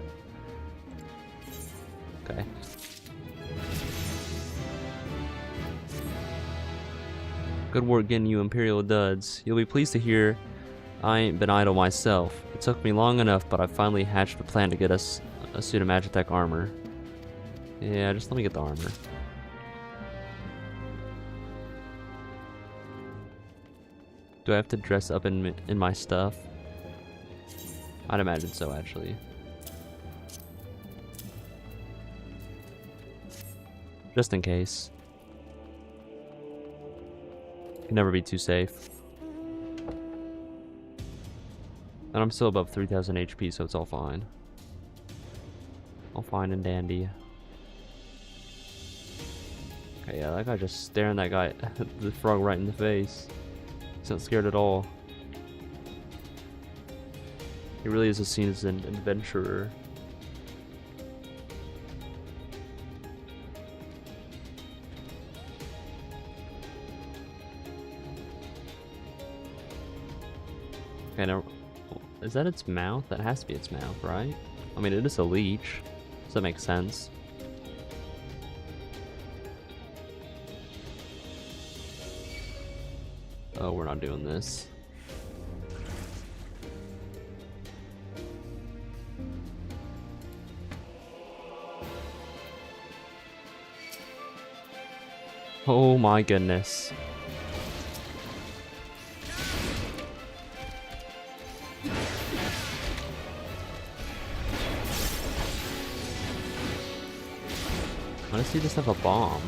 Okay. Good work getting you Imperial duds. You'll be pleased to hear I ain't been idle myself. It took me long enough, but I finally hatched a plan to get us a suit of Magitech armor. Yeah, just let me get the armor. Do I have to dress up in my stuff? I'd imagine so, actually. Just in case. Can never be too safe. And I'm still above 3,000 HP, so it's all fine. All fine and dandy. Okay, yeah, that guy just staring that guy, the frog, right in the face. He's not scared at all. He really is a seasoned adventurer. Okay, now, is that its mouth? That has to be its mouth, right? I mean, it is a leech, so that makes sense. Oh, we're not doing this. Oh my goodness. Why does he just have a bomb?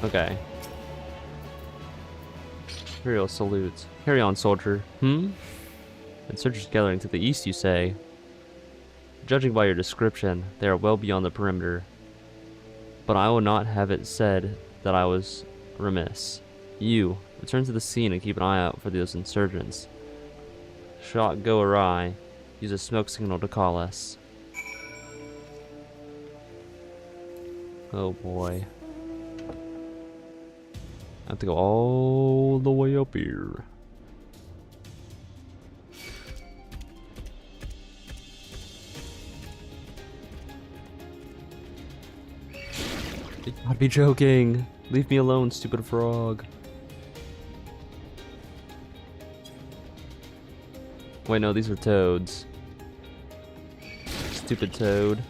Okay. Imperial salutes. Carry on, soldier. Insurgents gathering to the east, you say? Judging by your description, they are well beyond the perimeter. But I will not have it said that I was remiss. You, return to the scene and keep an eye out for those insurgents. Shot go awry. Use a smoke signal to call us. Oh boy. I have to go all the way up here. You gotta be joking. Leave me alone, stupid frog. Wait, no, these are toads. Stupid toad.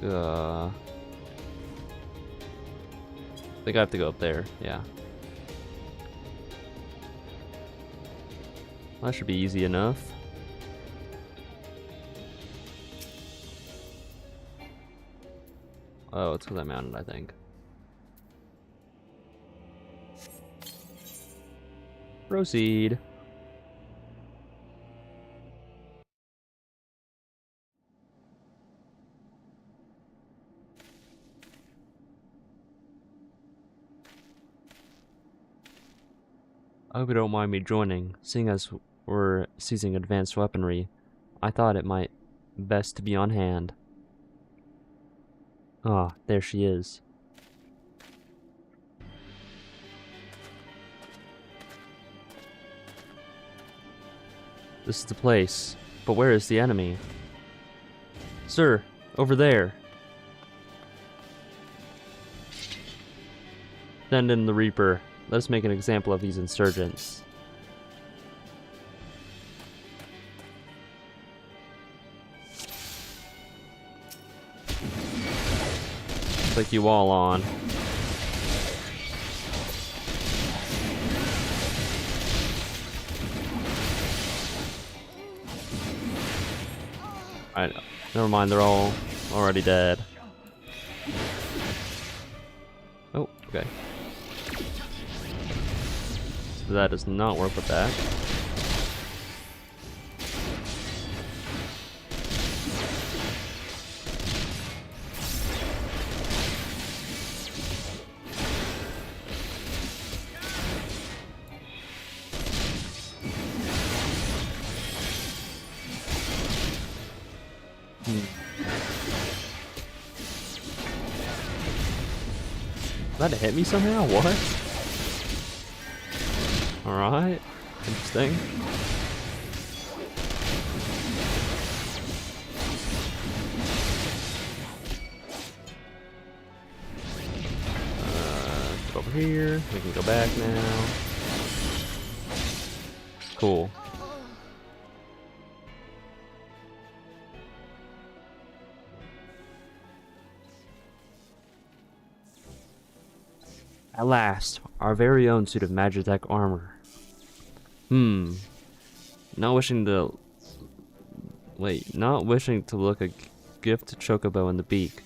I think I have to go up there, yeah. That should be easy enough. Oh, it's because I mounted, I think. Proceed. I hope you don't mind me joining, seeing as we're seizing advanced weaponry. I thought it might best to be on hand. Ah, there she is. This is the place, but where is the enemy? Sir, over there. Send in the Reaper. Let us make an example of these insurgents. Take you all on. Alright, never mind, they're all already dead. Oh, okay. So that does not work with that. That hit me somehow? What? Alright. Interesting. Get over here. We can go back now. Cool. At last, our very own suit of Magitech armor. Not wishing to look a gift to Chocobo in the beak.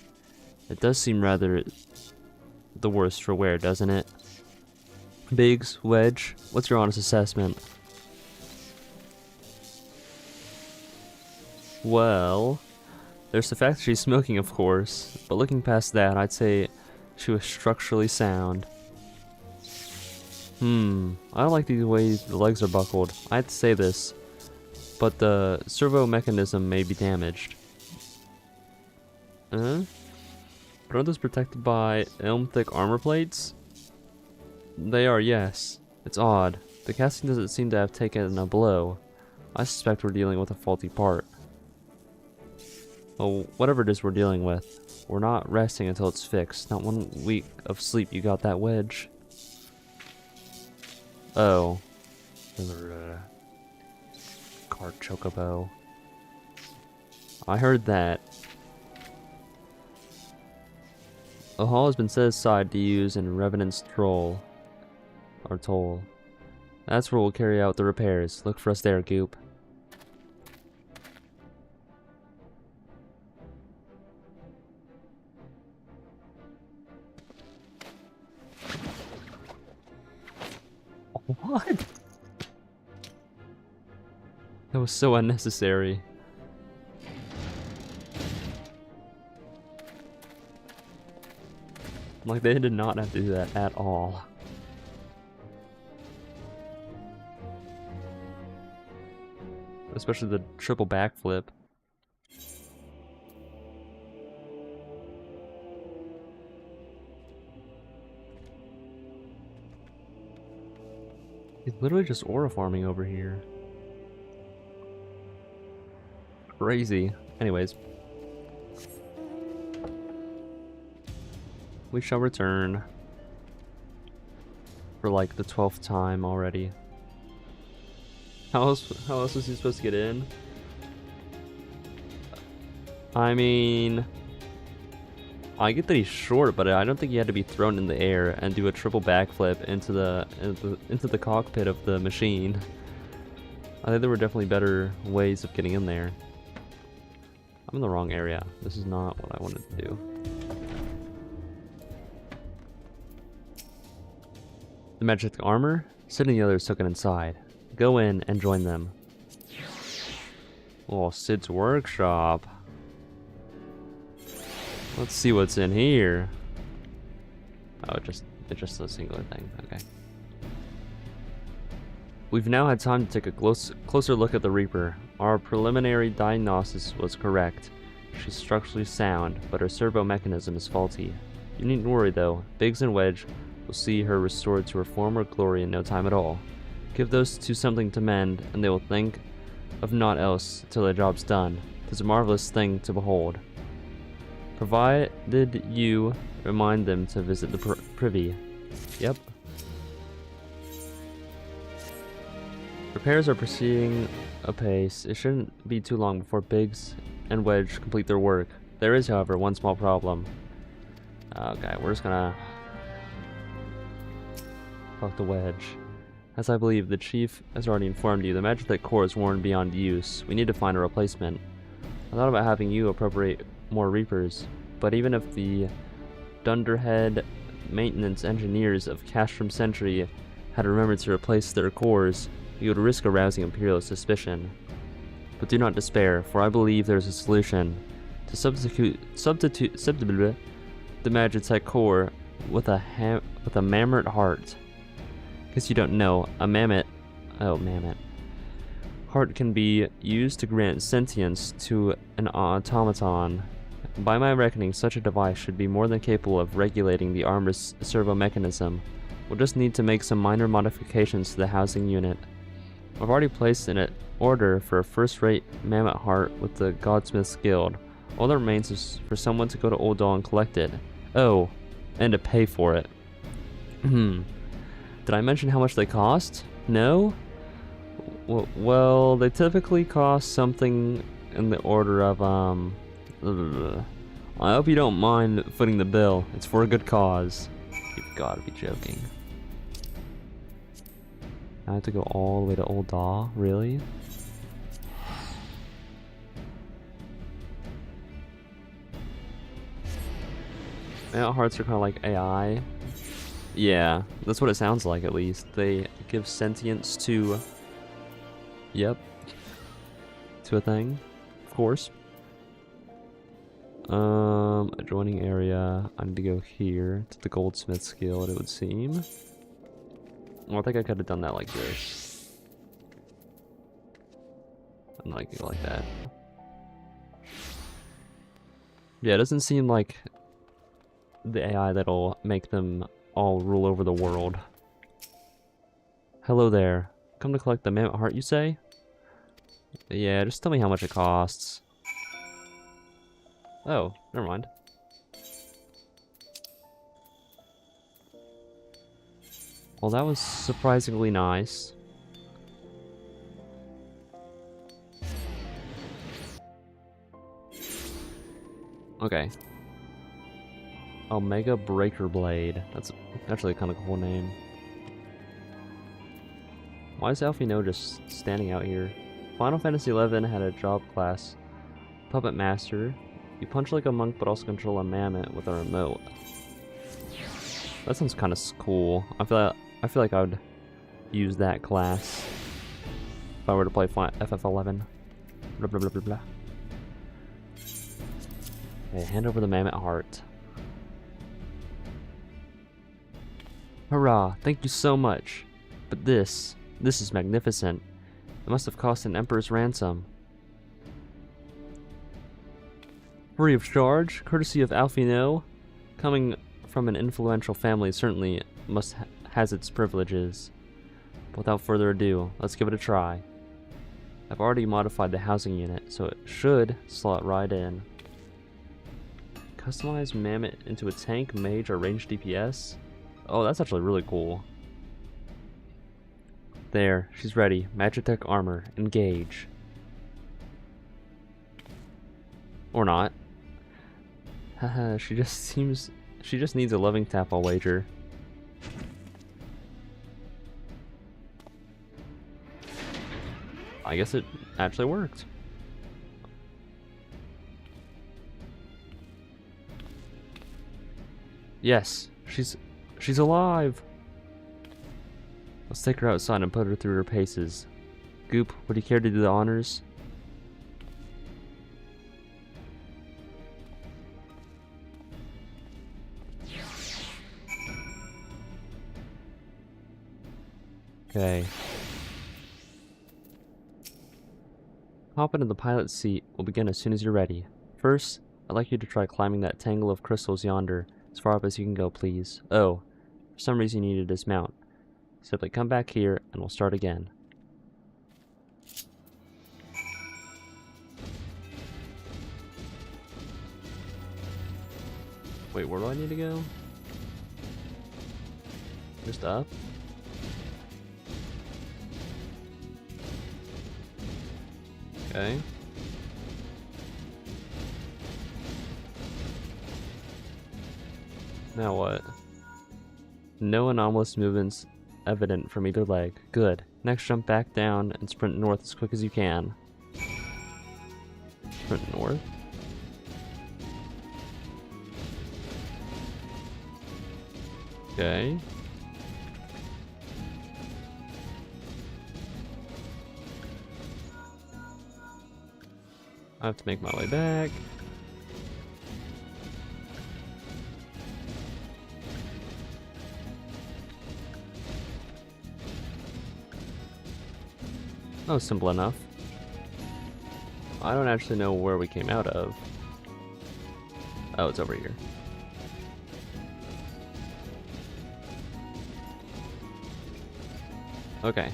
It does seem rather the worse for wear, doesn't it? Biggs, Wedge, what's your honest assessment? Well, there's the fact that she's smoking, of course, but looking past that, I'd say she was structurally sound. I don't like the way the legs are buckled. I had to say this, but the servo mechanism may be damaged. But aren't those protected by elm-thick armor plates? They are, yes. It's odd. The casting doesn't seem to have taken a blow. I suspect we're dealing with a faulty part. Well, whatever it is we're dealing with, we're not resting until it's fixed. Not 1 week of sleep, you got that, Wedge? Oh. Card Chocobo. I heard that. A hall has been set aside to use in Revenant's Toll. That's where we'll carry out the repairs. Look for us there, Goop. god! That was so unnecessary. Like, they did not have to do that at all. Especially the triple backflip. He's literally just aura farming over here. Crazy. Anyways. We shall return. For like the 12th time already. How else is he supposed to get in? I mean, I get that he's short, but I don't think he had to be thrown in the air and do a triple backflip into the cockpit of the machine. I think there were definitely better ways of getting in there. I'm in the wrong area. This is not what I wanted to do. The magic armor? Sid and the others took it inside. Go in and join them. Oh, Sid's workshop. Let's see what's in here. Oh, it's just a singular thing. Okay. We've now had time to take a closer look at the Reaper. Our preliminary diagnosis was correct. She's structurally sound, but her servo mechanism is faulty. You needn't worry though. Biggs and Wedge will see her restored to her former glory in no time at all. Give those two something to mend, and they will think of naught else till the job's done. 'Tis a marvelous thing to behold. Provided you remind them to visit the privy. Yep. Repairs are proceeding apace. It shouldn't be too long before Biggs and Wedge complete their work. There is, however, one small problem. Okay, we're just gonna fuck the Wedge. As I believe the chief has already informed you, the Magitech core is worn beyond use. We need to find a replacement. I thought about having you appropriate more Reapers, but even if the dunderhead maintenance engineers of Castrum Century had remembered to replace their cores, you would risk arousing Imperial suspicion. But do not despair, for I believe there is a solution. To substitute the Magitech core with a mammoth heart. Guess you don't know, a mammoth heart can be used to grant sentience to an automaton. By my reckoning, such a device should be more than capable of regulating the armor's servo mechanism. We'll just need to make some minor modifications to the housing unit. I've already placed an order for a first-rate mammoth heart with the Godsmith's Guild. All that remains is for someone to go to Old Dahl and collect it. Oh, and to pay for it. Did I mention how much they cost? No? Well, they typically cost something in the order of, I hope you don't mind footing the bill. It's for a good cause. You've got to be joking. I have to go all the way to Old Dahl? Really? Mammoth hearts are kind of like AI. Yeah, that's what it sounds like at least. They give sentience to... Yep. To a thing. Of course. Adjoining area. I need to go here to the Goldsmith's Guild, it would seem. Well, I think I could have done that like this. And like that. Yeah, it doesn't seem like the AI that'll make them all rule over the world. Hello there. Come to collect the mammoth heart, you say? Yeah, just tell me how much it costs. Oh, never mind. Well, that was surprisingly nice. Okay. Omega Breaker Blade. That's actually a kind of cool name. Why is Alfino just standing out here? Final Fantasy XI had a job class. Puppet Master. You punch like a monk but also control a mammoth with a remote. That sounds kind of cool. I feel like I would use that class if I were to play FF11. Blah blah blah blah blah. Okay, hand over the mammoth heart. Hurrah! Thank you so much. But this is magnificent. It must have cost an emperor's ransom. Free of charge, courtesy of Alfino. Coming from an influential family certainly has its privileges. Without further ado, let's give it a try. I've already modified the housing unit, so it should slot right in. Customize Mammoth into a tank, mage, or ranged DPS? Oh, that's actually really cool. There, she's ready. Magitech armor, engage. Or not. Haha, she just needs a loving tap, I'll wager. I guess it actually worked. Yes, she's alive. Let's take her outside and put her through her paces. Goop, would you care to do the honors? Okay. Hop into the pilot's seat. We'll begin as soon as you're ready. First, I'd like you to try climbing that tangle of crystals yonder, as far up as you can go, please. Oh, for some reason you need to dismount. Simply come back here, and we'll start again. Wait, where do I need to go? Just up? Okay. Now what? No anomalous movements evident from either leg. Good. Next, jump back down and sprint north as quick as you can. Sprint north? Okay. I have to make my way back. Oh, simple enough. I don't actually know where we came out of. Oh, it's over here. Okay.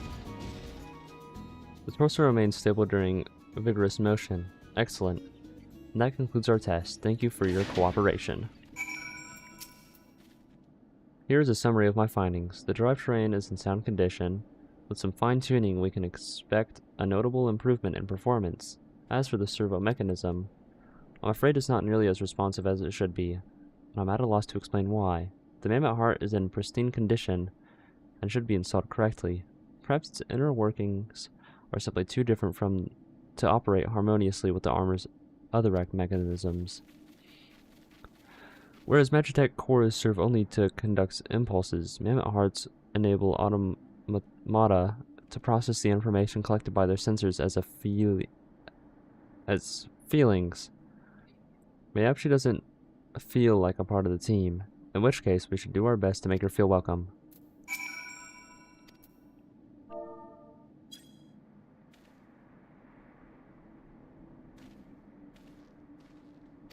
The torso remains stable during vigorous motion. Excellent. And that concludes our test. Thank you for your cooperation. Here is a summary of my findings. The drivetrain is in sound condition. With some fine-tuning, we can expect a notable improvement in performance. As for the servo mechanism, I'm afraid it's not nearly as responsive as it should be, and I'm at a loss to explain why. The mammoth heart is in pristine condition and should be installed correctly. Perhaps its inner workings are simply too different to operate harmoniously with the armor's other mechanisms. Whereas Magitech cores serve only to conduct impulses, mammoth hearts enable automata to process the information collected by their sensors as feelings. Maybe she doesn't feel like a part of the team, in which case we should do our best to make her feel welcome.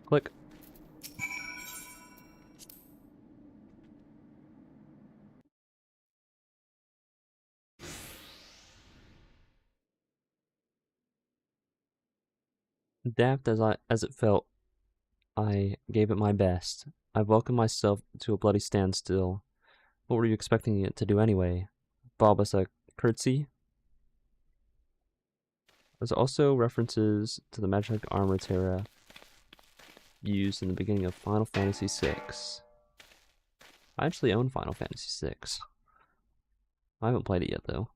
Click. Daft as it felt, I gave it my best. I welcomed myself to a bloody standstill. What were you expecting it to do anyway? Bob us a curtsy? There's also references to the Magic Armor Terra used in the beginning of Final Fantasy VI. I actually own Final Fantasy VI. I haven't played it yet, though.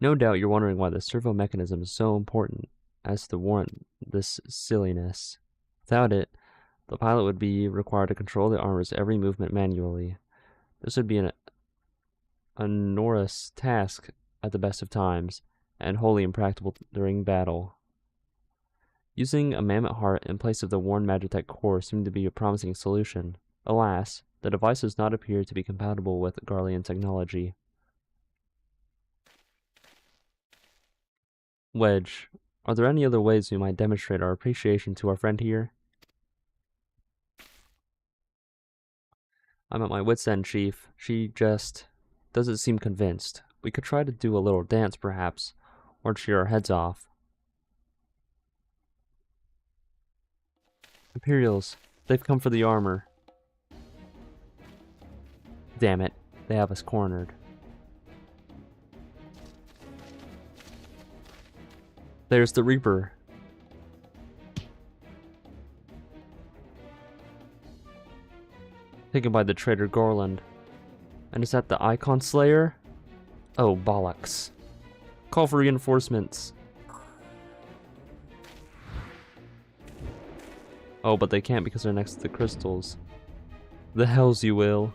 No doubt you're wondering why the servo mechanism is so important as to warrant this silliness. Without it, the pilot would be required to control the armor's every movement manually. This would be onerous task at the best of times, and wholly impractical during battle. Using a mammoth heart in place of the worn Magitech core seemed to be a promising solution. Alas, the device does not appear to be compatible with Garlean technology. Wedge, are there any other ways we might demonstrate our appreciation to our friend here? I'm at my wit's end, Chief. She just doesn't seem convinced. We could try to do a little dance, perhaps, or cheer our heads off. Imperials, they've come for the armor. Damn it, they have us cornered. There's the Reaper. Taken by the traitor Gorland. And is that the Icon Slayer? Oh, bollocks. Call for reinforcements. Oh, but they can't because they're next to the crystals. The hells you will.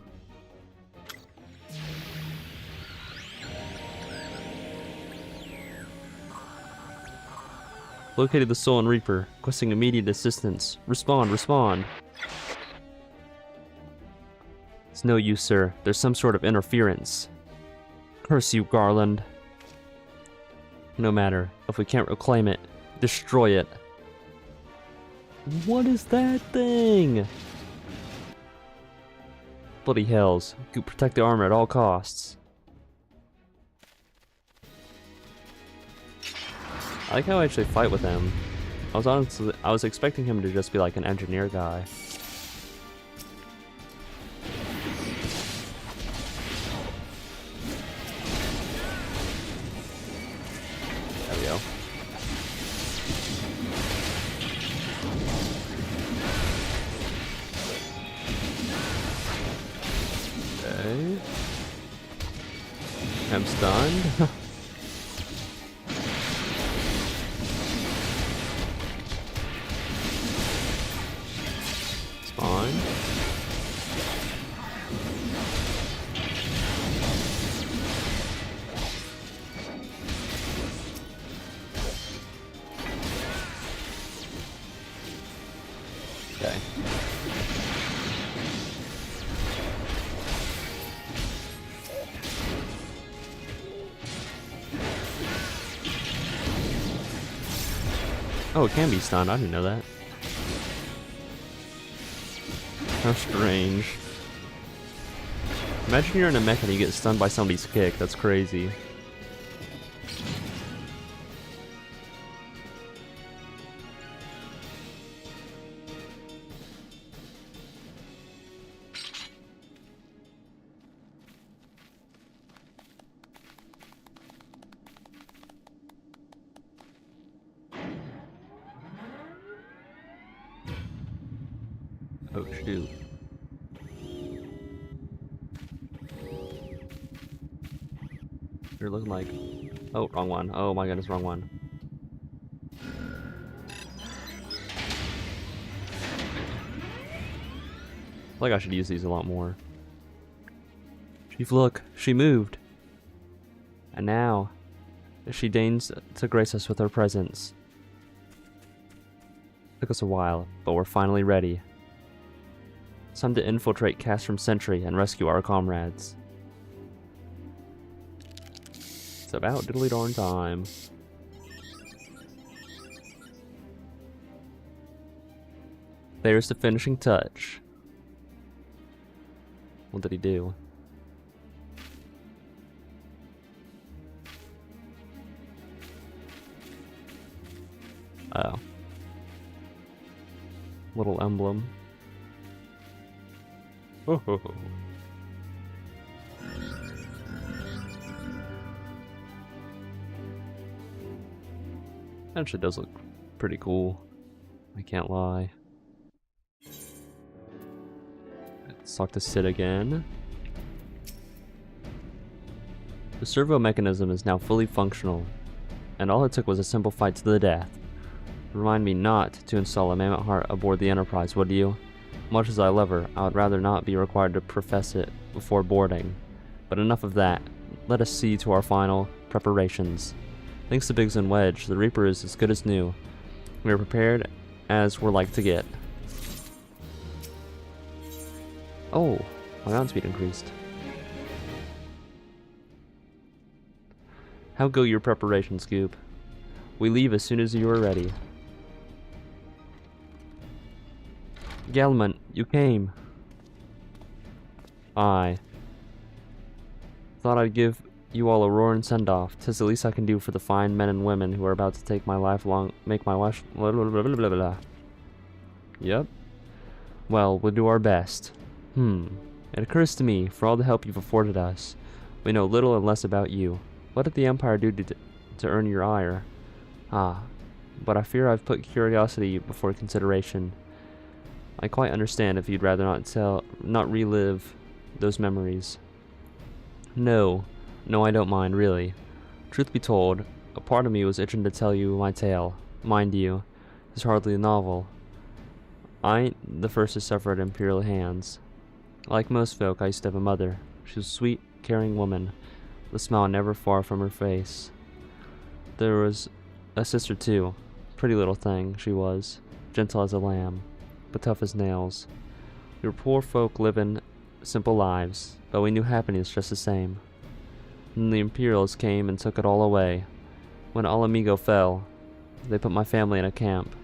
Located the Soul and Reaper, requesting immediate assistance. Respond, respond. It's no use, sir. There's some sort of interference. Curse you, Garland. No matter. If we can't reclaim it, destroy it. What is that thing? Bloody hells. You protect the armor at all costs. I like how I actually fight with him. I was expecting him to just be like an engineer guy. There we go. Okay. I'm stunned. Okay. Oh, it can be stunned. I didn't know that. How strange. Imagine you're in a mech and you get stunned by somebody's kick. That's crazy. Oh shoot. You're looking like... Oh, wrong one. Oh my goodness, wrong one. Like I should use these a lot more. Chief, look, she moved. And now, she deigns to grace us with her presence. Took us a while, but we're finally ready. It's time to infiltrate Castrum Sentry and rescue our comrades. It's about diddly darn time. There's the finishing touch. What did he do? Oh. Little emblem. Oh ho ho. Actually does look pretty cool. I can't lie. Let's talk to Sid again. The servo mechanism is now fully functional, and all it took was a simple fight to the death. Remind me not to install a mammoth heart aboard the Enterprise, would you? Much as I love her, I would rather not be required to profess it before boarding. But enough of that. Let us see to our final preparations. Thanks to Biggs and Wedge, the Reaper is as good as new. We are prepared as we're like to get. Oh, my round speed increased. How go your preparations, Scoop? We leave as soon as you are ready. Galmont, you came. I thought I'd give you all a roaring send-off. 'Tis the least I can do for the fine men and women who are about to make my life blah, blah, blah, blah, blah, blah. Yep. Well, we'll do our best. It occurs to me, for all the help you've afforded us, we know little and less about you. What did the Empire do to earn your ire? But I fear I've put curiosity before consideration. I quite understand if you'd rather not relive those memories. No, I don't mind, really. Truth be told, a part of me was itching to tell you my tale. Mind you, it's hardly a novel. I ain't the first to suffer at Imperial hands. Like most folk, I used to have a mother. She was a sweet, caring woman, the smile never far from her face. There was a sister, too. Pretty little thing, she was. Gentle as a lamb, but tough as nails. We were poor folk living simple lives, but we knew happiness just the same. And the Imperials came and took it all away. When Alamigo fell, they put my family in a camp.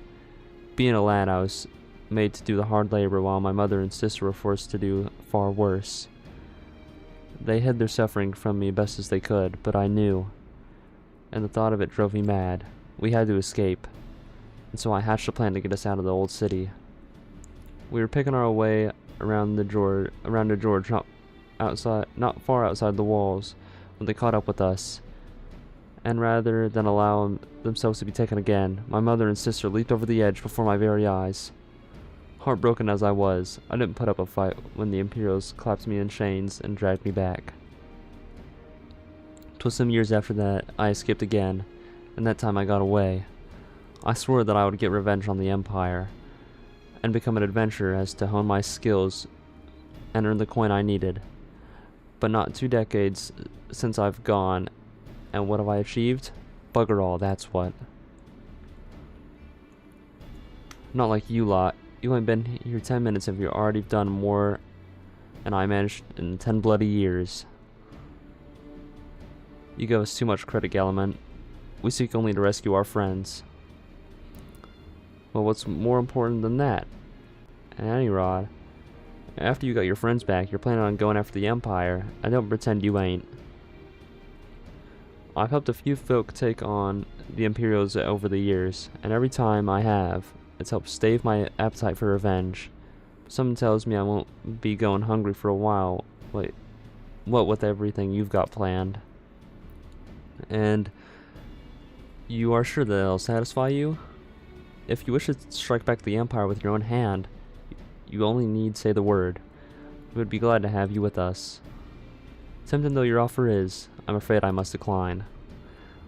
Being a lad, I was made to do the hard labor while my mother and sister were forced to do far worse. They hid their suffering from me best as they could, but I knew, and the thought of it drove me mad. We had to escape, and so I hatched a plan to get us out of the old city. We were picking our way around the George, not far outside the walls, when they caught up with us. And rather than allow themselves to be taken again, my mother and sister leaped over the edge before my very eyes. Heartbroken as I was, I didn't put up a fight when the Imperials clapped me in chains and dragged me back. 'Twas some years after that I escaped again, and that time I got away. I swore that I would get revenge on the Empire, and become an adventurer as to hone my skills and earn the coin I needed. But not 2 decades since I've gone, and what have I achieved? Bugger all, that's what. Not like you lot. You ain't been here 10 minutes and you've already done more than I managed in 10 bloody years. You give us too much credit, Gallimant. We seek only to rescue our friends. Well, what's more important than that? Anyrod, after you got your friends back, you're planning on going after the Empire. I don't pretend you ain't. I've helped a few folk take on the Imperials over the years, and every time I have, it's helped stave my appetite for revenge. Something tells me I won't be going hungry for a while. Wait, what with everything you've got planned? And you are sure that it'll satisfy you? If you wish to strike back the Empire with your own hand, you only need say the word. We would be glad to have you with us. Tempting though your offer is, I'm afraid I must decline.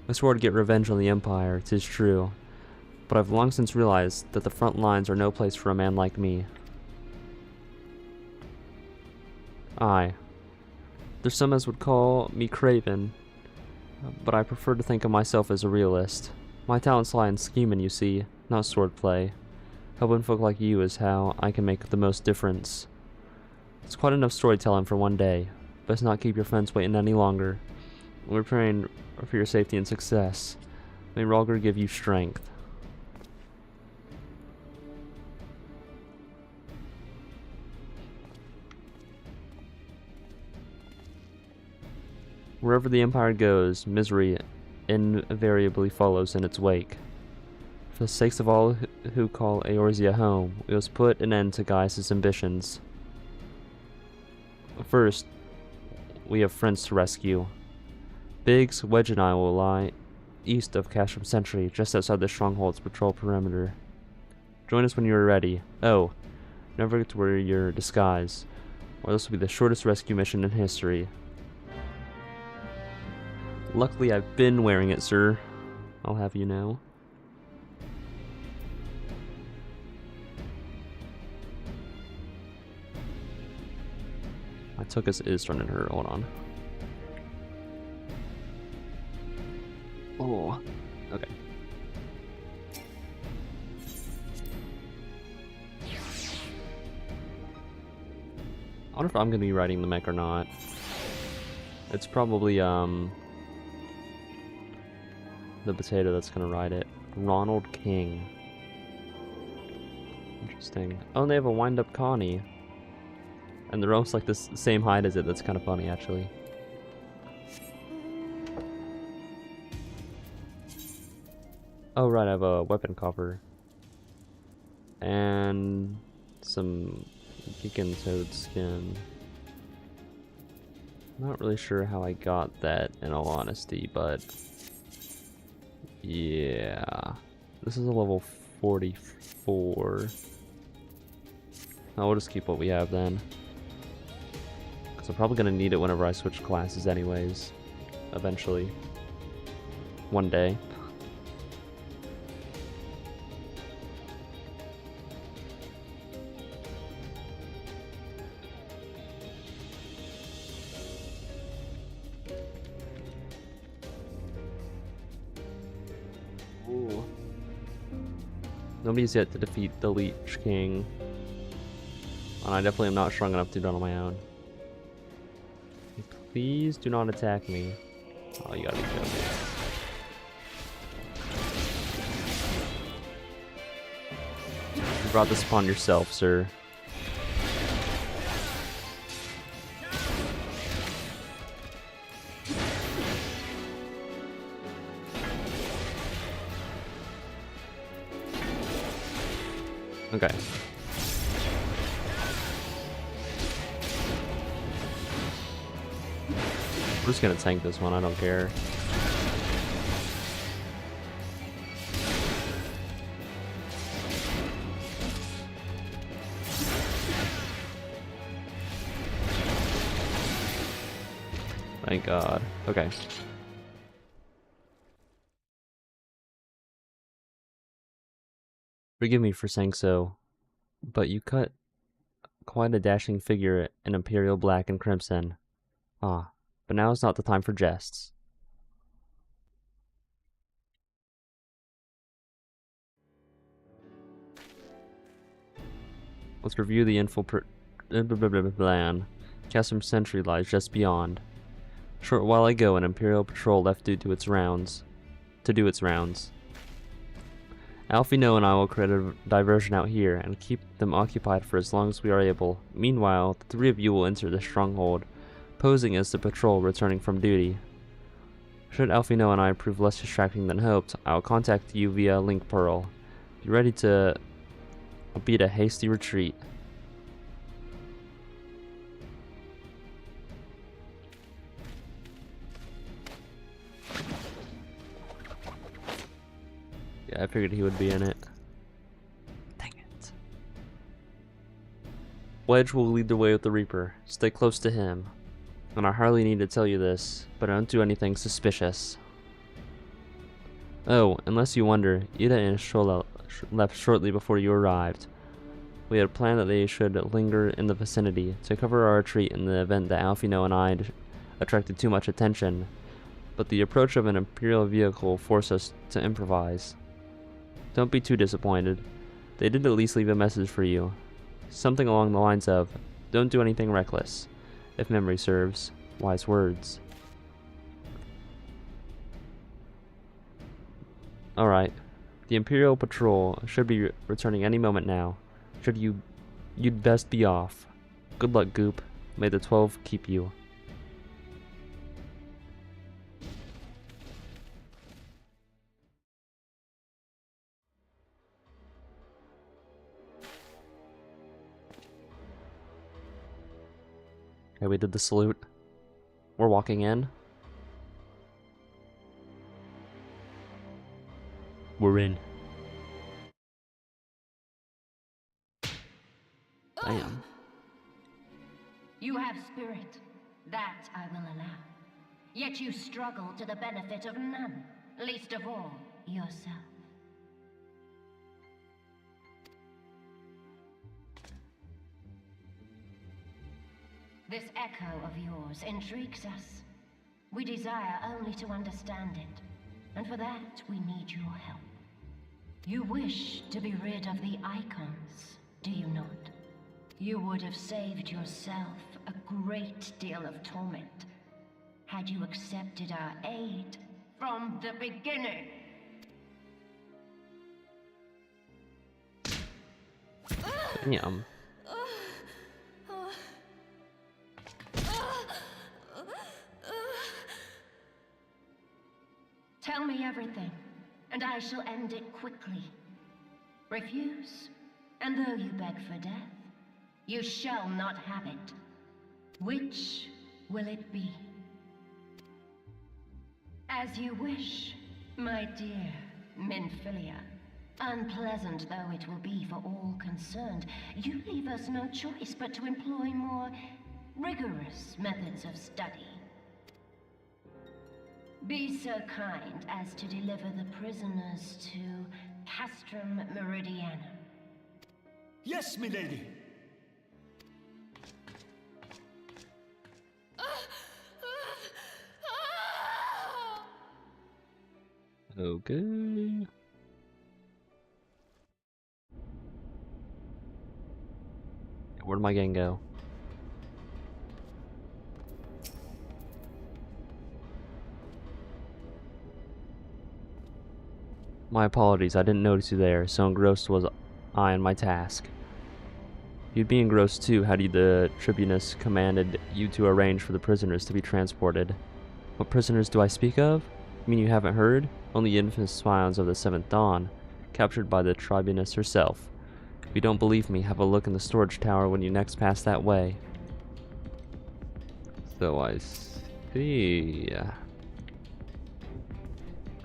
I swore to get revenge on the Empire, 'tis true, but I've long since realized that the front lines are no place for a man like me. Aye. There's some as would call me craven, but I prefer to think of myself as a realist. My talents lie in scheming, you see, not swordplay. Helping folk like you is how I can make the most difference. It's quite enough storytelling for one day. Best not keep your friends waiting any longer. We're praying for your safety and success. May Rhalgr give you strength. Wherever the Empire goes, misery invariably follows in its wake. For the sakes of all who call Eorzea home, we must put an end to Gaius' ambitions. First, we have friends to rescue. Biggs, Wedge, and I will lie east of Casham Sentry, just outside the stronghold's patrol perimeter. Join us when you are ready. Oh, never forget to wear your disguise, or this will be the shortest rescue mission in history. Luckily, I've been wearing it, sir. I'll have you know. My tuchus is starting to hurt. Hold on. Oh, okay. I wonder if I'm gonna be riding the mech or not. It's probably the potato that's gonna ride it. Ronald King. Interesting. Oh, and they have a wind-up Connie. And they're almost like the same height as it. That's kind of funny, actually. Oh, right, I have a weapon coffer. And some Geekin Toad skin. Not really sure how I got that, in all honesty, but yeah. This is a level 44. I'll just keep what we have then. Because I'm probably going to need it whenever I switch classes anyways. Eventually. One day. Ooh. Nobody's yet to defeat the Leech King. And I definitely am not strong enough to do it on my own. Please do not attack me. Oh, you gotta be joking. You brought this upon yourself, sir. Okay. I'm just gonna tank this one, I don't care. Thank God. Okay. Forgive me for saying so, but you cut quite a dashing figure in imperial black and crimson. Ah, but now is not the time for jests. Let's review the plan. Chasm Sentry lies just beyond. Short while ago, an Imperial patrol left to do its rounds. Alfino and I will create a diversion out here and keep them occupied for as long as we are able. Meanwhile, the three of you will enter the stronghold, posing as the patrol returning from duty. Should Alfino and I prove less distracting than hoped, I will contact you via Link Pearl. Be ready to beat a hasty retreat. Yeah, I figured he would be in it. Dang it. Wedge will lead the way with the Reaper. Stay close to him. And I hardly need to tell you this, but don't do anything suspicious. Oh, unless you wonder, Ida and Shola left shortly before you arrived. We had planned that they should linger in the vicinity to cover our retreat in the event that Alfino and I attracted too much attention, but the approach of an Imperial vehicle forced us to improvise. Don't be too disappointed. They did at least leave a message for you. Something along the lines of, don't do anything reckless. If memory serves, wise words. Alright. The Imperial Patrol should be returning any moment now. You'd best be off. Good luck, Goop. May the 12 keep you. Okay, we did the salute. We're walking in. We're in. Damn. You have spirit. That I will allow. Yet you struggle to the benefit of none, least of all, yourself. This echo of yours intrigues us. We desire only to understand it. and for that we need your help. You wish to be rid of the icons, do you not? You would have saved yourself a great deal of torment had you accepted our aid from the beginning. Damn. Tell me everything, and I shall end it quickly. Refuse, and though you beg for death, you shall not have it. Which will it be? As you wish, my dear Minfilia. Unpleasant though it will be for all concerned, you leave us no choice but to employ more rigorous methods of study. Be so kind as to deliver the prisoners to Castrum Meridianum. Yes, milady. Okay. Where'd my gang go? My apologies, I didn't notice you there, so engrossed was I in my task. You'd be engrossed too had you the tribunus commanded you to arrange for the prisoners to be transported. What prisoners do I speak of? You mean you haven't heard? Only infamous scions of the Seventh Dawn, captured by the tribunus herself. If you don't believe me, have a look in the storage tower when you next pass that way. So I see.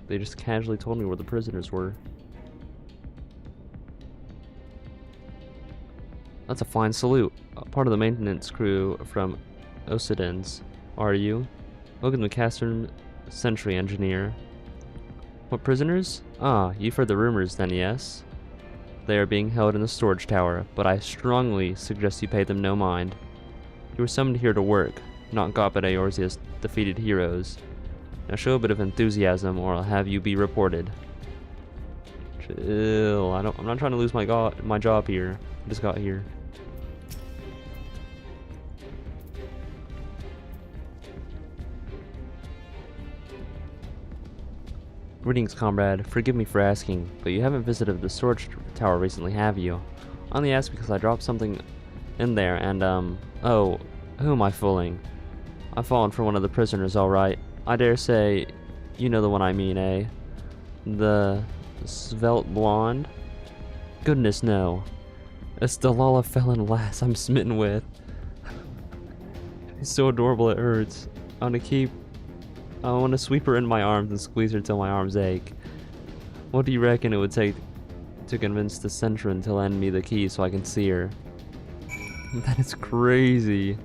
They just casually told me where the prisoners were. That's a fine salute. Part of the maintenance crew from Osidens, are you? Welcome to Castrum Sentry Engineer. What prisoners? Ah, you've heard the rumors then, yes? They are being held in the storage tower, but I strongly suggest you pay them no mind. You were summoned here to work, not got by Eorzea's defeated heroes. Now show a bit of enthusiasm, or I'll have you be reported. Chill. I'm not trying to lose my job here. I just got here. Greetings, comrade. Forgive me for asking, but you haven't visited the storage tower recently, have you? I only ask because I dropped something in there, and oh, who am I fooling? I've fallen for one of the prisoners, alright. I dare say, you know the one I mean, eh? The svelte blonde? Goodness, no. It's the Lalafellin lass I'm smitten with. She's so adorable it hurts. I want to sweep her in my arms and squeeze her till my arms ache. What do you reckon it would take to convince the Centron to lend me the key so I can see her? That is crazy.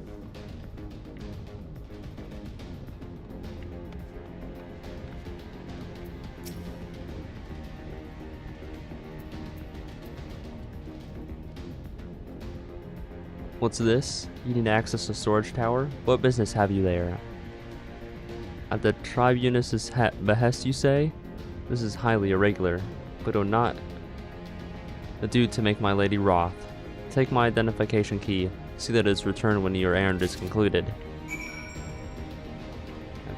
What's this? You need access to storage tower? What business have you there? At the tribunus's behest, you say? This is highly irregular, but do not do to make my lady wroth. Take my identification key. See that it is returned when your errand is concluded.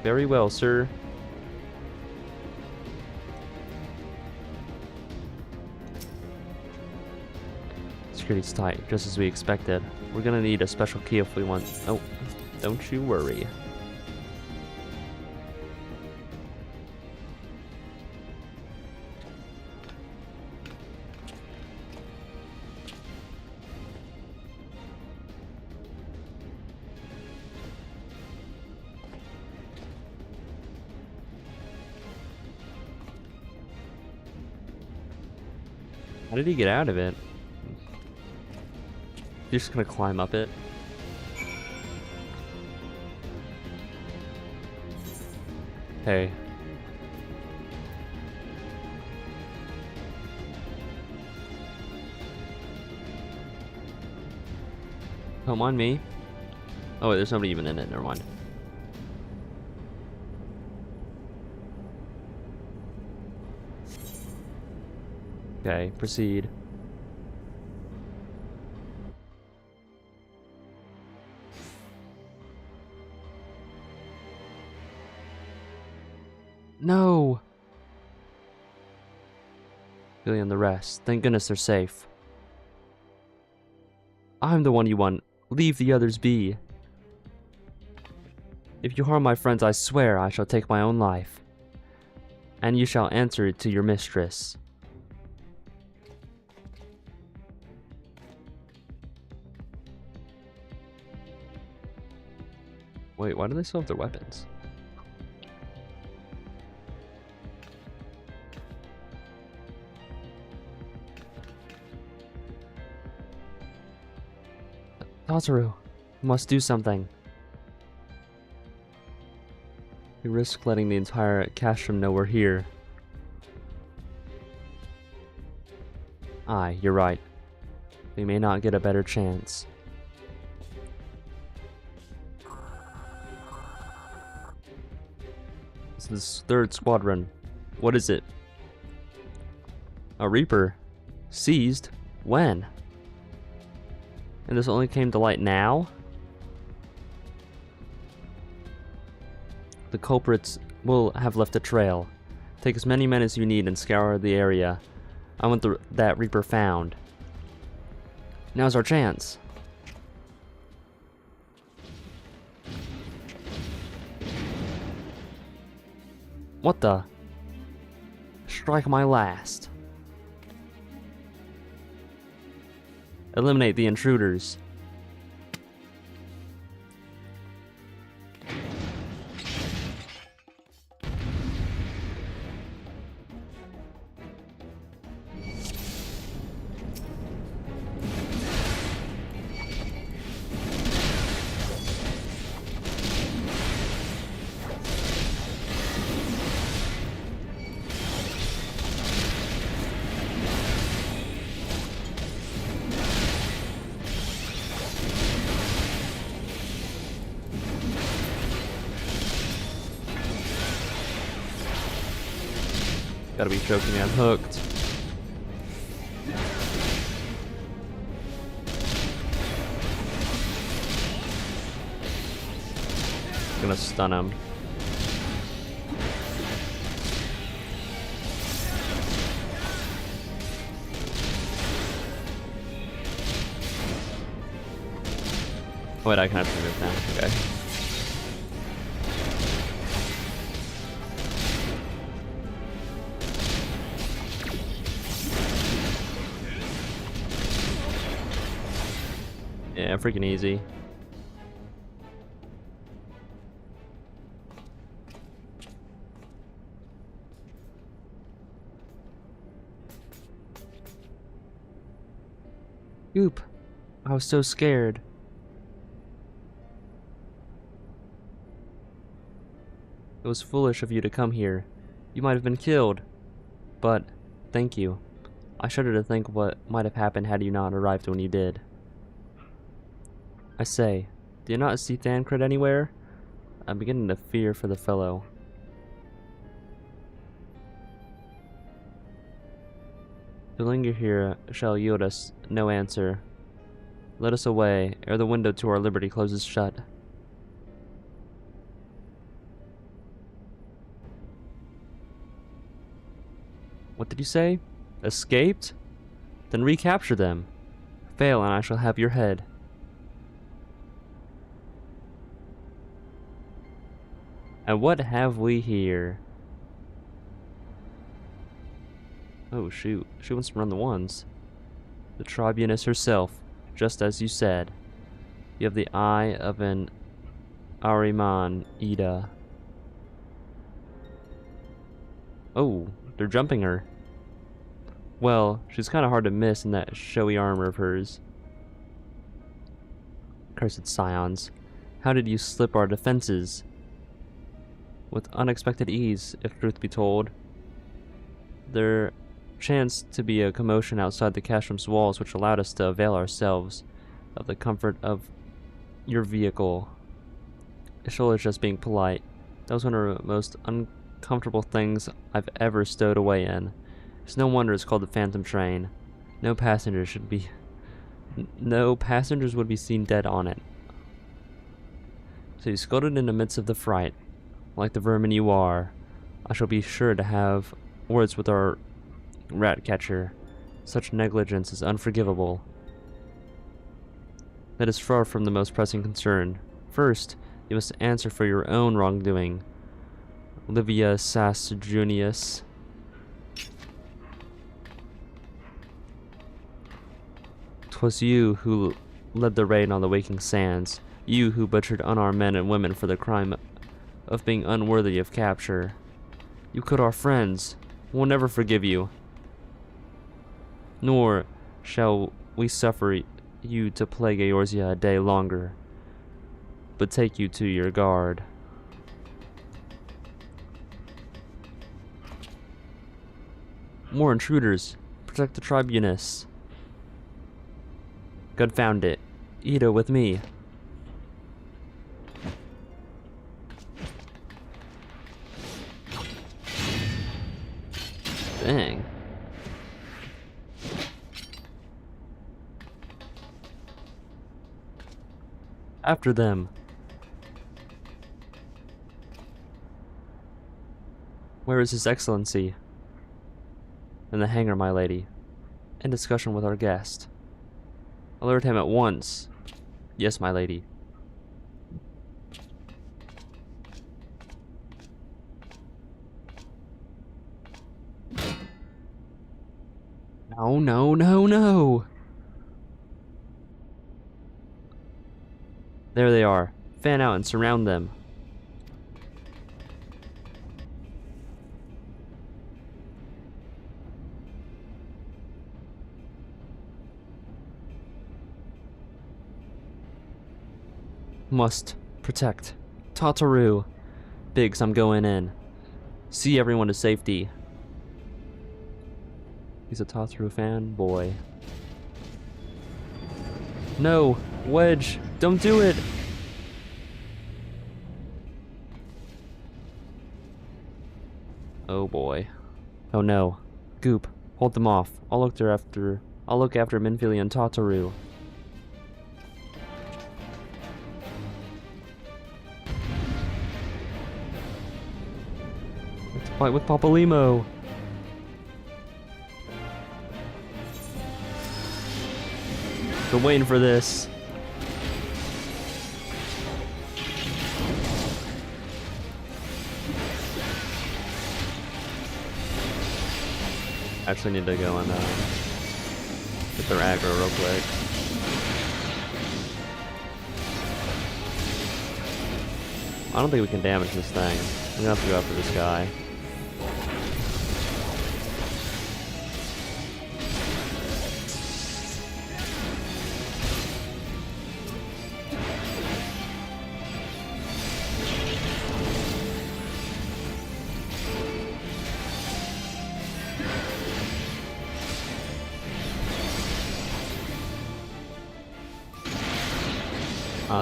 Very well, sir. Security's tight, just as we expected. We're gonna need a special key if we want. Oh, don't you worry. How did he get out of it? You're just gonna climb up it? Hey. Don't mind me. Oh wait, there's nobody even in it, never mind. Okay, proceed. No! Billy and the rest. Thank goodness they're safe. I'm the one you want. Leave the others be. If you harm my friends, I swear I shall take my own life. And you shall answer it to your mistress. Wait, why do they still have their weapons? Tataru, must do something. We risk letting the entire castrum know we're here. Aye, you're right. We may not get a better chance. This is the 3rd squadron. What is it? A Reaper? Seized? When? And this only came to light now? The culprits will have left a trail. Take as many men as you need and scour the area. I want that Reaper found. Now's our chance. What the? Strike my last. Eliminate the intruders. Gotta be joking me, I'm hooked. Gonna stun him. Wait, I can actually move now. Okay. Yeah, freaking easy. Oop. I was so scared. It was foolish of you to come here. You might have been killed. But, thank you. I shudder to think what might have happened had you not arrived when you did. I say, do you not see Thancred anywhere? I'm beginning to fear for the fellow. To linger here shall yield us no answer. Let us away, ere the window to our liberty closes shut. What did you say? Escaped? Then recapture them. Fail and I shall have your head. And what have we here? Oh shoot, she wants to run the ones. The tribuness herself, just as you said. You have the eye of an Ahriman, Ida. Oh, they're jumping her. Well, she's kind of hard to miss in that showy armor of hers. Cursed scions, how did you slip our defenses? With unexpected ease, if truth be told. There chanced to be a commotion outside the castrum's walls which allowed us to avail ourselves of the comfort of your vehicle. Ishol is just being polite. That was one of the most uncomfortable things I've ever stowed away in. It's no wonder it's called the Phantom Train. No passengers would be seen dead on it. So you scudded in the midst of the fright. Like the vermin you are, I shall be sure to have words with our rat catcher. Such negligence is unforgivable. That is far from the most pressing concern. First, you must answer for your own wrongdoing. Livia Sass Junius. 'Twas you who led the raid on the waking sands. You who butchered unarmed men and women for the crime of being unworthy of capture. You killed our friends. We'll never forgive you. Nor shall we suffer you to plague Eorzea a day longer, but take you to your guard. More intruders. Protect the tribunus. Confound it. Ida with me. Dang. After them. Where is His Excellency? In the hangar, my lady. In discussion with our guest. Alert him at once. Yes, my lady. No, no, no, no! There they are. Fan out and surround them. Must protect Tataru. Biggs, I'm going in. See everyone to safety. He's a Tataru fanboy. No! Wedge! Don't do it! Oh boy. Oh no. Goop, hold them off. I'll look after Minfili and Tataru. Let's fight with Papalimo. Been waiting for this. Actually need to go and get their aggro real quick. I don't think we can damage this thing. We're gonna have to go after this guy.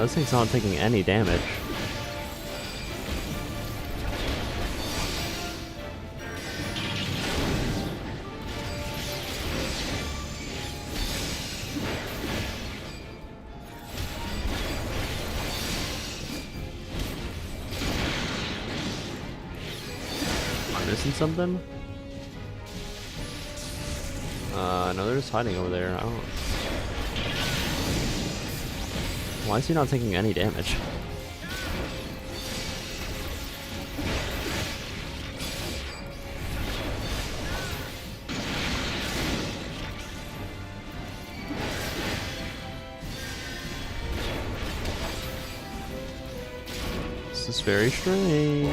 This thing's not taking any damage. Am I missing something? No, they're just hiding over there. I don't. Why is he not taking any damage? This is very strange.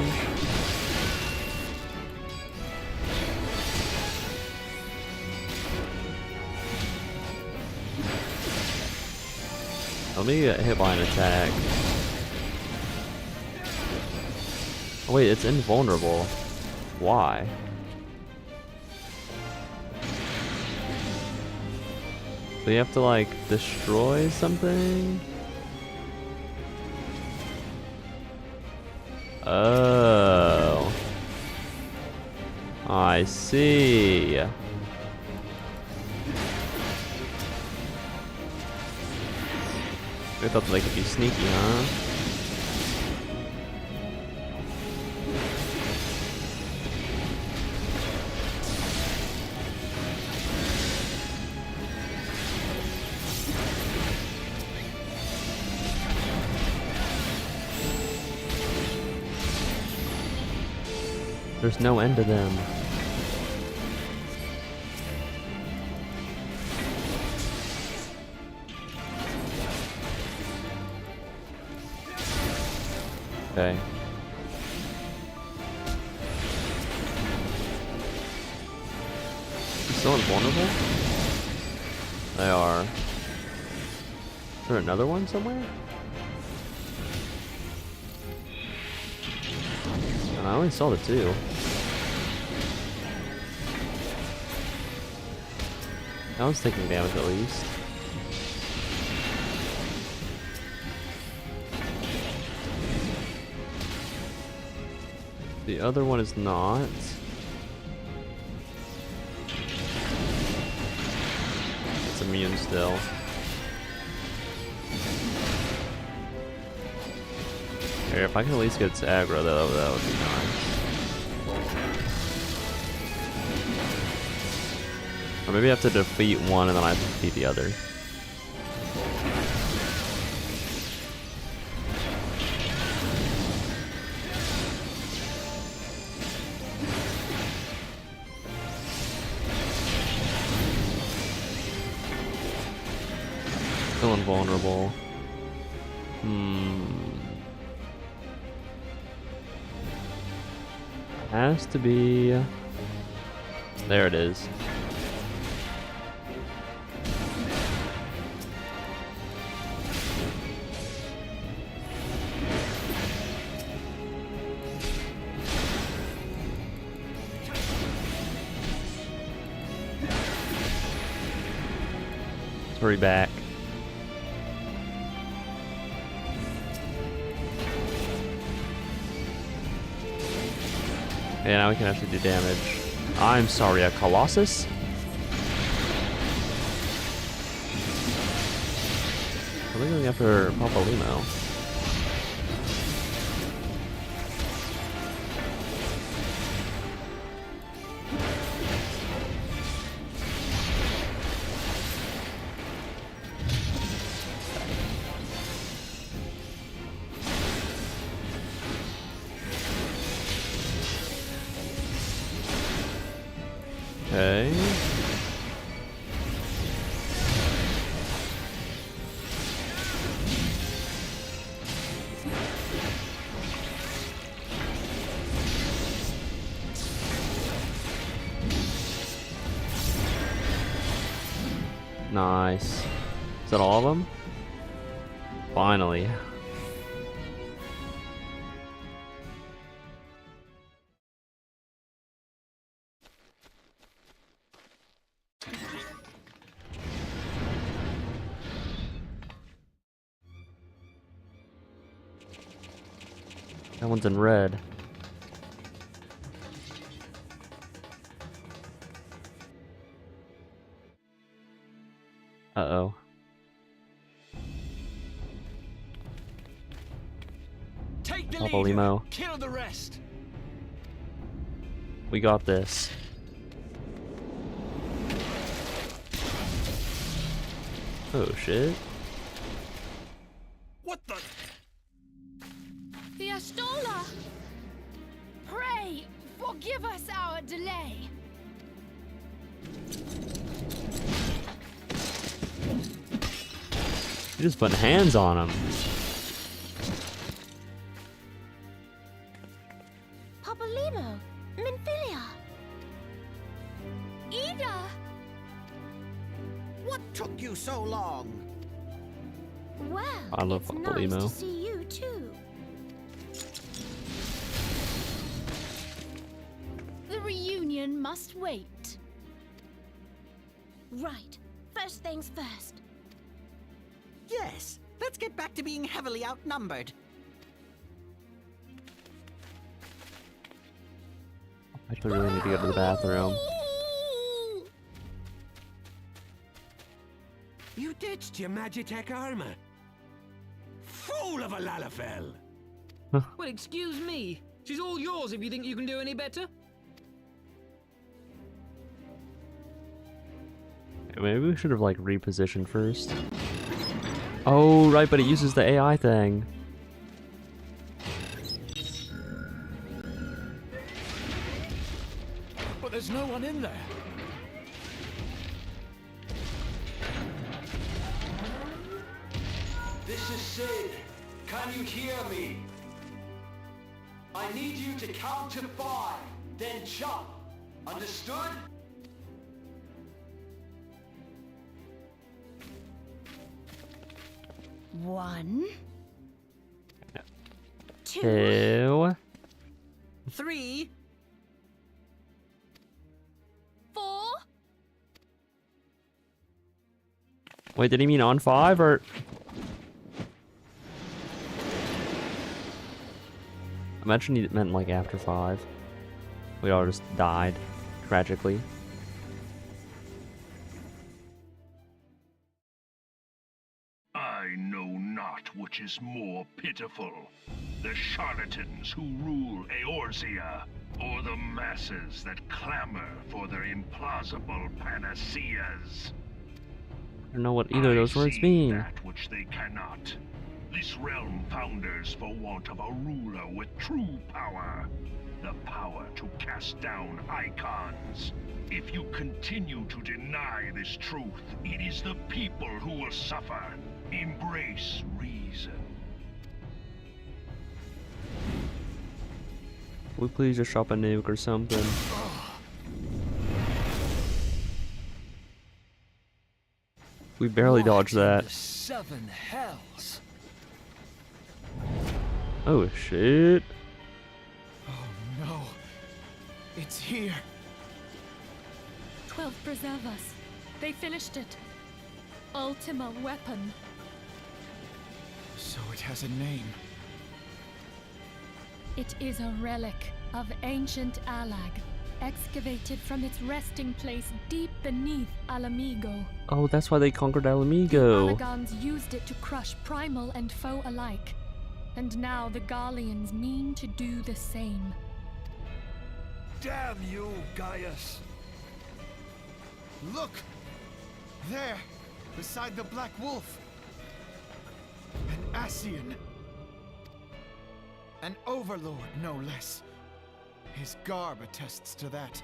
Let me get hit by an attack. Oh wait, it's invulnerable. Why? So you have to like destroy something? Oh. I see. They thought they could be sneaky, huh? There's no end to them. Okay. Still invulnerable? They are. Is there another one somewhere? And I only saw the two. That one's taking damage at least. The other one is not. It's immune still. Here, if I can at least get its aggro, that would be nice. Or maybe I have to defeat one and then I have to defeat the other. Still invulnerable. Has to be... There it is. Let's hurry back. Yeah, now we can actually do damage. I'm sorry, a Colossus? Are they going after Papalymo? Okay. Nice. Is that all of them? Finally. That one's in red. Uh-oh. Take the Papalymo. leader. Kill the rest. We got this. Oh shit. What the? The Astola! Pray, forgive us our delay. You're just putting hands on him. Papalymo, Minfilia, Ida! What took you so long? Well, I love it's nice Papalymo. to see you too. The reunion must wait. Right. First things first. Yes, let's get back to being heavily outnumbered. I actually really need to go to the bathroom. You ditched your Magitech armor. soul of a Lalafell! Well, excuse me. She's all yours if you think you can do any better. Maybe we should have like repositioned first. Oh, right, but it uses the AI thing. But there's no one in there. This is Sid. Can you hear me? I need you to count to 5, then jump. Understood? One. Two. 2. 3. 4. Wait, did he mean on 5 or? Imagine he meant like after 5. We all just died tragically. I know not which is more pitiful, the charlatans who rule Eorzea, or the masses that clamor for their implausible panaceas. I don't know what either of those words see mean. that which they cannot. This realm founders for want of a ruler with true power. The power to cast down icons. If you continue to deny this truth, it is the people who will suffer. Embrace reason. Will we please just shop a nuke or something? We barely dodged that. The 7 hells. Oh shit. Oh no. It's here. 12 preserve us. They finished it. Ultima weapon. So it has a name. It is a relic of ancient Alag, excavated from its resting place deep beneath Alamigo. Oh, that's why they conquered The Alamigo. Alagons used it to crush primal and foe alike. And now the Garleans mean to do the same. Damn you, Gaius. Look! There! Beside the Black Wolf! An Ascian! An overlord, no less. His garb attests to that.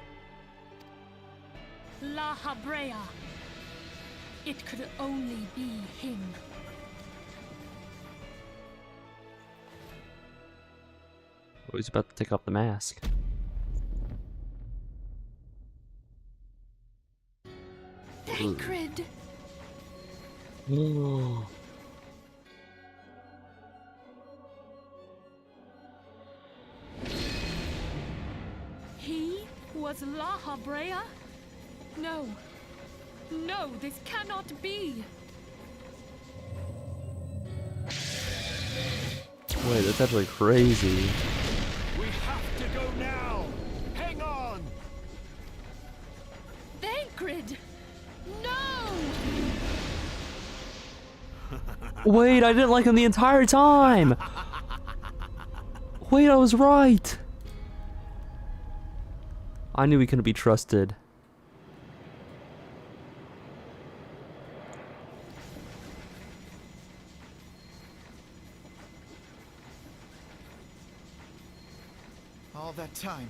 La Habrea. It could only be him. Oh, he's about to take off the mask. Thancred! Oh. He was La Habrea? No. No, this cannot be. Wait, that's actually crazy. We have to go now. Hang on. Thancred! No! Wait, I didn't like him the entire time! Wait, I was right! I knew he couldn't be trusted. All that time,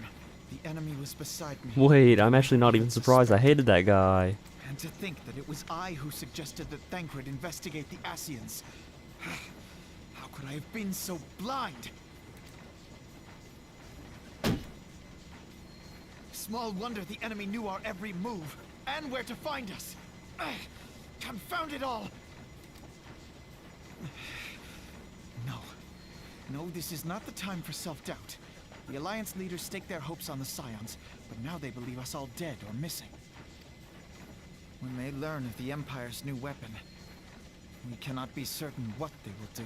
the enemy was beside me. Wait, I'm actually not even surprised. I hated that guy. And to think that it was I who suggested that Thancred investigate the Ascians. How could I have been so blind? Small wonder the enemy knew our every move, and where to find us. Confound it all! No. No, this is not the time for self-doubt. The Alliance leaders stake their hopes on the Scions, but now they believe us all dead or missing. When they learn of the Empire's new weapon, we cannot be certain what they will do.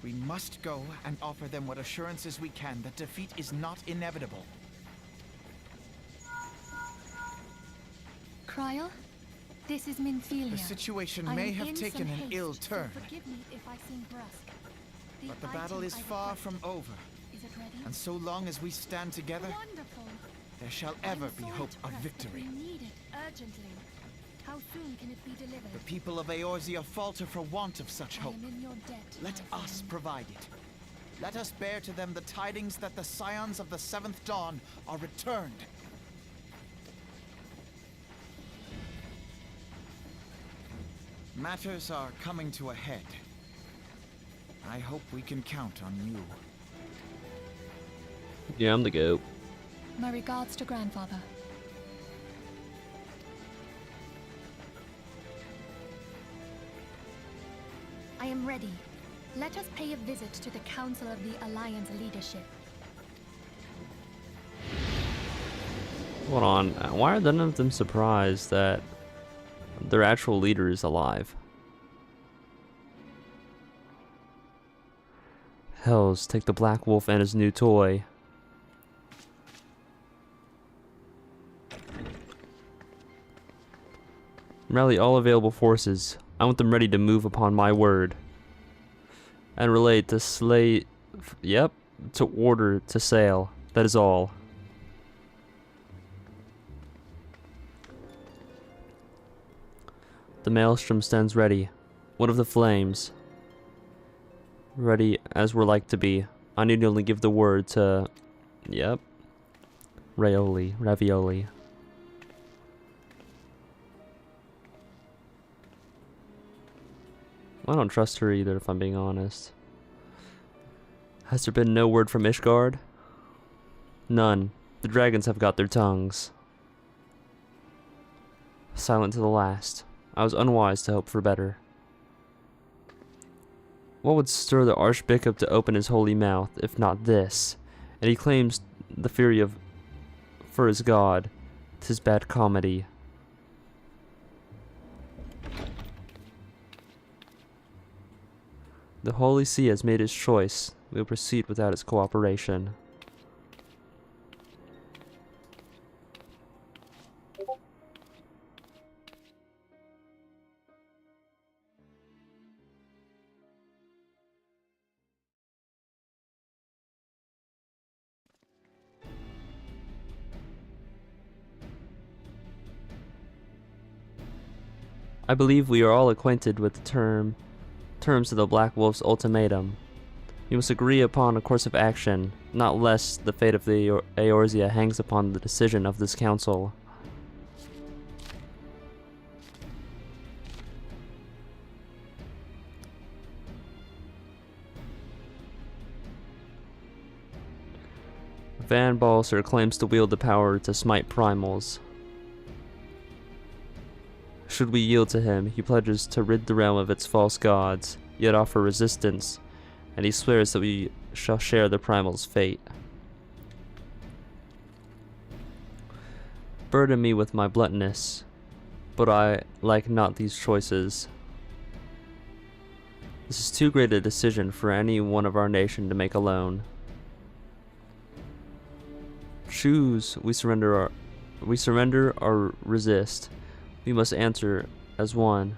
We must go and offer them what assurances we can that defeat is not inevitable. Kryl? This is Minfilia. The situation I may am have in taken some an haste, ill so turn, forgive me if I seem brusque. but the battle item is I far from requested. over. Is it ready? And so long as we stand together, Wonderful. there shall I'm ever be sorry hope to of press, victory. But we need it urgently. How soon can it be delivered? The people of Eorzea falter for want of such hope. I am in your debt. Let my us friend. provide it. Let us bear to them the tidings that the scions of the Seventh Dawn are returned. Matters are coming to a head. I hope we can count on you. Yeah, I'm the goat. My regards to grandfather. I am ready. Let us pay a visit to the Council of the Alliance leadership. Hold on. Why are none of them surprised that their actual leader is alive? Hells, take the Black Wolf and his new toy. Rally all available forces. I want them ready to move upon my word. And relay to yep, to order to sail. That is all. The maelstrom stands ready. What of the flames? Ready as we're like to be. I need only give the word to... Yep. Ravioli. I don't trust her either, if I'm being honest. Has there been no word from Ishgard? None. The dragons have got their tongues. Silent to the last. I was unwise to hope for better. What would stir the Archbishop to open his holy mouth, if not this? And he claims the fury of... for his god. 'Tis bad comedy. The Holy See has made his choice. We will proceed without its cooperation. I believe we are all acquainted with the terms of the Black Wolf's ultimatum. We must agree upon a course of action, not less the fate of the Eorzea hangs upon the decision of this council. Van Balser claims to wield the power to smite primals. Should we yield to him, he pledges to rid the realm of its false gods, yet offer resistance, and he swears that we shall share the primal's fate. Burden me with my bluntness, but I like not these choices. This is too great a decision for any one of our nation to make alone. Choose, we surrender or resist. We must answer as one.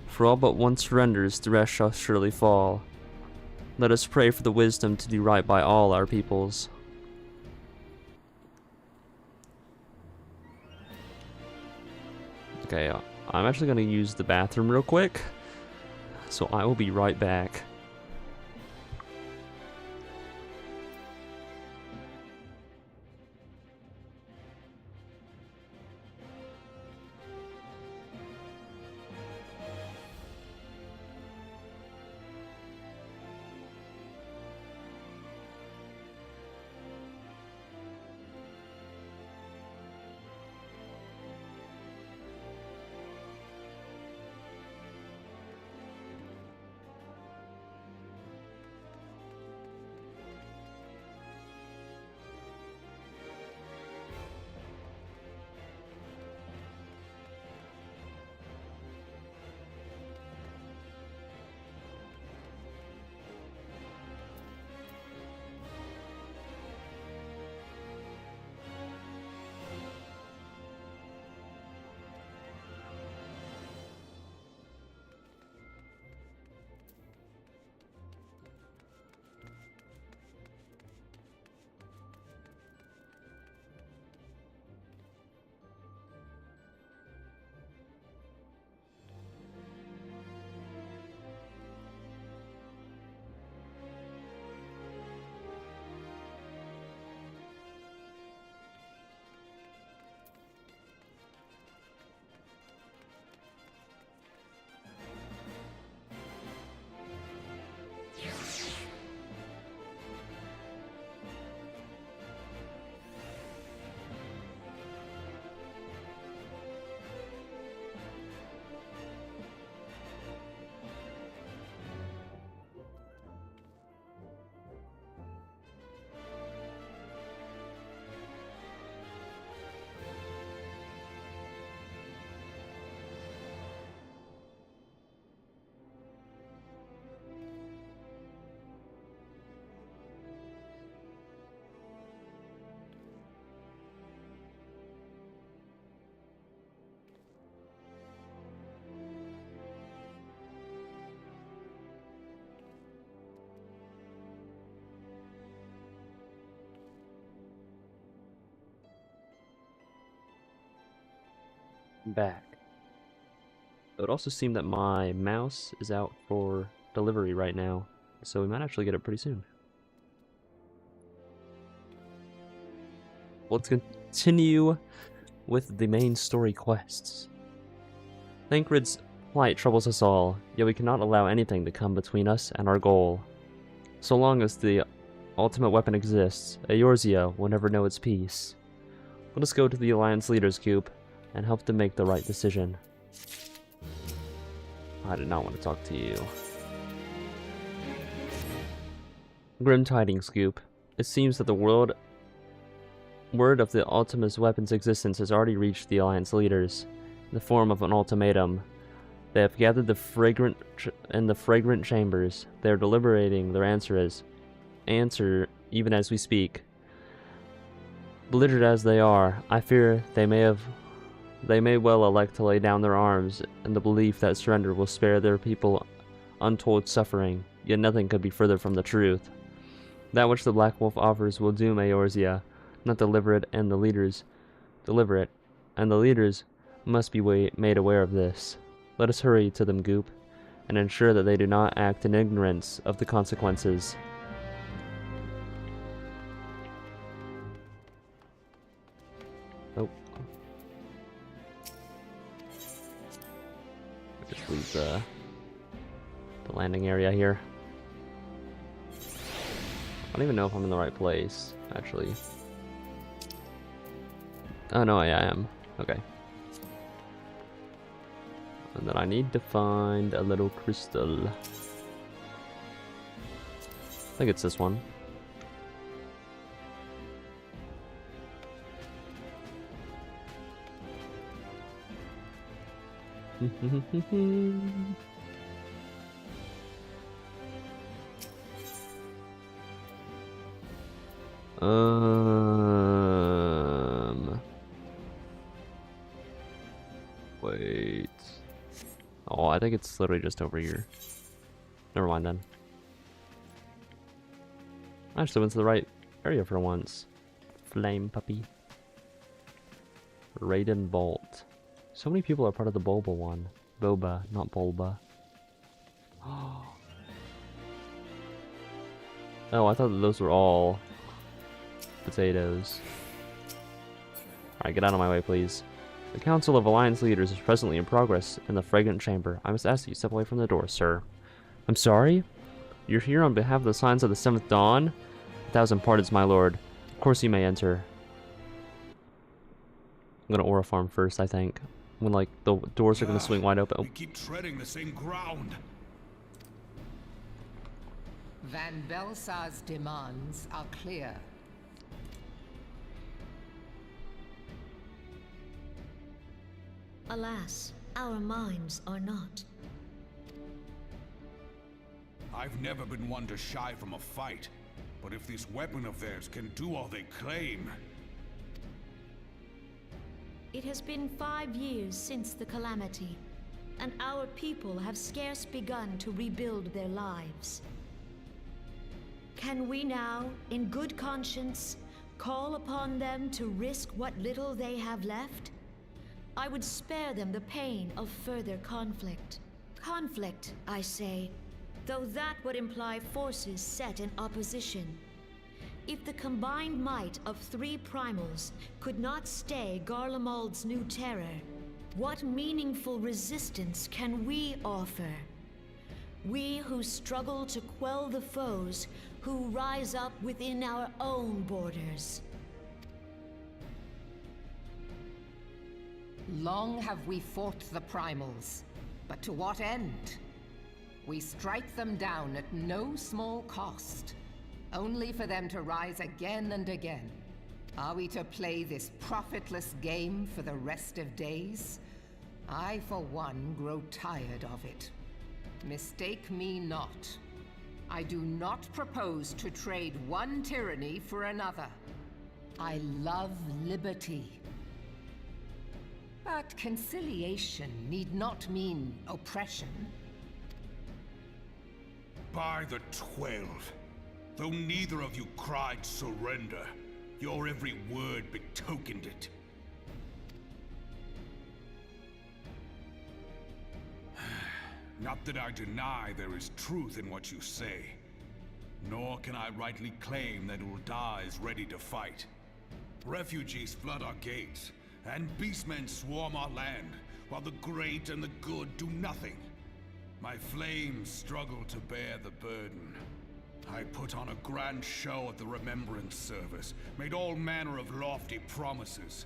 For all but one surrenders, the rest shall surely fall. Let us pray for the wisdom to do right by all our peoples. Okay, I'm actually going to use the bathroom real quick, so I will be right back. back. It would also seem that my mouse is out for delivery right now, so we might actually get it pretty soon. Let's continue with the main story quests. Thancred's plight troubles us all, yet we cannot allow anything to come between us and our goal. So long as the ultimate weapon exists, Eorzea will never know its peace. Let us go to the Alliance Leaders Coop and help them make the right decision. I did not want to talk to you. Grim Tidings Scoop. It seems that the word of the Ultima's weapon's existence has already reached the Alliance leaders, in the form of an ultimatum. They have gathered in the fragrant chambers. They are deliberating their answer even as we speak. Belligerent as they are, I fear they may well elect to lay down their arms in the belief that surrender will spare their people untold suffering, yet nothing could be further from the truth. That which the Black Wolf offers will doom Eorzea, not deliver it, and the leaders must be made aware of this. Let us hurry to them, Goop, and ensure that they do not act in ignorance of the consequences. Oh. Just leave the landing area here. I don't even know if I'm in the right place, actually. Oh no, yeah, I am. Okay. And then I need to find a little crystal. I think it's this one. Wait. Oh, I think it's literally just over here. Never mind then. I actually went to the right area for once. Flame puppy. Raiden Bolt. So many people are part of the Boba one. Boba, not Bulba. Oh, I thought that those were all potatoes. Alright, get out of my way, please. The Council of Alliance Leaders is presently in progress in the Fragrant Chamber. I must ask that you step away from the door, sir. I'm sorry? You're here on behalf of the Scions of the Seventh Dawn? 1,000 pardons, my lord. Of course you may enter. I'm gonna aura farm first, I think. When, like, the doors are gonna swing wide open. Oh. We keep treading the same ground. Van Belsar's demands are clear. Alas, our minds are not. I've never been one to shy from a fight, but if this weapon of theirs can do all they claim... It has been 5 years since the calamity, and our people have scarce begun to rebuild their lives. Can we now, in good conscience, call upon them to risk what little they have left? I would spare them the pain of further conflict. Conflict, I say, though that would imply forces set in opposition. If the combined might of 3 primals could not stay Garlemald's new terror, what meaningful resistance can we offer? We who struggle to quell the foes who rise up within our own borders. Long have we fought the Primals, but to what end? We strike them down at no small cost, only for them to rise again and again. Are we to play this profitless game for the rest of days? I, for one, grow tired of it. Mistake me not. I do not propose to trade one tyranny for another. I love liberty. But conciliation need not mean oppression. By the 12, though neither of you cried surrender, your every word betokened it. Not that I deny there is truth in what you say, nor can I rightly claim that Ul'dah is ready to fight. Refugees flood our gates, and beastmen swarm our land, while the great and the good do nothing. My flames struggle to bear the burden. I put on a grand show at the Remembrance Service, made all manner of lofty promises.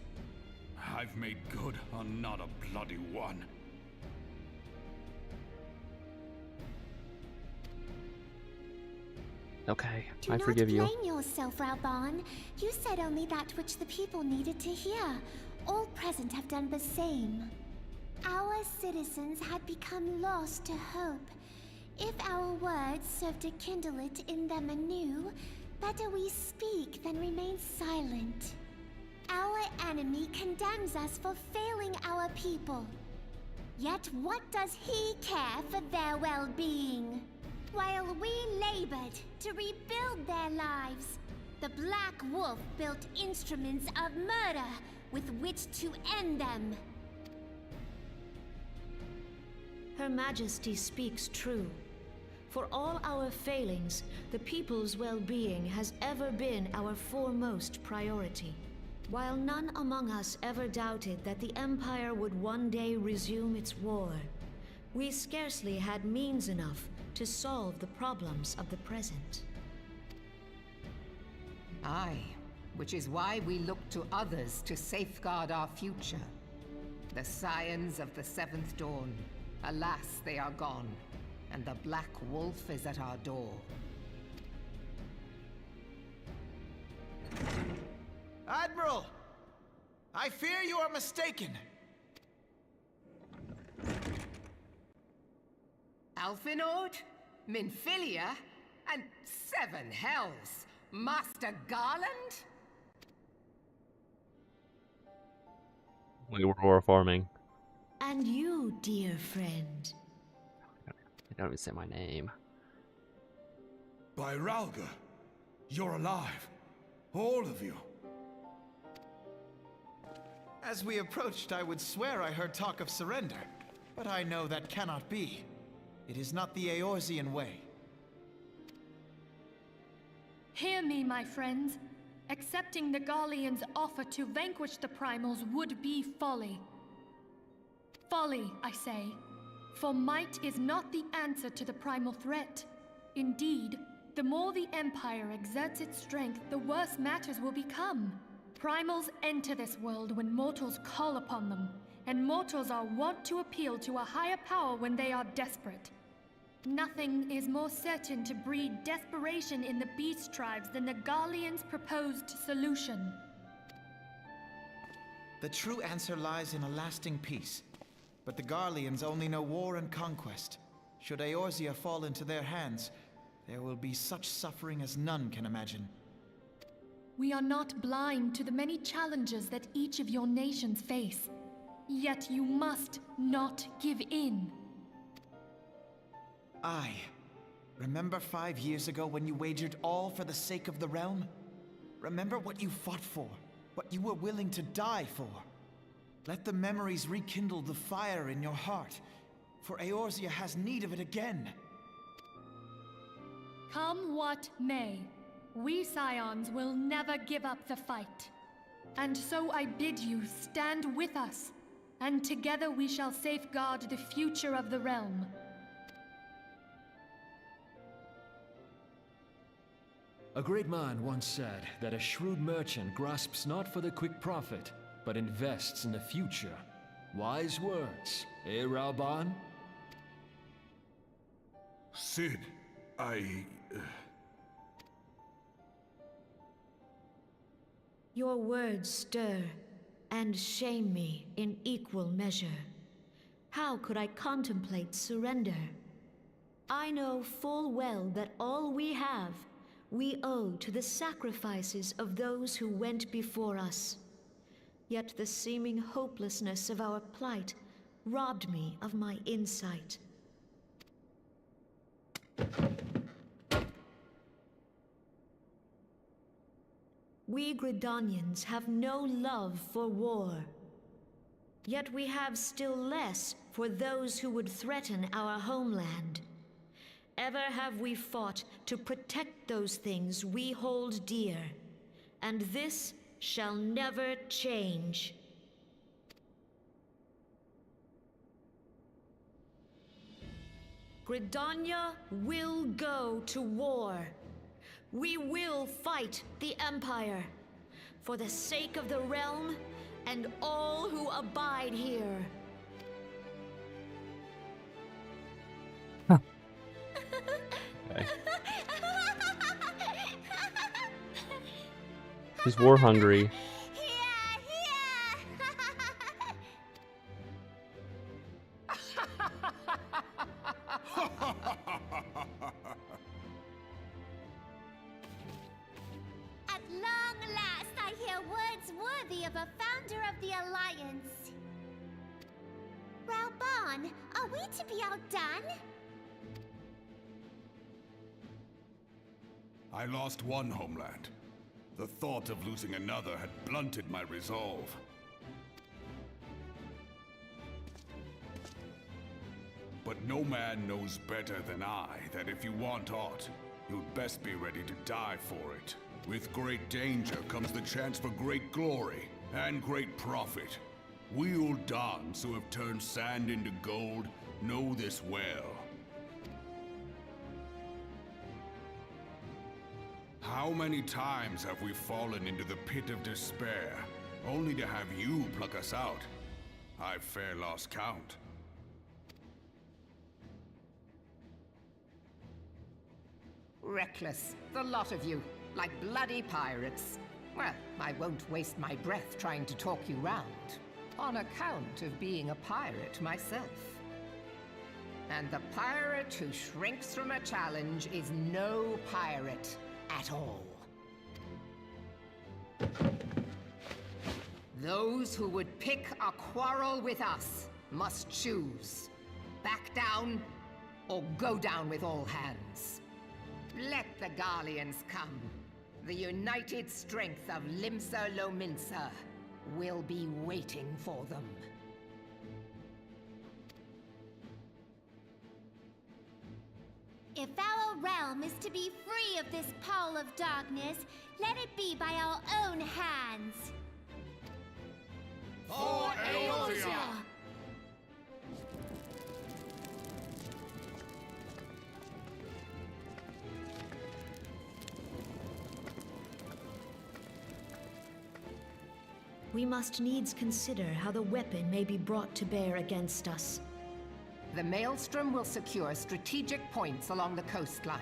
I've made good on not a bloody one. Okay, Do I forgive you. not blame yourself, Reborn. You said only that which the people needed to hear. All present have done the same. Our citizens had become lost to hope. If our words serve to kindle it in them anew, better we speak than remain silent. Our enemy condemns us for failing our people. Yet what does he care for their well-being? While we labored to rebuild their lives, the Black Wolf built instruments of murder with which to end them. Her Majesty speaks true. For all our failings, the people's well-being has ever been our foremost priority. While none among us ever doubted that the Empire would one day resume its war, we scarcely had means enough to solve the problems of the present. Aye, which is why we look to others to safeguard our future. The Scions of the Seventh Dawn. Alas, they are gone, and the Black Wolf is at our door. Admiral! I fear you are mistaken. Alphinord, Minfilia, and Seven Hells. Master Garland? We were farming. And you, dear friend. I don't even say my name. By Ralga, you're alive. All of you. As we approached, I would swear I heard talk of surrender, but I know that cannot be. It is not the Eorzean way. Hear me, my friends. Accepting the Garleans' offer to vanquish the Primals would be folly. Folly, I say. For might is not the answer to the primal threat. Indeed, the more the Empire exerts its strength, the worse matters will become. Primals enter this world when mortals call upon them, and mortals are wont to appeal to a higher power when they are desperate. Nothing is more certain to breed desperation in the beast tribes than the Garleans' proposed solution. The true answer lies in a lasting peace. But the Garleans only know war and conquest. Should Eorzea fall into their hands, there will be such suffering as none can imagine. We are not blind to the many challenges that each of your nations face. Yet you must not give in. Aye. Remember 5 years ago when you wagered all for the sake of the realm? Remember what you fought for, what you were willing to die for. Let the memories rekindle the fire in your heart, for Eorzea has need of it again. Come what may, we Scions will never give up the fight. And so I bid you stand with us, and together we shall safeguard the future of the realm. A great man once said that a shrewd merchant grasps not for the quick profit, but invests in the future. Wise words, eh, Reborn? Sid, Your words stir and shame me in equal measure. How could I contemplate surrender? I know full well that all we have, we owe to the sacrifices of those who went before us. Yet the seeming hopelessness of our plight robbed me of my insight. We Gridanians have no love for war. Yet we have still less for those who would threaten our homeland. Ever have we fought to protect those things we hold dear, and this shall never change. Gridania will go to war. We will fight the Empire for the sake of the realm and all who abide here. Okay. He's war hungry. At long last, I hear words worthy of a founder of the Alliance. Reborn, are we to be outdone? I lost one homeland. The thought of losing another had blunted my resolve. But no man knows better than I that if you want aught, you'd best be ready to die for it. With great danger comes the chance for great glory and great profit. We Uldans who have turned sand into gold know this well. How many times have we fallen into the pit of despair, only to have you pluck us out? I've fair lost count. Reckless, the lot of you, like bloody pirates. Well, I won't waste my breath trying to talk you round, on account of being a pirate myself. And the pirate who shrinks from a challenge is no pirate at all. Those who would pick a quarrel with us must choose. Back down, or go down with all hands. Let the Garleans come. The united strength of Limsa Lominsa will be waiting for them. If our realm is to be free of this pall of darkness, let it be by our own hands. For Eorzea! We must needs consider how the weapon may be brought to bear against us. The Maelstrom will secure strategic points along the coastline.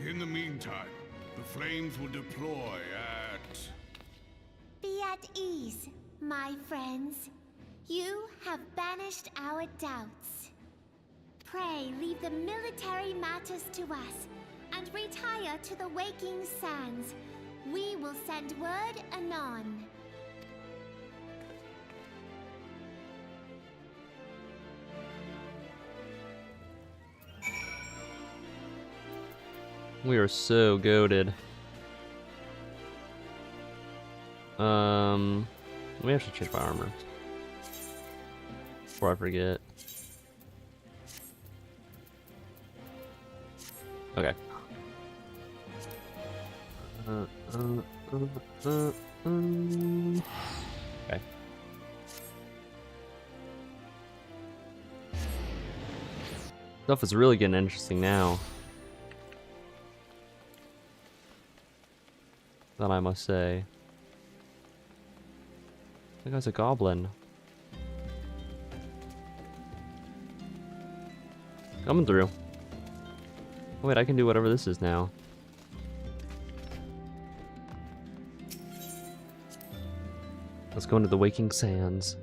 In the meantime, the flames will deploy at... Be at ease, my friends. You have banished our doubts. Pray leave the military matters to us, and retire to the waking sands. We will send word anon. We are so goated. We have to change my armor before I forget. Okay. Okay. Stuff is really getting interesting now. That I must say. That guy's a goblin. Coming through. Oh, wait, I can do whatever this is now. Let's go into the Waking Sands.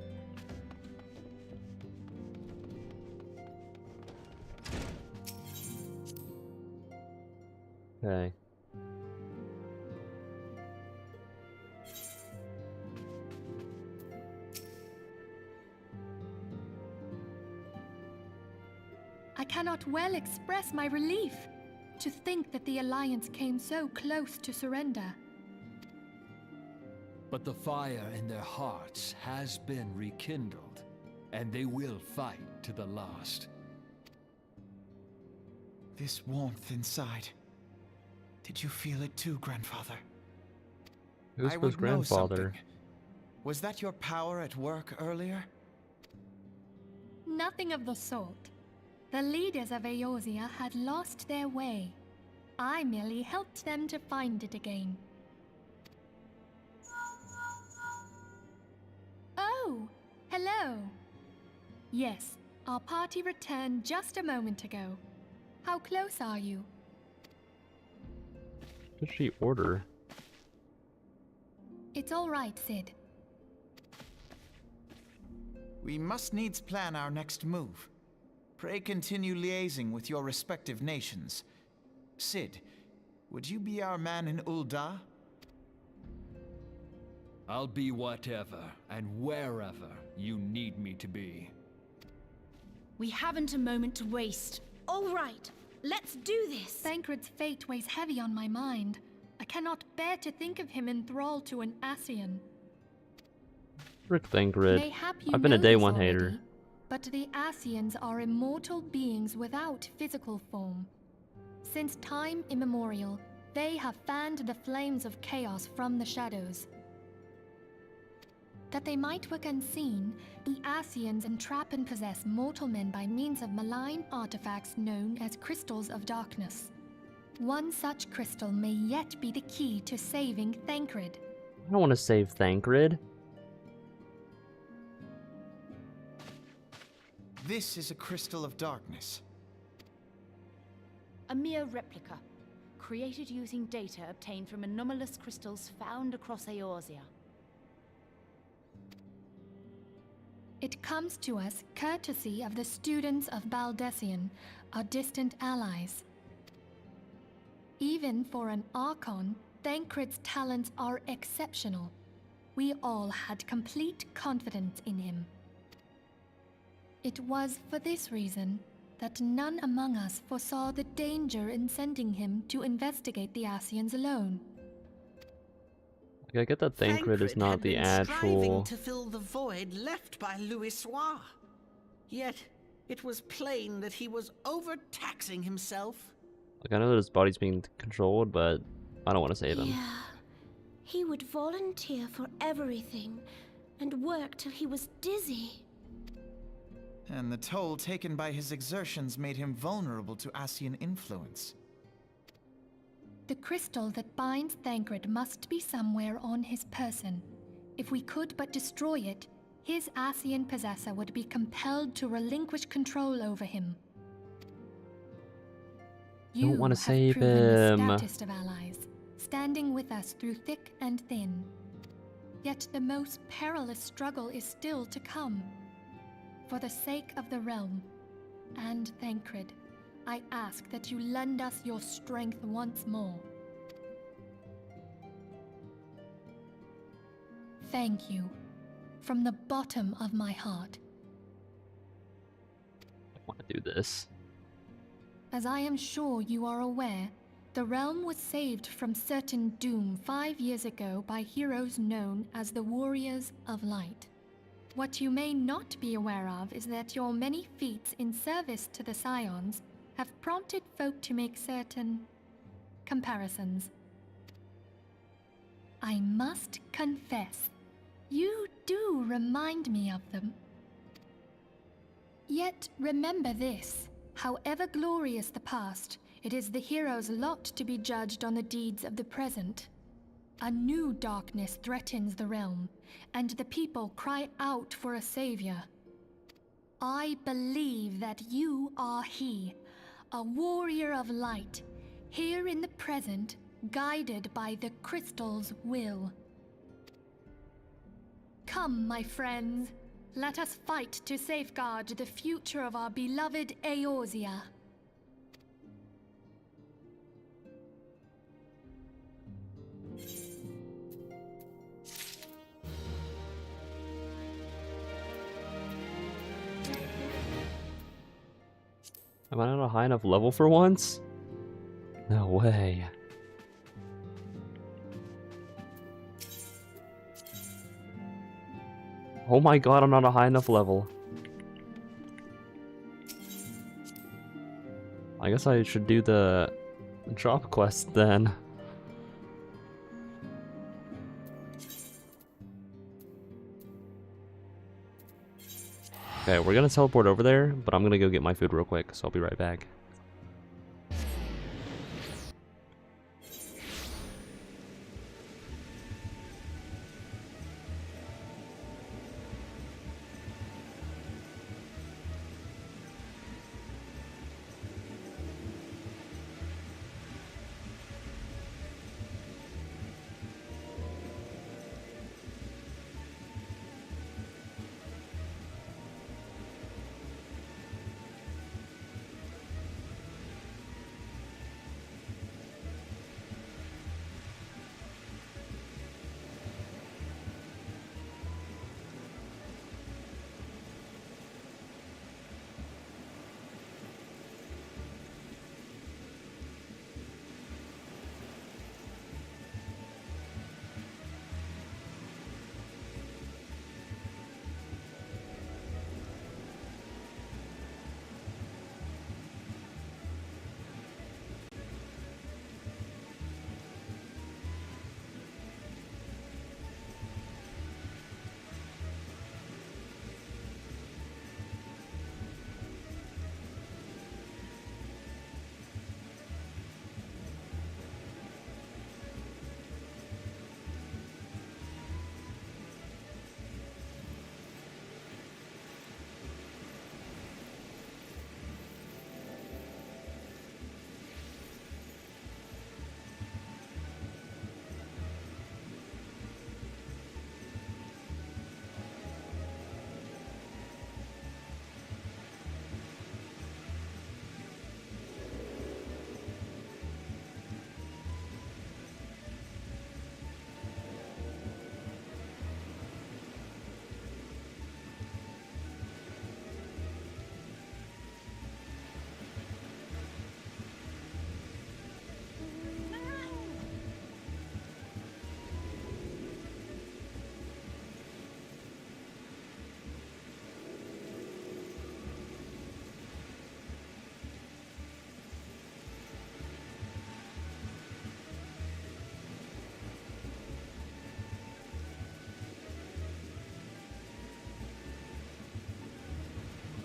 Okay. I cannot well express my relief to think that the Alliance came so close to surrender. But the fire in their hearts has been rekindled. and they will fight to the last. This warmth inside. Did you feel it too, grandfather? Who's I his would know grandfather? something. Was that your power at work earlier? Nothing of the sort. The leaders of Eorzea had lost their way. I merely helped them to find it again. Oh, hello. Yes, our party returned just a moment ago. How close are you? What did she order? It's all right, Sid. We must needs plan our next move. Pray continue liaising with your respective nations. Sid, would you be our man in Ul'dah? I'll be whatever and wherever you need me to be. We haven't a moment to waste. All right, let's do this. Thancred's fate weighs heavy on my mind. I cannot bear to think of him in thrall to an Ascian. Rick Thancred. Mayhap you I've been a know day this one already, hater. But the Ascians are immortal beings without physical form. Since time immemorial, they have fanned the flames of chaos from the shadows. That they might work unseen, the Ascians entrap and possess mortal men by means of malign artifacts known as crystals of darkness. One such crystal may yet be the key to saving Thancred. I don't want to save Thancred. This is a crystal of darkness. A mere replica, created using data obtained from anomalous crystals found across Eorzea. It comes to us courtesy of the students of Baldessian, our distant allies. Even for an Archon, Thancred's talents are exceptional. We all had complete confidence in him. It was for this reason that none among us foresaw the danger in sending him to investigate the Ascians alone. Like, I get that Thancred is not the actual... to fill the void left by Louisoix. Yet, it was plain that he was overtaxing himself. Like, I know that his body's being controlled, but I don't want to save him. Yeah. He would volunteer for everything and work till he was dizzy. And the toll taken by his exertions made him vulnerable to Ascian influence. The crystal that binds Thancred must be somewhere on his person. If we could but destroy it, his Ascian possessor would be compelled to relinquish control over him. Don't want to save You have proven him. the stoutest of allies, standing with us through thick and thin. Yet the most perilous struggle is still to come. For the sake of the realm, and Thancred, I ask that you lend us your strength once more. Thank you, from the bottom of my heart. I want to do this. As I am sure you are aware, the realm was saved from certain doom 5 years ago by heroes known as the Warriors of Light. What you may not be aware of is that your many feats in service to the Scions have prompted folk to make certain comparisons. I must confess, you do remind me of them. Yet remember this, however glorious the past, it is the hero's lot to be judged on the deeds of the present. A new darkness threatens the realm, and the people cry out for a savior. I believe that you are he, a warrior of light, here in the present, guided by the crystal's will. Come, my friends, let us fight to safeguard the future of our beloved Eorzea. Am I not a high enough level for once? No way. Oh my god, I'm not a high enough level. I guess I should do the drop quest then. Okay, we're gonna teleport over there, but I'm gonna go get my food real quick, so I'll be right back.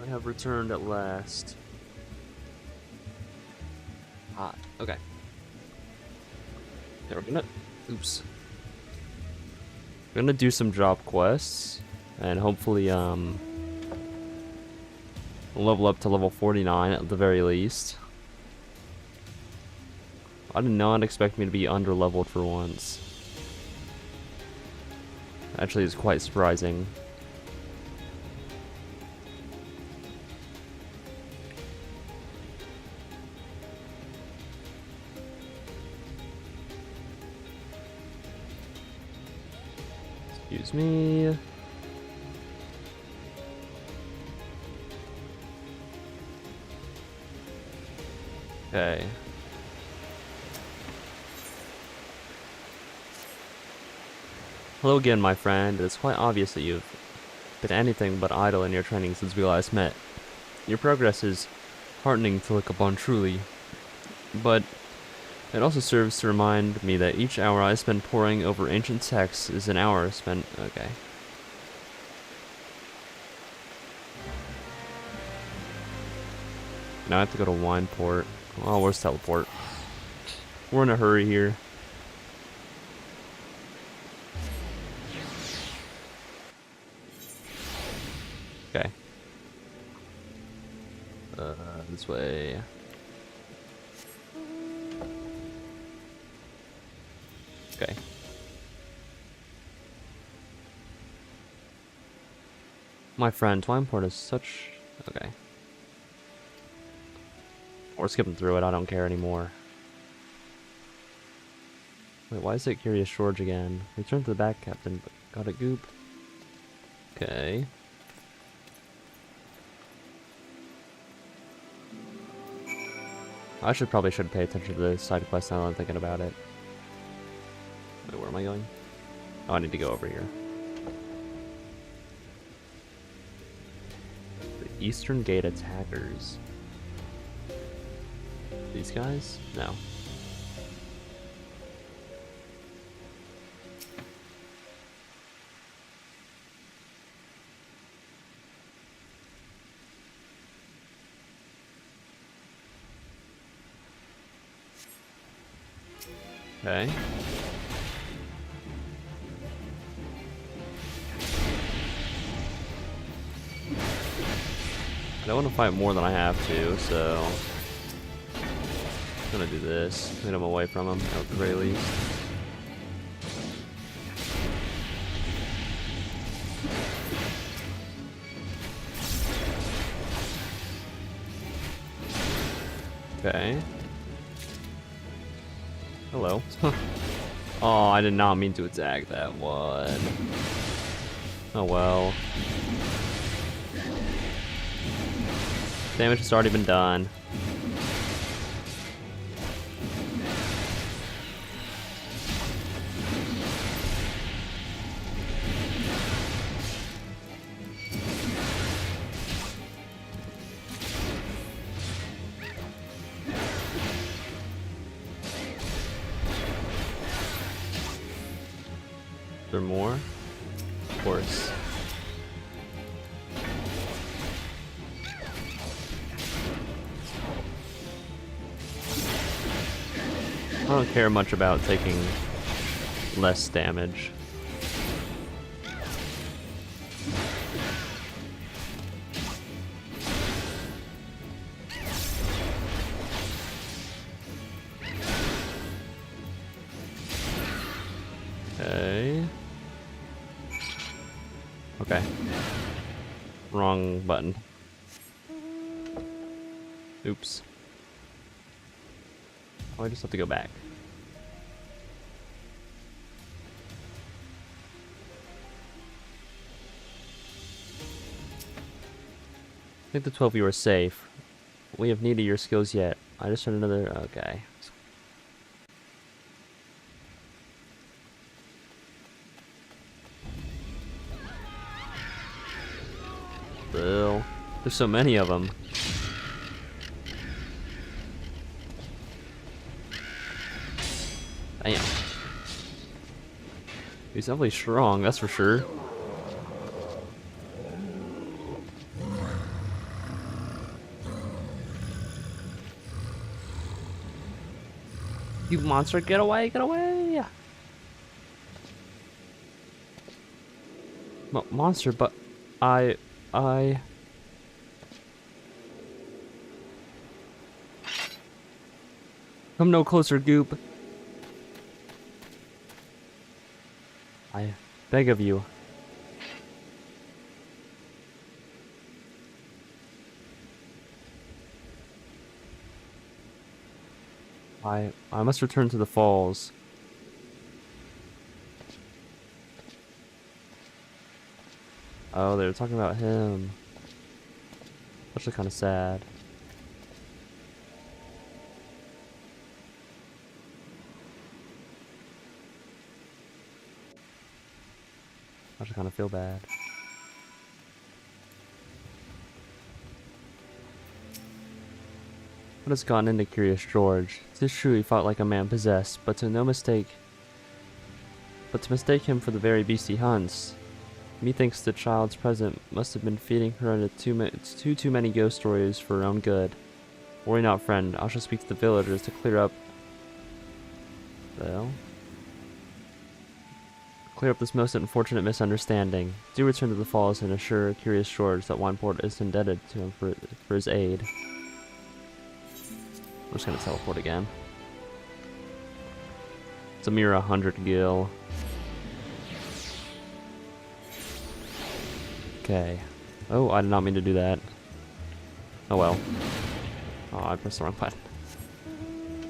I have returned at last. Ah, okay. Yeah, we're gonna... Oops. We're gonna do some drop quests, and hopefully, level up to level 49 at the very least. I did not expect me to be under-leveled for once. Actually, it's quite surprising. Excuse me. Okay. Hello again, my friend. It's quite obvious that you've been anything but idle in your training since we last met. Your progress is heartening to look upon truly, but it also serves to remind me that each hour I spend poring over ancient texts is an hour spent... Okay. Now I have to go to Wineport. Oh, where's teleport? We're in a hurry here. Okay. This way. Okay. My friend, Twineport is such... Okay. We're skipping through it, I don't care anymore. Wait, why is it Curious George again? Return to the back, Captain. Got it, Goop? Okay. I should pay attention to the side quest now that I'm thinking about it. Wait, where am I going? Oh, I need to go over here. The Eastern Gate Attackers. These guys? No. Okay. I don't want to fight more than I have to, so I'm gonna do this. Get him away from him at the very least. Okay. Hello. Oh, I did not mean to attack that one. Oh well. Damage has already been done. Is there more? Of course. I don't care much about taking less damage. Okay. Okay. Wrong button. Oops. Oh, I just have to go back. I think the 12 of you are safe. We have needed your skills yet. I just heard another... Okay. Bill. There's so many of them. Damn. He's definitely strong, that's for sure. You monster, get away, get away! Monster, but I... Come no closer, Goop. I beg of you. I must return to the falls. Oh, they were talking about him. Actually kind of sad. I actually kind of feel bad. What has gone into Curious George? It is true he fought like a man possessed, but to mistake him for the very beast he hunts. Methinks the child's present must have been feeding her into too many ghost stories for her own good. Worry not, friend. I shall speak to the villagers to clear up... Well... Clear up this most unfortunate misunderstanding. Do return to the falls and assure Curious George that Wineport is indebted to him for his aid. I'm just gonna teleport again. It's a mere 100 gil. Okay. Oh, I did not mean to do that. Oh well. Oh, I pressed the wrong button.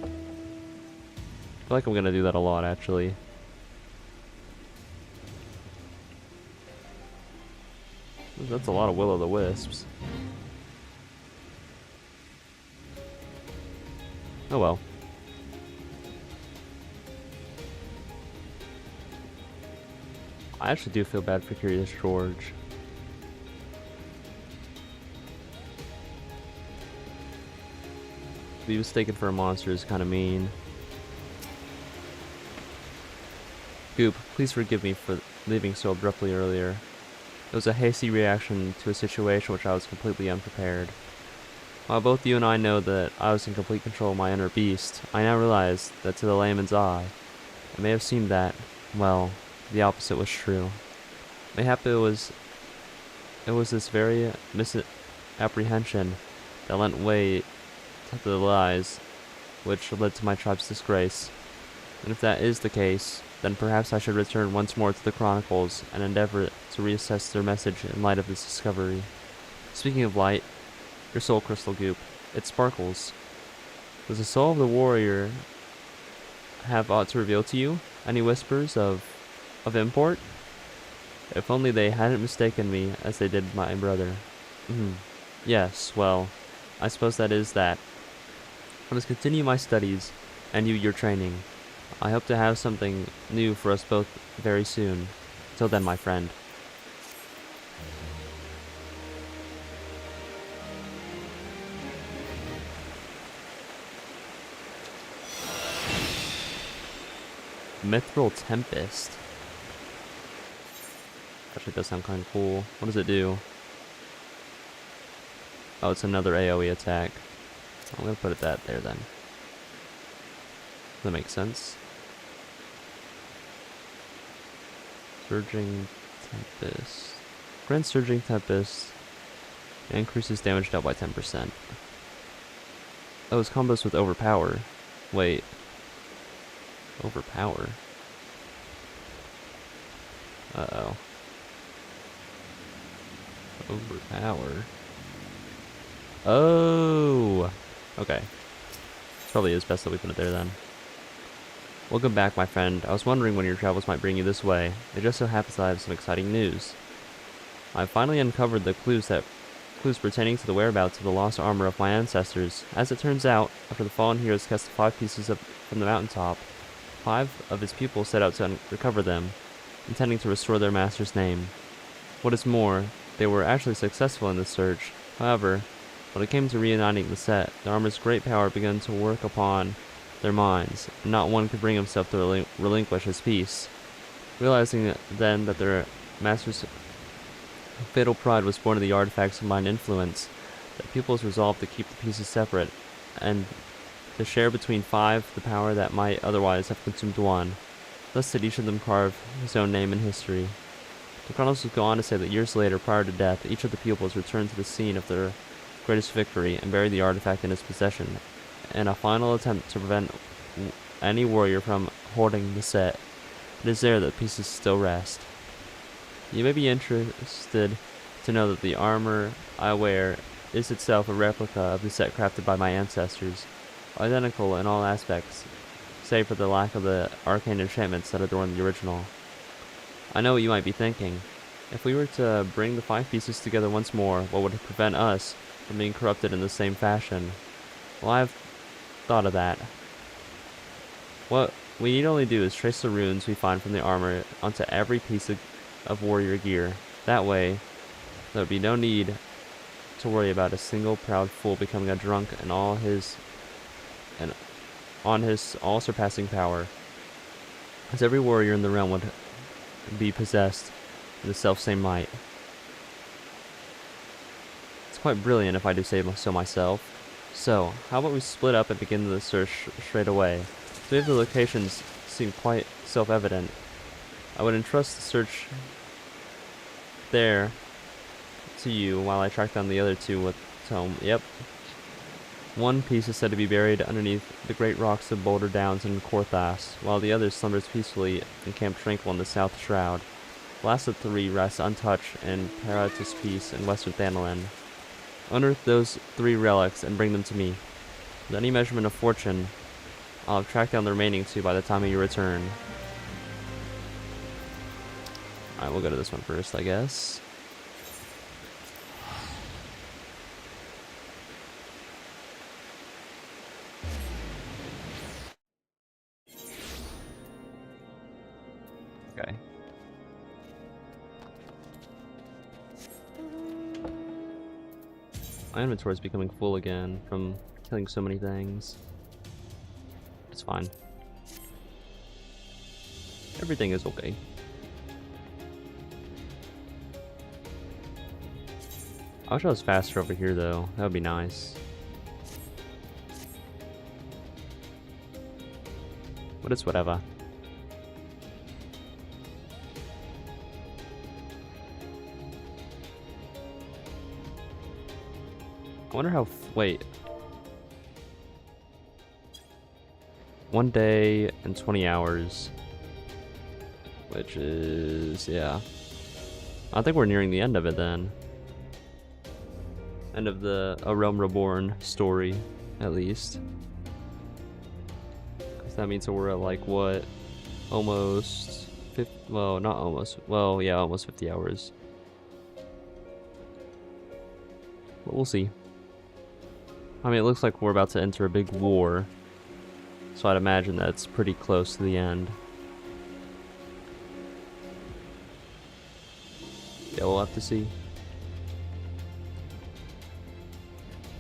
I feel like I'm gonna do that a lot, actually. That's a lot of will-o'-the-wisps. Oh well. I actually do feel bad for Curious George. To be mistaken for a monster is kind of mean. Goop, please forgive me for leaving so abruptly earlier. It was a hasty reaction to a situation which I was completely unprepared. While both you and I know that I was in complete control of my inner beast, I now realize that to the layman's eye, it may have seemed that, well, the opposite was true. Mayhap it was this very misapprehension that lent way to the lies which led to my tribe's disgrace. And if that is the case, then perhaps I should return once more to the Chronicles and endeavor to reassess their message in light of this discovery. Speaking of light, your soul crystal, Goop, it sparkles. Does the soul of the warrior have aught to reveal to you? Any whispers of import? If only they hadn't mistaken me as they did my brother. Yes, well, I suppose that is that. I must continue my studies, and you your training. I hope to have something new for us both very soon. Till then, my friend. Mithril Tempest. Actually, does sound kind of cool. What does it do? Oh, it's another AoE attack. I'm gonna put it there then. That makes sense. Surging Tempest. Grants Surging Tempest. Increases damage dealt by 10%. Oh, it's combos with Overpower. Wait. Overpower? Uh-oh. Overpower. Oh! Okay. Probably is best that we put it there then. Welcome back, my friend. I was wondering when your travels might bring you this way. It just so happens that I have some exciting news. I've finally uncovered the clues pertaining to the whereabouts of the lost armor of my ancestors. As it turns out, after the fallen heroes cast 5 pieces from the mountaintop, 5 of his pupils set out to recover them, intending to restore their master's name. What is more, they were actually successful in this search. However, when it came to reuniting the set, the armor's great power began to work upon their minds, and not one could bring himself to relinquish his piece. Realizing then that their master's fatal pride was born of the artifact's combined influence, the pupils resolved to keep the pieces separate, and to share between 5 the power that might otherwise have consumed one. Thus did each of them carve his own name in history. The chronicles go on to say that years later, prior to death, each of the pupils returned to the scene of their greatest victory and buried the artifact in its possession, in a final attempt to prevent any warrior from hoarding the set. It is there that the pieces still rest. You may be interested to know that the armor I wear is itself a replica of the set crafted by my ancestors, identical in all aspects, save for the lack of the arcane enchantments that adorn the original. I know what you might be thinking. If we were to bring the 5 pieces together once more, what would prevent us from being corrupted in the same fashion? Well, I've thought of that. What we need only do is trace the runes we find from the armor onto every piece of warrior gear. That way, there would be no need to worry about a single proud fool becoming a drunk and on his all-surpassing power, as every warrior in the realm would be possessed with the self-same might. It's quite brilliant if I do say so myself. So, how about we split up and begin the search straight away? 3 of the locations seem quite self-evident. I would entrust the search there to you while I track down the other 2 with Tome. Yep. 1 piece is said to be buried underneath the great rocks of Boulder Downs in Korthas, while the other slumbers peacefully encamped tranquil in the South Shroud. The last of 3 rests untouched in Paratus Peace in western Thanalin. Unearth those 3 relics and bring them to me. With any measurement of fortune, I'll have tracked down the remaining 2 by the time of your return. Alright, we'll go to this one first, I guess. Okay. My inventory is becoming full again from Killing so many things. It's fine. Everything is okay. I wish I was faster over here though. That would be nice. But it's whatever. I wonder how. Wait. 1 day and 20 hours. Which is. Yeah. I think we're nearing the end of it then. End of the A Realm Reborn story, at least. Because that means that we're at like what? Almost 50. Well, not almost. Well, yeah, almost 50 hours. But we'll see. I mean, it looks like we're about to enter a big war. So I'd imagine that's pretty close to the end. Yeah, we'll have to see.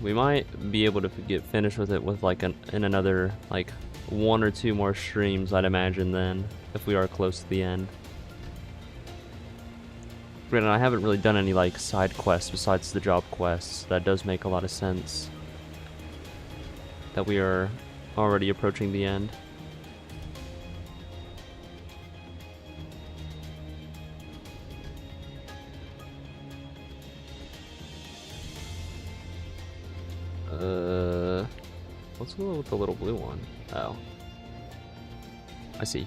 We might be able to get finished with it with like in another like 1 or 2 more streams, I'd imagine then, if we are close to the end. Granted, I haven't really done any like side quests besides the job quests. That does make a lot of sense. That we are already approaching the end. What's with the little blue one? Oh. I see.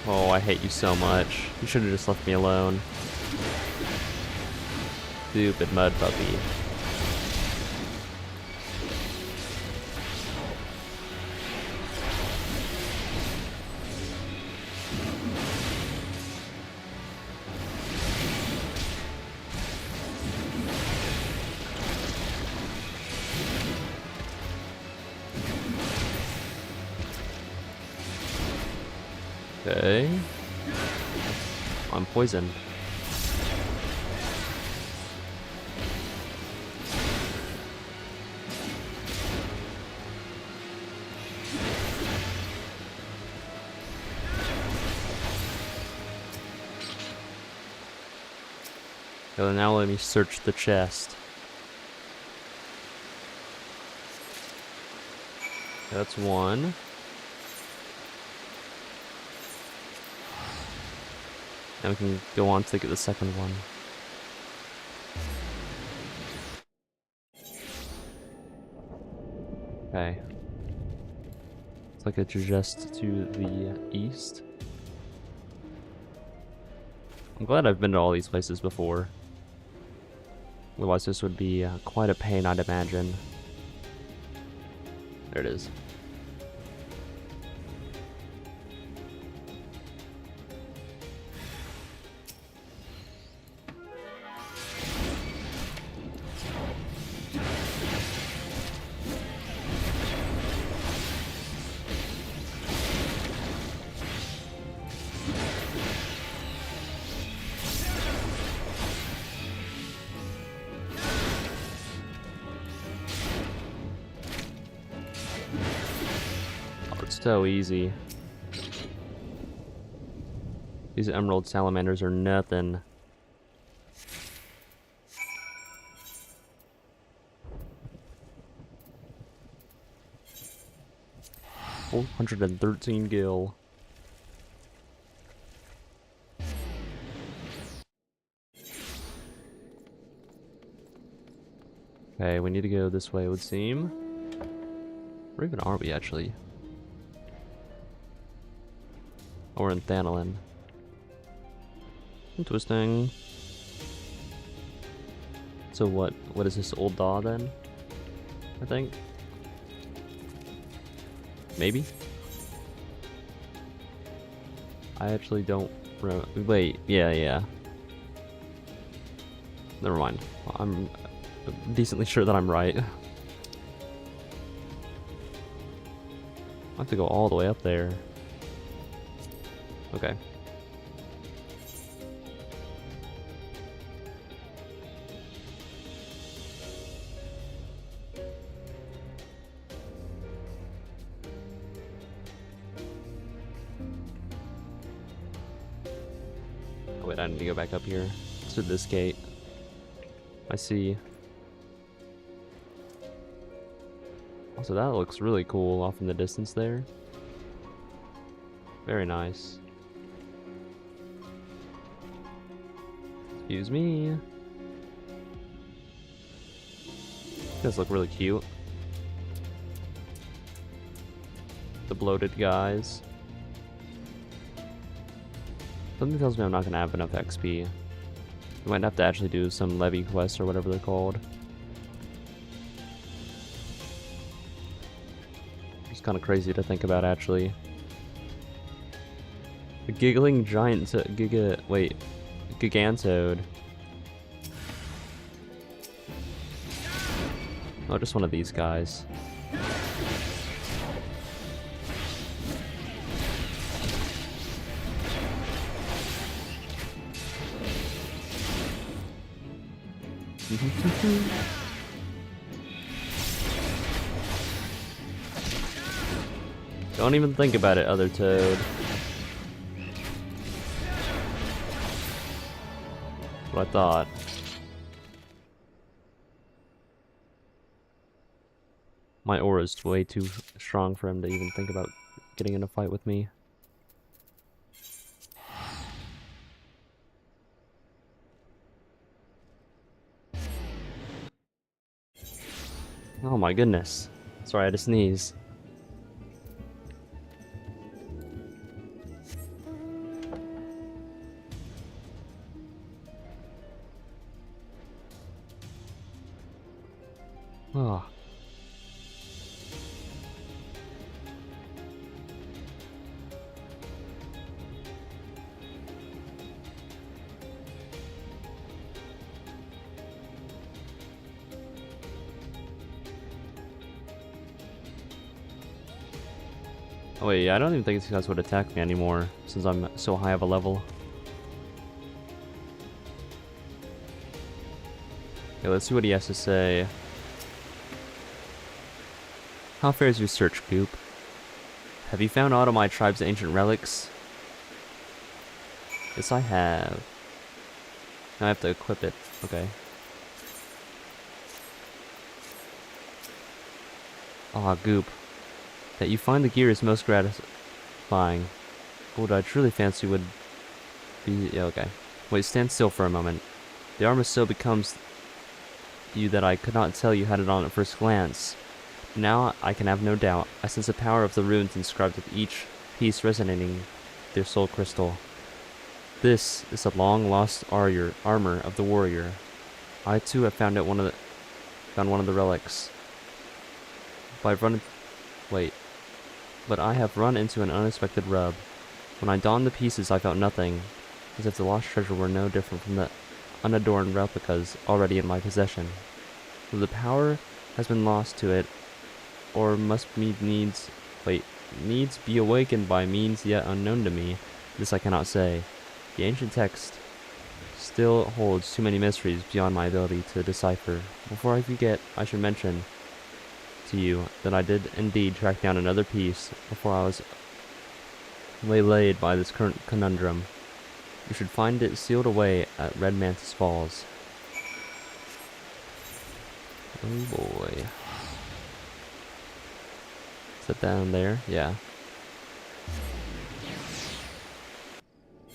Oh, I hate you so much. You should have just left me alone. Stupid mud puppy. Okay. I'm poisoned. So now let me search the chest. That's one. And we can go on to get the second one. Okay. It's like it's just to the east. I'm glad I've been to all these places before. Otherwise this would be quite a pain, I'd imagine. There it is. So easy. These emerald salamanders are nothing. $413 gil. Okay, we need to go this way, it would seem. Where even are we actually? Oh, we're in Thanalin. Interesting. So what is this old Daw then? I think. Maybe? I actually don't remember. Wait, yeah. Never mind. I'm decently sure that I'm right. have to go all the way up there. Okay. Oh, wait, I need to go back up here to this gate. I see. Also, that looks really cool off in the distance there. Very nice. Excuse me. These guys look really cute. The bloated guys. Something tells me I'm not gonna have enough XP. We might have to actually do some levy quests or whatever they're called. It's kind of crazy to think about, actually. A giggling giant Gigantode. Oh, just one of these guys. Don't even think about it, other toad. What I thought. My aura's way too strong for him to even think about getting in a fight with me. Oh my goodness. Sorry, I had to sneeze. Oh. Oh wait, yeah, I don't even think these guys would attack me anymore, since I'm so high of a level. Okay, let's see what he has to say. How fares your search, Goop? Have you found aught of my tribe's ancient relics? Yes, I have. Now I have to equip it. Okay. Ah, Goop. That you find the gear is most gratifying. What I truly fancy would be... Yeah, okay. Wait, stand still for a moment. The armor so becomes you that I could not tell you had it on at first glance. Now I can have no doubt. I sense the power of the runes inscribed with each piece resonating their soul crystal. This is the long-lost armor of the warrior. I too have found one of the relics. But I have run into an unexpected rub. When I donned the pieces, I felt nothing, as if the lost treasure were no different from the unadorned replicas already in my possession. Though the power has been lost to it, or must needs be awakened by means yet unknown to me, this I cannot say. The ancient text still holds too many mysteries beyond my ability to decipher. Before I forget, I should mention to you that I did indeed track down another piece before I was waylaid by this current conundrum. You should find it sealed away at Red Mantis Falls. Oh boy. Is that down there? Yeah.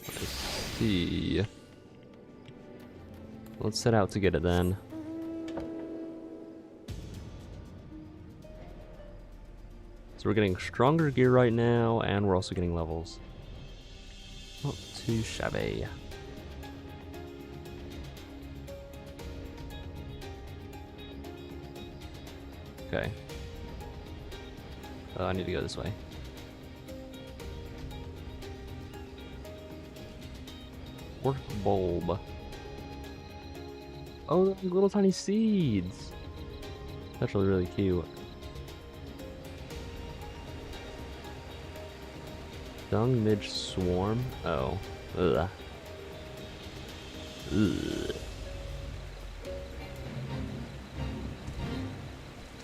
Let's see. Let's set out to get it then. So we're getting stronger gear right now, and we're also getting levels. Not too shabby. Okay. Oh, I need to go this way. Work bulb. Oh, little tiny seeds. That's really, really cute. Stung mid swarm? Oh. Ugh. Ugh.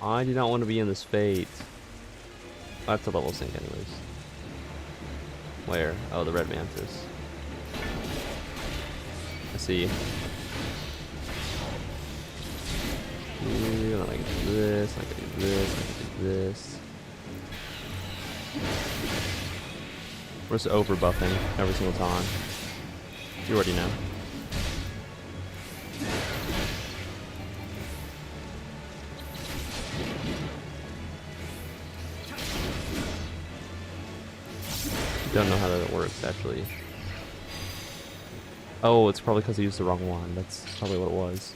I do not want to be in this fate. I have to level sync anyways. Where? Oh, the red mantis. I see. Here, then I can do this, I can do this, I can do this. We're just over buffing every single time. You already know. Don't know how that works actually. Oh, it's probably because I used the wrong one. That's probably what it was.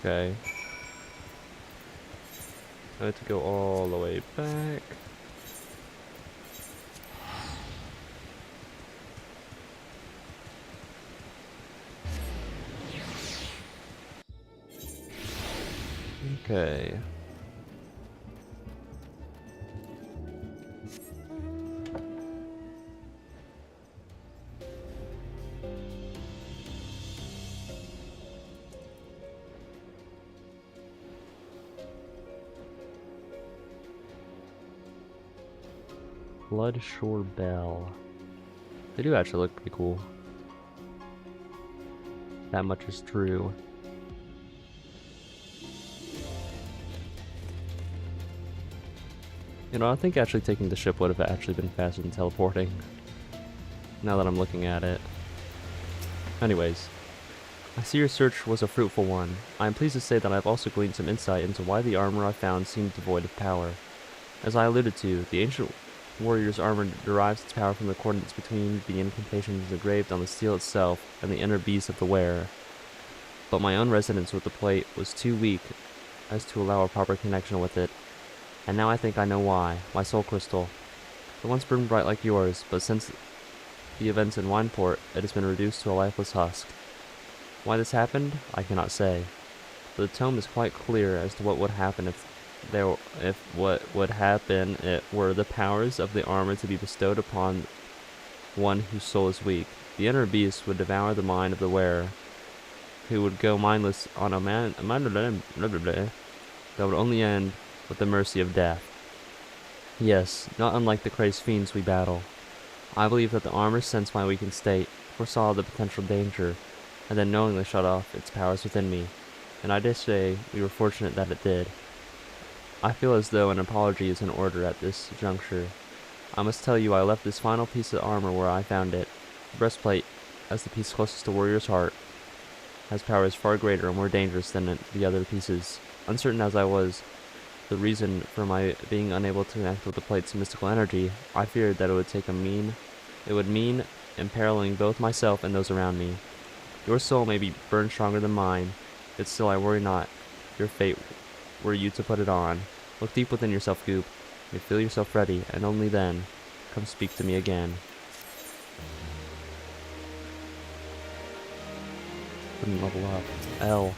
Okay. I have to go all the way back. Okay. Bloodshore Bell. They do actually look pretty cool. That much is true. You know, I think actually taking the ship would have actually been faster than teleporting. Now that I'm looking at it. Anyways. I see your search was a fruitful one. I am pleased to say that I have also gleaned some insight into why the armor I found seemed devoid of power. As I alluded to, the ancient warrior's armor derives its power from the accordance between the incantations engraved on the steel itself and the inner beast of the wearer. But my own resonance with the plate was too weak as to allow a proper connection with it, and now I think I know why. My soul crystal. It once burned bright like yours, but since the events in Wineport, it has been reduced to a lifeless husk. Why this happened, I cannot say. But the tome is quite clear as to what would happen if what would happen it were the powers of the armor to be bestowed upon one whose soul is weak. The inner beast would devour the mind of the wearer, who would go mindless on a man that would only end with the mercy of death. Yes, not unlike the crazed fiends we battle. I believe that the armor sensed my weakened state, foresaw the potential danger, and then knowingly shut off its powers within me, and I dare say we were fortunate that it did. I feel as though an apology is in order at this juncture. I must tell you I left this final piece of armor where I found it. The breastplate, as the piece closest to Warrior's heart, has powers far greater and more dangerous than the other pieces. Uncertain as I was the reason for my being unable to connect with the plate's mystical energy, I feared that it would mean imperiling both myself and those around me. Your soul may be burned stronger than mine, but still I worry not. Your fate were you to put it on. Look deep within yourself, Goop. You feel yourself ready, and only then, come speak to me again. Couldn't level up. L.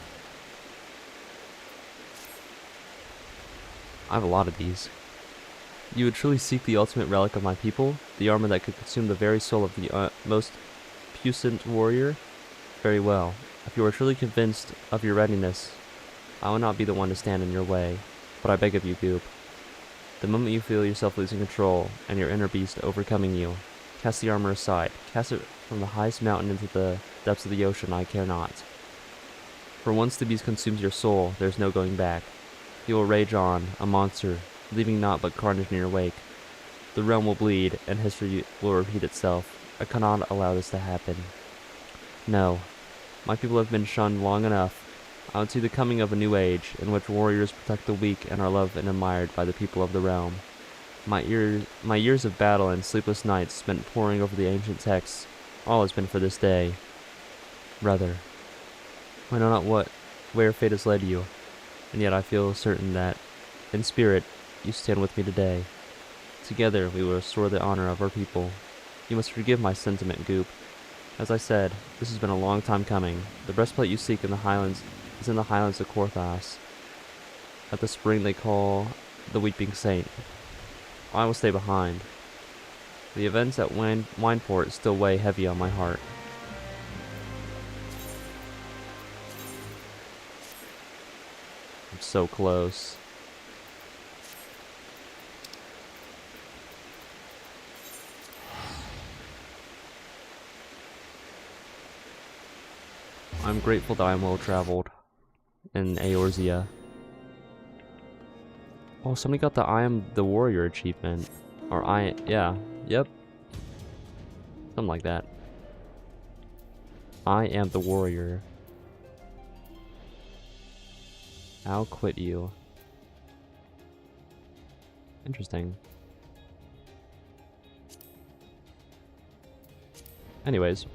I have a lot of these. You would truly seek the ultimate relic of my people, the armor that could consume the very soul of the most puissant warrior? Very well. If you are truly convinced of your readiness, I will not be the one to stand in your way, but I beg of you, Goop. The moment you feel yourself losing control, and your inner beast overcoming you, cast the armor aside. Cast it from the highest mountain into the depths of the ocean, I care not. For once the beast consumes your soul, there is no going back. He will rage on, a monster, leaving naught but carnage in your wake. The realm will bleed, and history will repeat itself. I cannot allow this to happen. No. My people have been shunned long enough. I would see the coming of a new age, in which warriors protect the weak and are loved and admired by the people of the realm. My years of battle and sleepless nights spent poring over the ancient texts, all has been for this day. Brother, I know not where fate has led you, and yet I feel certain that, in spirit, you stand with me today. Together we will restore the honor of our people. You must forgive my sentiment, Goop. As I said, this has been a long time coming. The breastplate you seek in the highlands is in the highlands of Korthas. at the spring they call the Weeping Saint. I will stay behind. The events at Wineport still weigh heavy on my heart. I'm so close. I'm grateful that I'm well traveled in Eorzea. Oh, somebody got the I am the warrior achievement. Or yep. Something like that. I am the warrior. I'll quit you. Interesting. Anyways.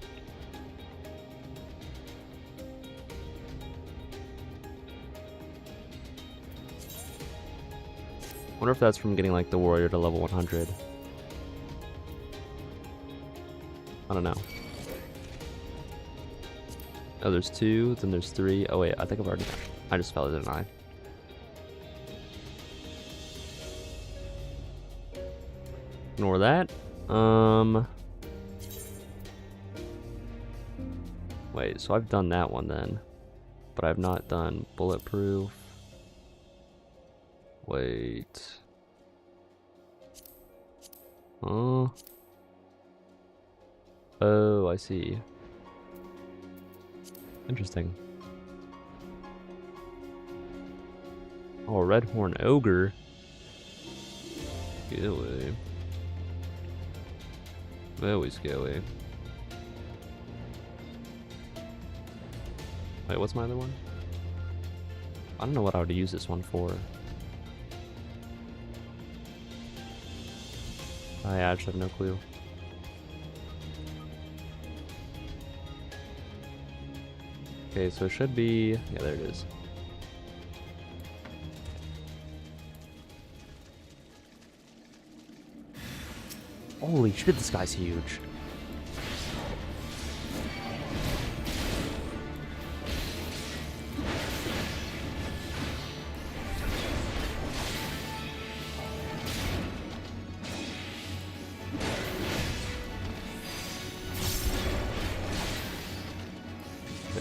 Wonder if that's from getting like the warrior to level 100. I don't know. Oh, there's 2, then there's 3. Oh wait, I think I've already... I just fell, didn't I? Ignore that. Wait, so I've done that one then. But I've not done bulletproof. Wait. Oh, I see. Interesting. Oh, Redhorn Ogre. Get away. Very scary. Wait, what's my other one? I don't know what I would use this one for. I actually have no clue. Okay, so it should be... yeah, there it is. Holy shit, this guy's huge.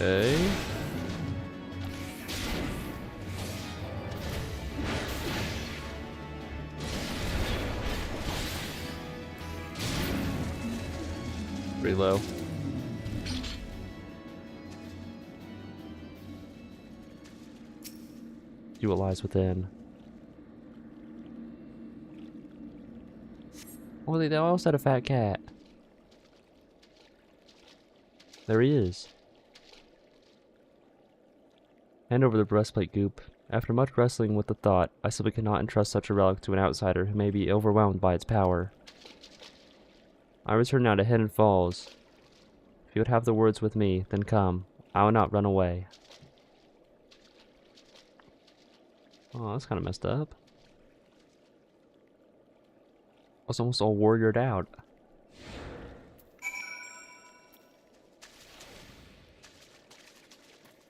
Okay. Pretty low. See what lies within. Oh, they also had a fat cat. There he is. Hand over the breastplate, Goop. After much wrestling with the thought, I simply cannot entrust such a relic to an outsider who may be overwhelmed by its power. I return now to Hidden Falls. If you would have the words with me, then come. I will not run away. Oh, that's kind of messed up. I was almost all warriored out.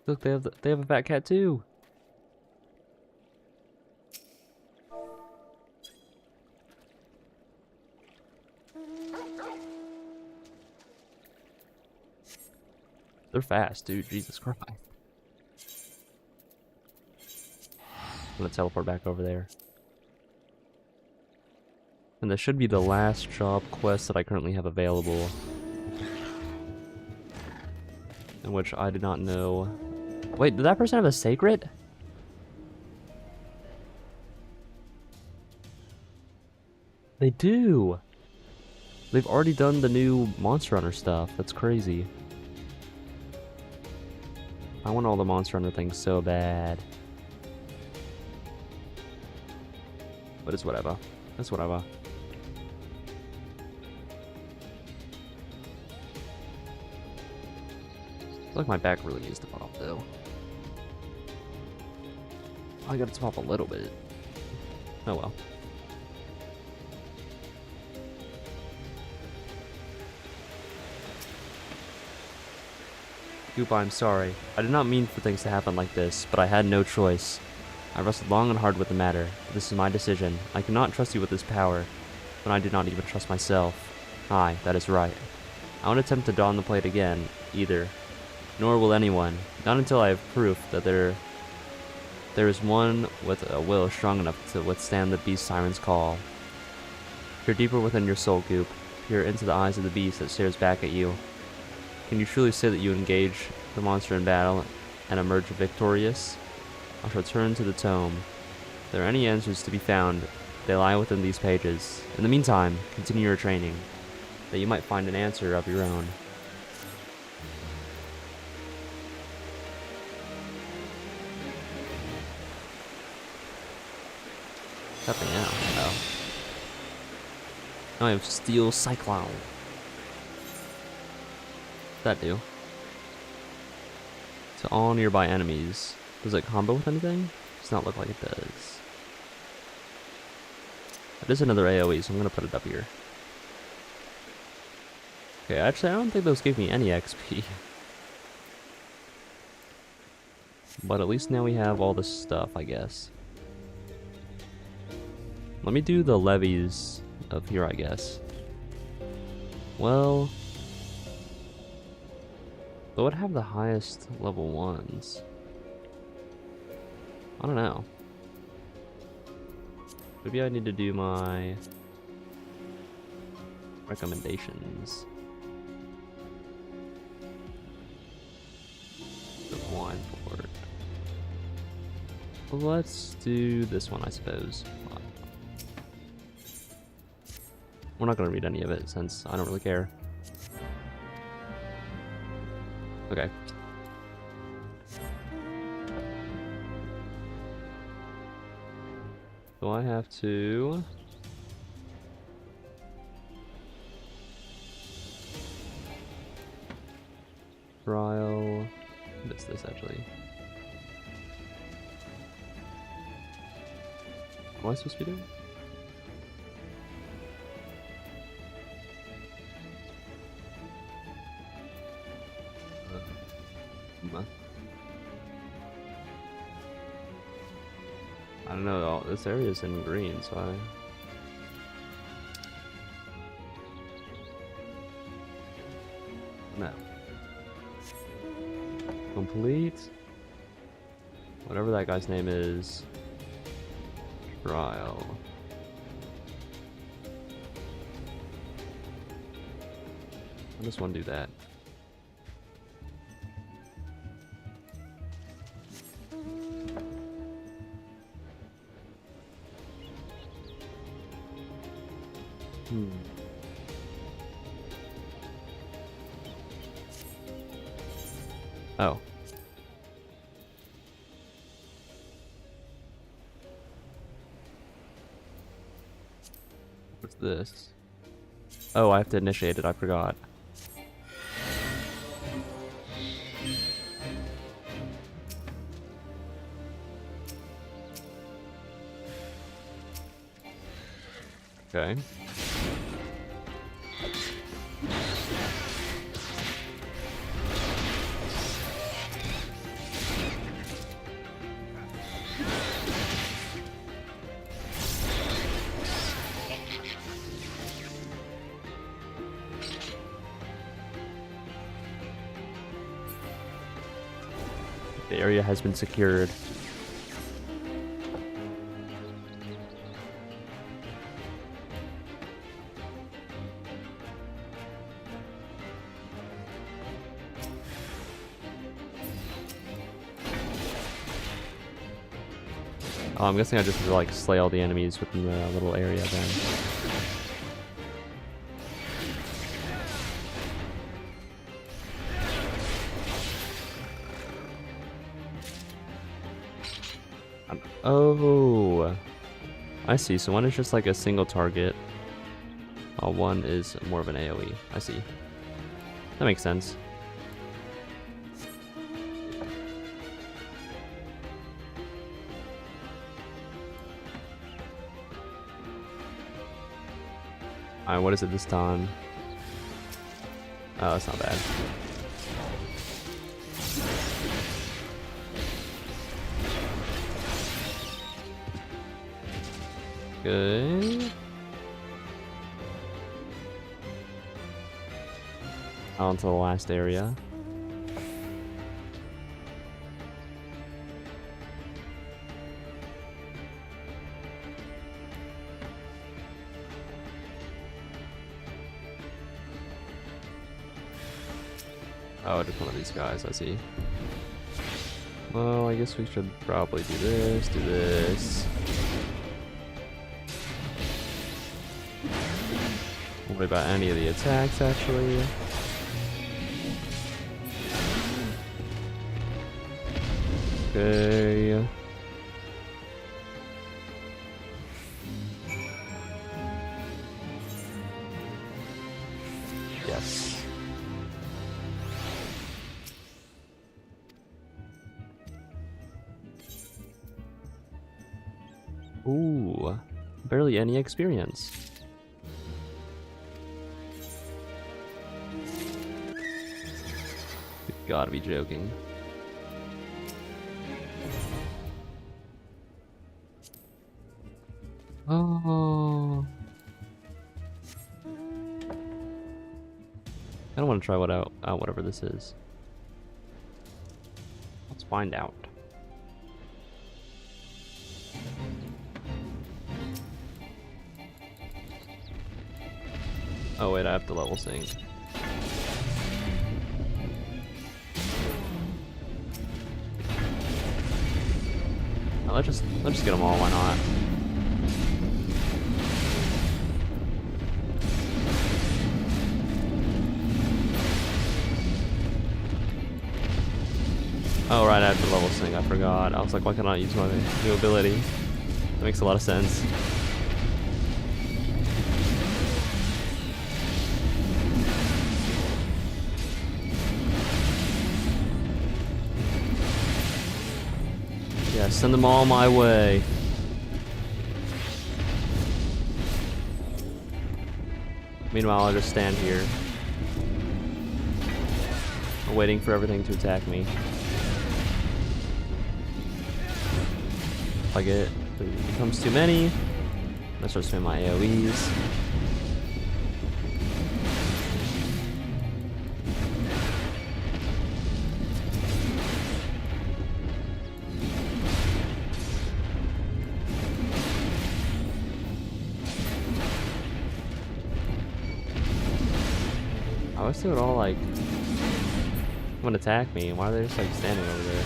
Look, they have a fat cat too. They're fast, dude. Jesus Christ. I'm gonna teleport back over there. And this should be the last job quest that I currently have available. In which I did not know. Wait, did that person have a sacred? They do! They've already done the new Monster Hunter stuff. That's crazy. I want all the Monster Hunter things so bad. But it's whatever. It's whatever. I feel like my back really needs to pop though. I got to pop a little bit. Oh well. Goop, I'm sorry. I did not mean for things to happen like this, but I had no choice. I wrestled long and hard with the matter. This is my decision. I cannot trust you with this power, when I do not even trust myself. Aye, that is right. I won't attempt to don the plate again, either. Nor will anyone. Not until I have proof that there is one with a will strong enough to withstand the beast siren's call. Peer deeper within your soul, Goop. Peer into the eyes of the beast that stares back at you. Can you truly say that you engage the monster in battle and emerge victorious? I shall turn to the tome. If there are any answers to be found, they lie within these pages. In the meantime, continue your training, that you might find an answer of your own. Nothing now. Oh. Now I have Steel Cyclone. What's that do? To all nearby enemies. Does it combo with anything? Does not look like it does. It is another AoE, so I'm gonna put it up here. Okay, actually I don't think those gave me any XP. But at least now we have all this stuff, I guess. Let me do the levies up here, I guess. Well, what would have the highest level ones? I don't know. Maybe I need to do my recommendations. The wine port. Well, let's do this one, I suppose. We're not going to read any of it since I don't really care. Okay. So I have to... trial... What's this actually? What am I supposed to be doing? I don't know, this area is in green, so I... No. Complete. Whatever that guy's name is. Trial. I just want to do that. Oh. What's this? Oh, I have to initiate it, I forgot. Okay. The area has been secured. Oh, I'm guessing I just have to like slay all the enemies within the little area then. Oh, I see. So one is just like a single target, while one is more of an AoE. I see. That makes sense. Alright, what is it this time? Oh, that's not bad. Good. On to the last area. Oh, just one of these guys, I see. Well, I guess we should probably do this, do this. Don't worry about any of the attacks, actually. Okay. Yes. Ooh, barely any experience. You gotta be joking. Oh. I don't want to try whatever this is. Let's find out. Oh wait, I have to level sync. Oh, let's just get them all. Why not? Oh right, I have to level sync. I forgot. I was like, why can't I use my new ability? That makes a lot of sense. Yeah, send them all my way. Meanwhile, I'll just stand here, waiting for everything to attack me. If it becomes too many, I start spamming my AoEs. I wish they would all like want to attack me. Why are they just like standing over there?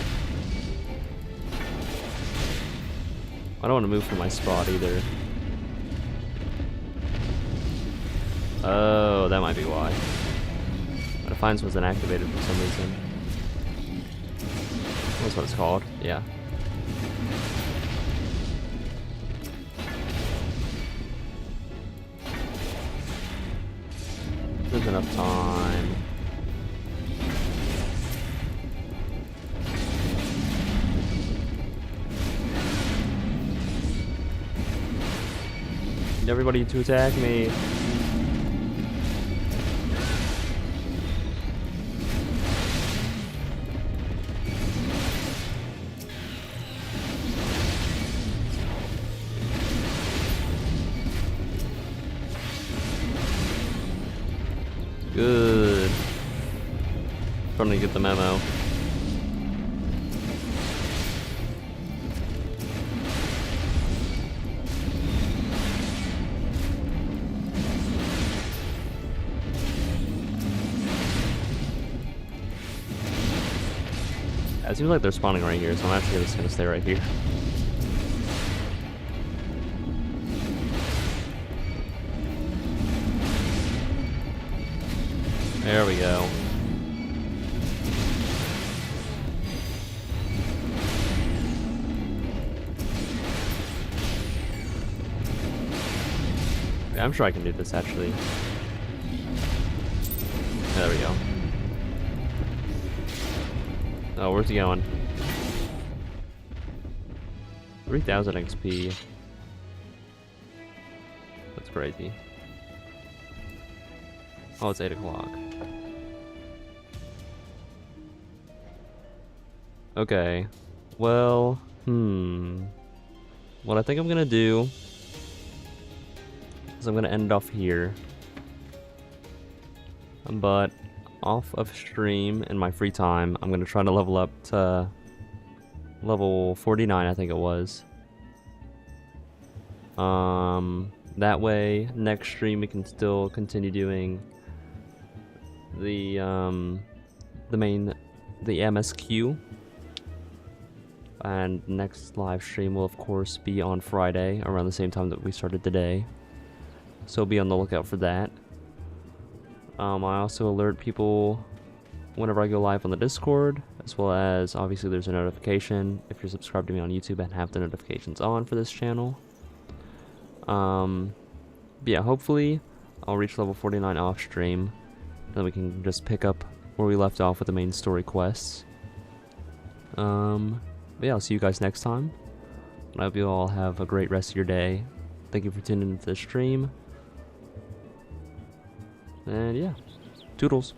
I don't want to move from my spot either. Oh, that might be why. My Defiance wasn't activated for some reason. That's what it's called. Yeah. There's enough time. Need everybody to attack me. Good. Trying to get the memo. It seems like they're spawning right here, so I'm actually just gonna stay right here. There we go. Yeah, I'm sure I can do this actually. There we go. Oh, where's he going? 3,000 XP. That's crazy. Oh, it's 8 o'clock. Okay. Well, what I think I'm gonna do because I'm going to end it off here. But off of stream in my free time, I'm going to try to level up to level 49, I think it was. That way, next stream we can still continue doing the MSQ. And next live stream will of course be on Friday around the same time that we started today. So be on the lookout for that. I also alert people whenever I go live on the Discord, as well as obviously there's a notification if you're subscribed to me on YouTube and have the notifications on for this channel. But yeah, hopefully I'll reach level 49 off stream, then we can just pick up where we left off with the main story quests. But yeah, I'll see you guys next time. I hope you all have a great rest of your day. Thank you for tuning into the stream. And yeah, toodles.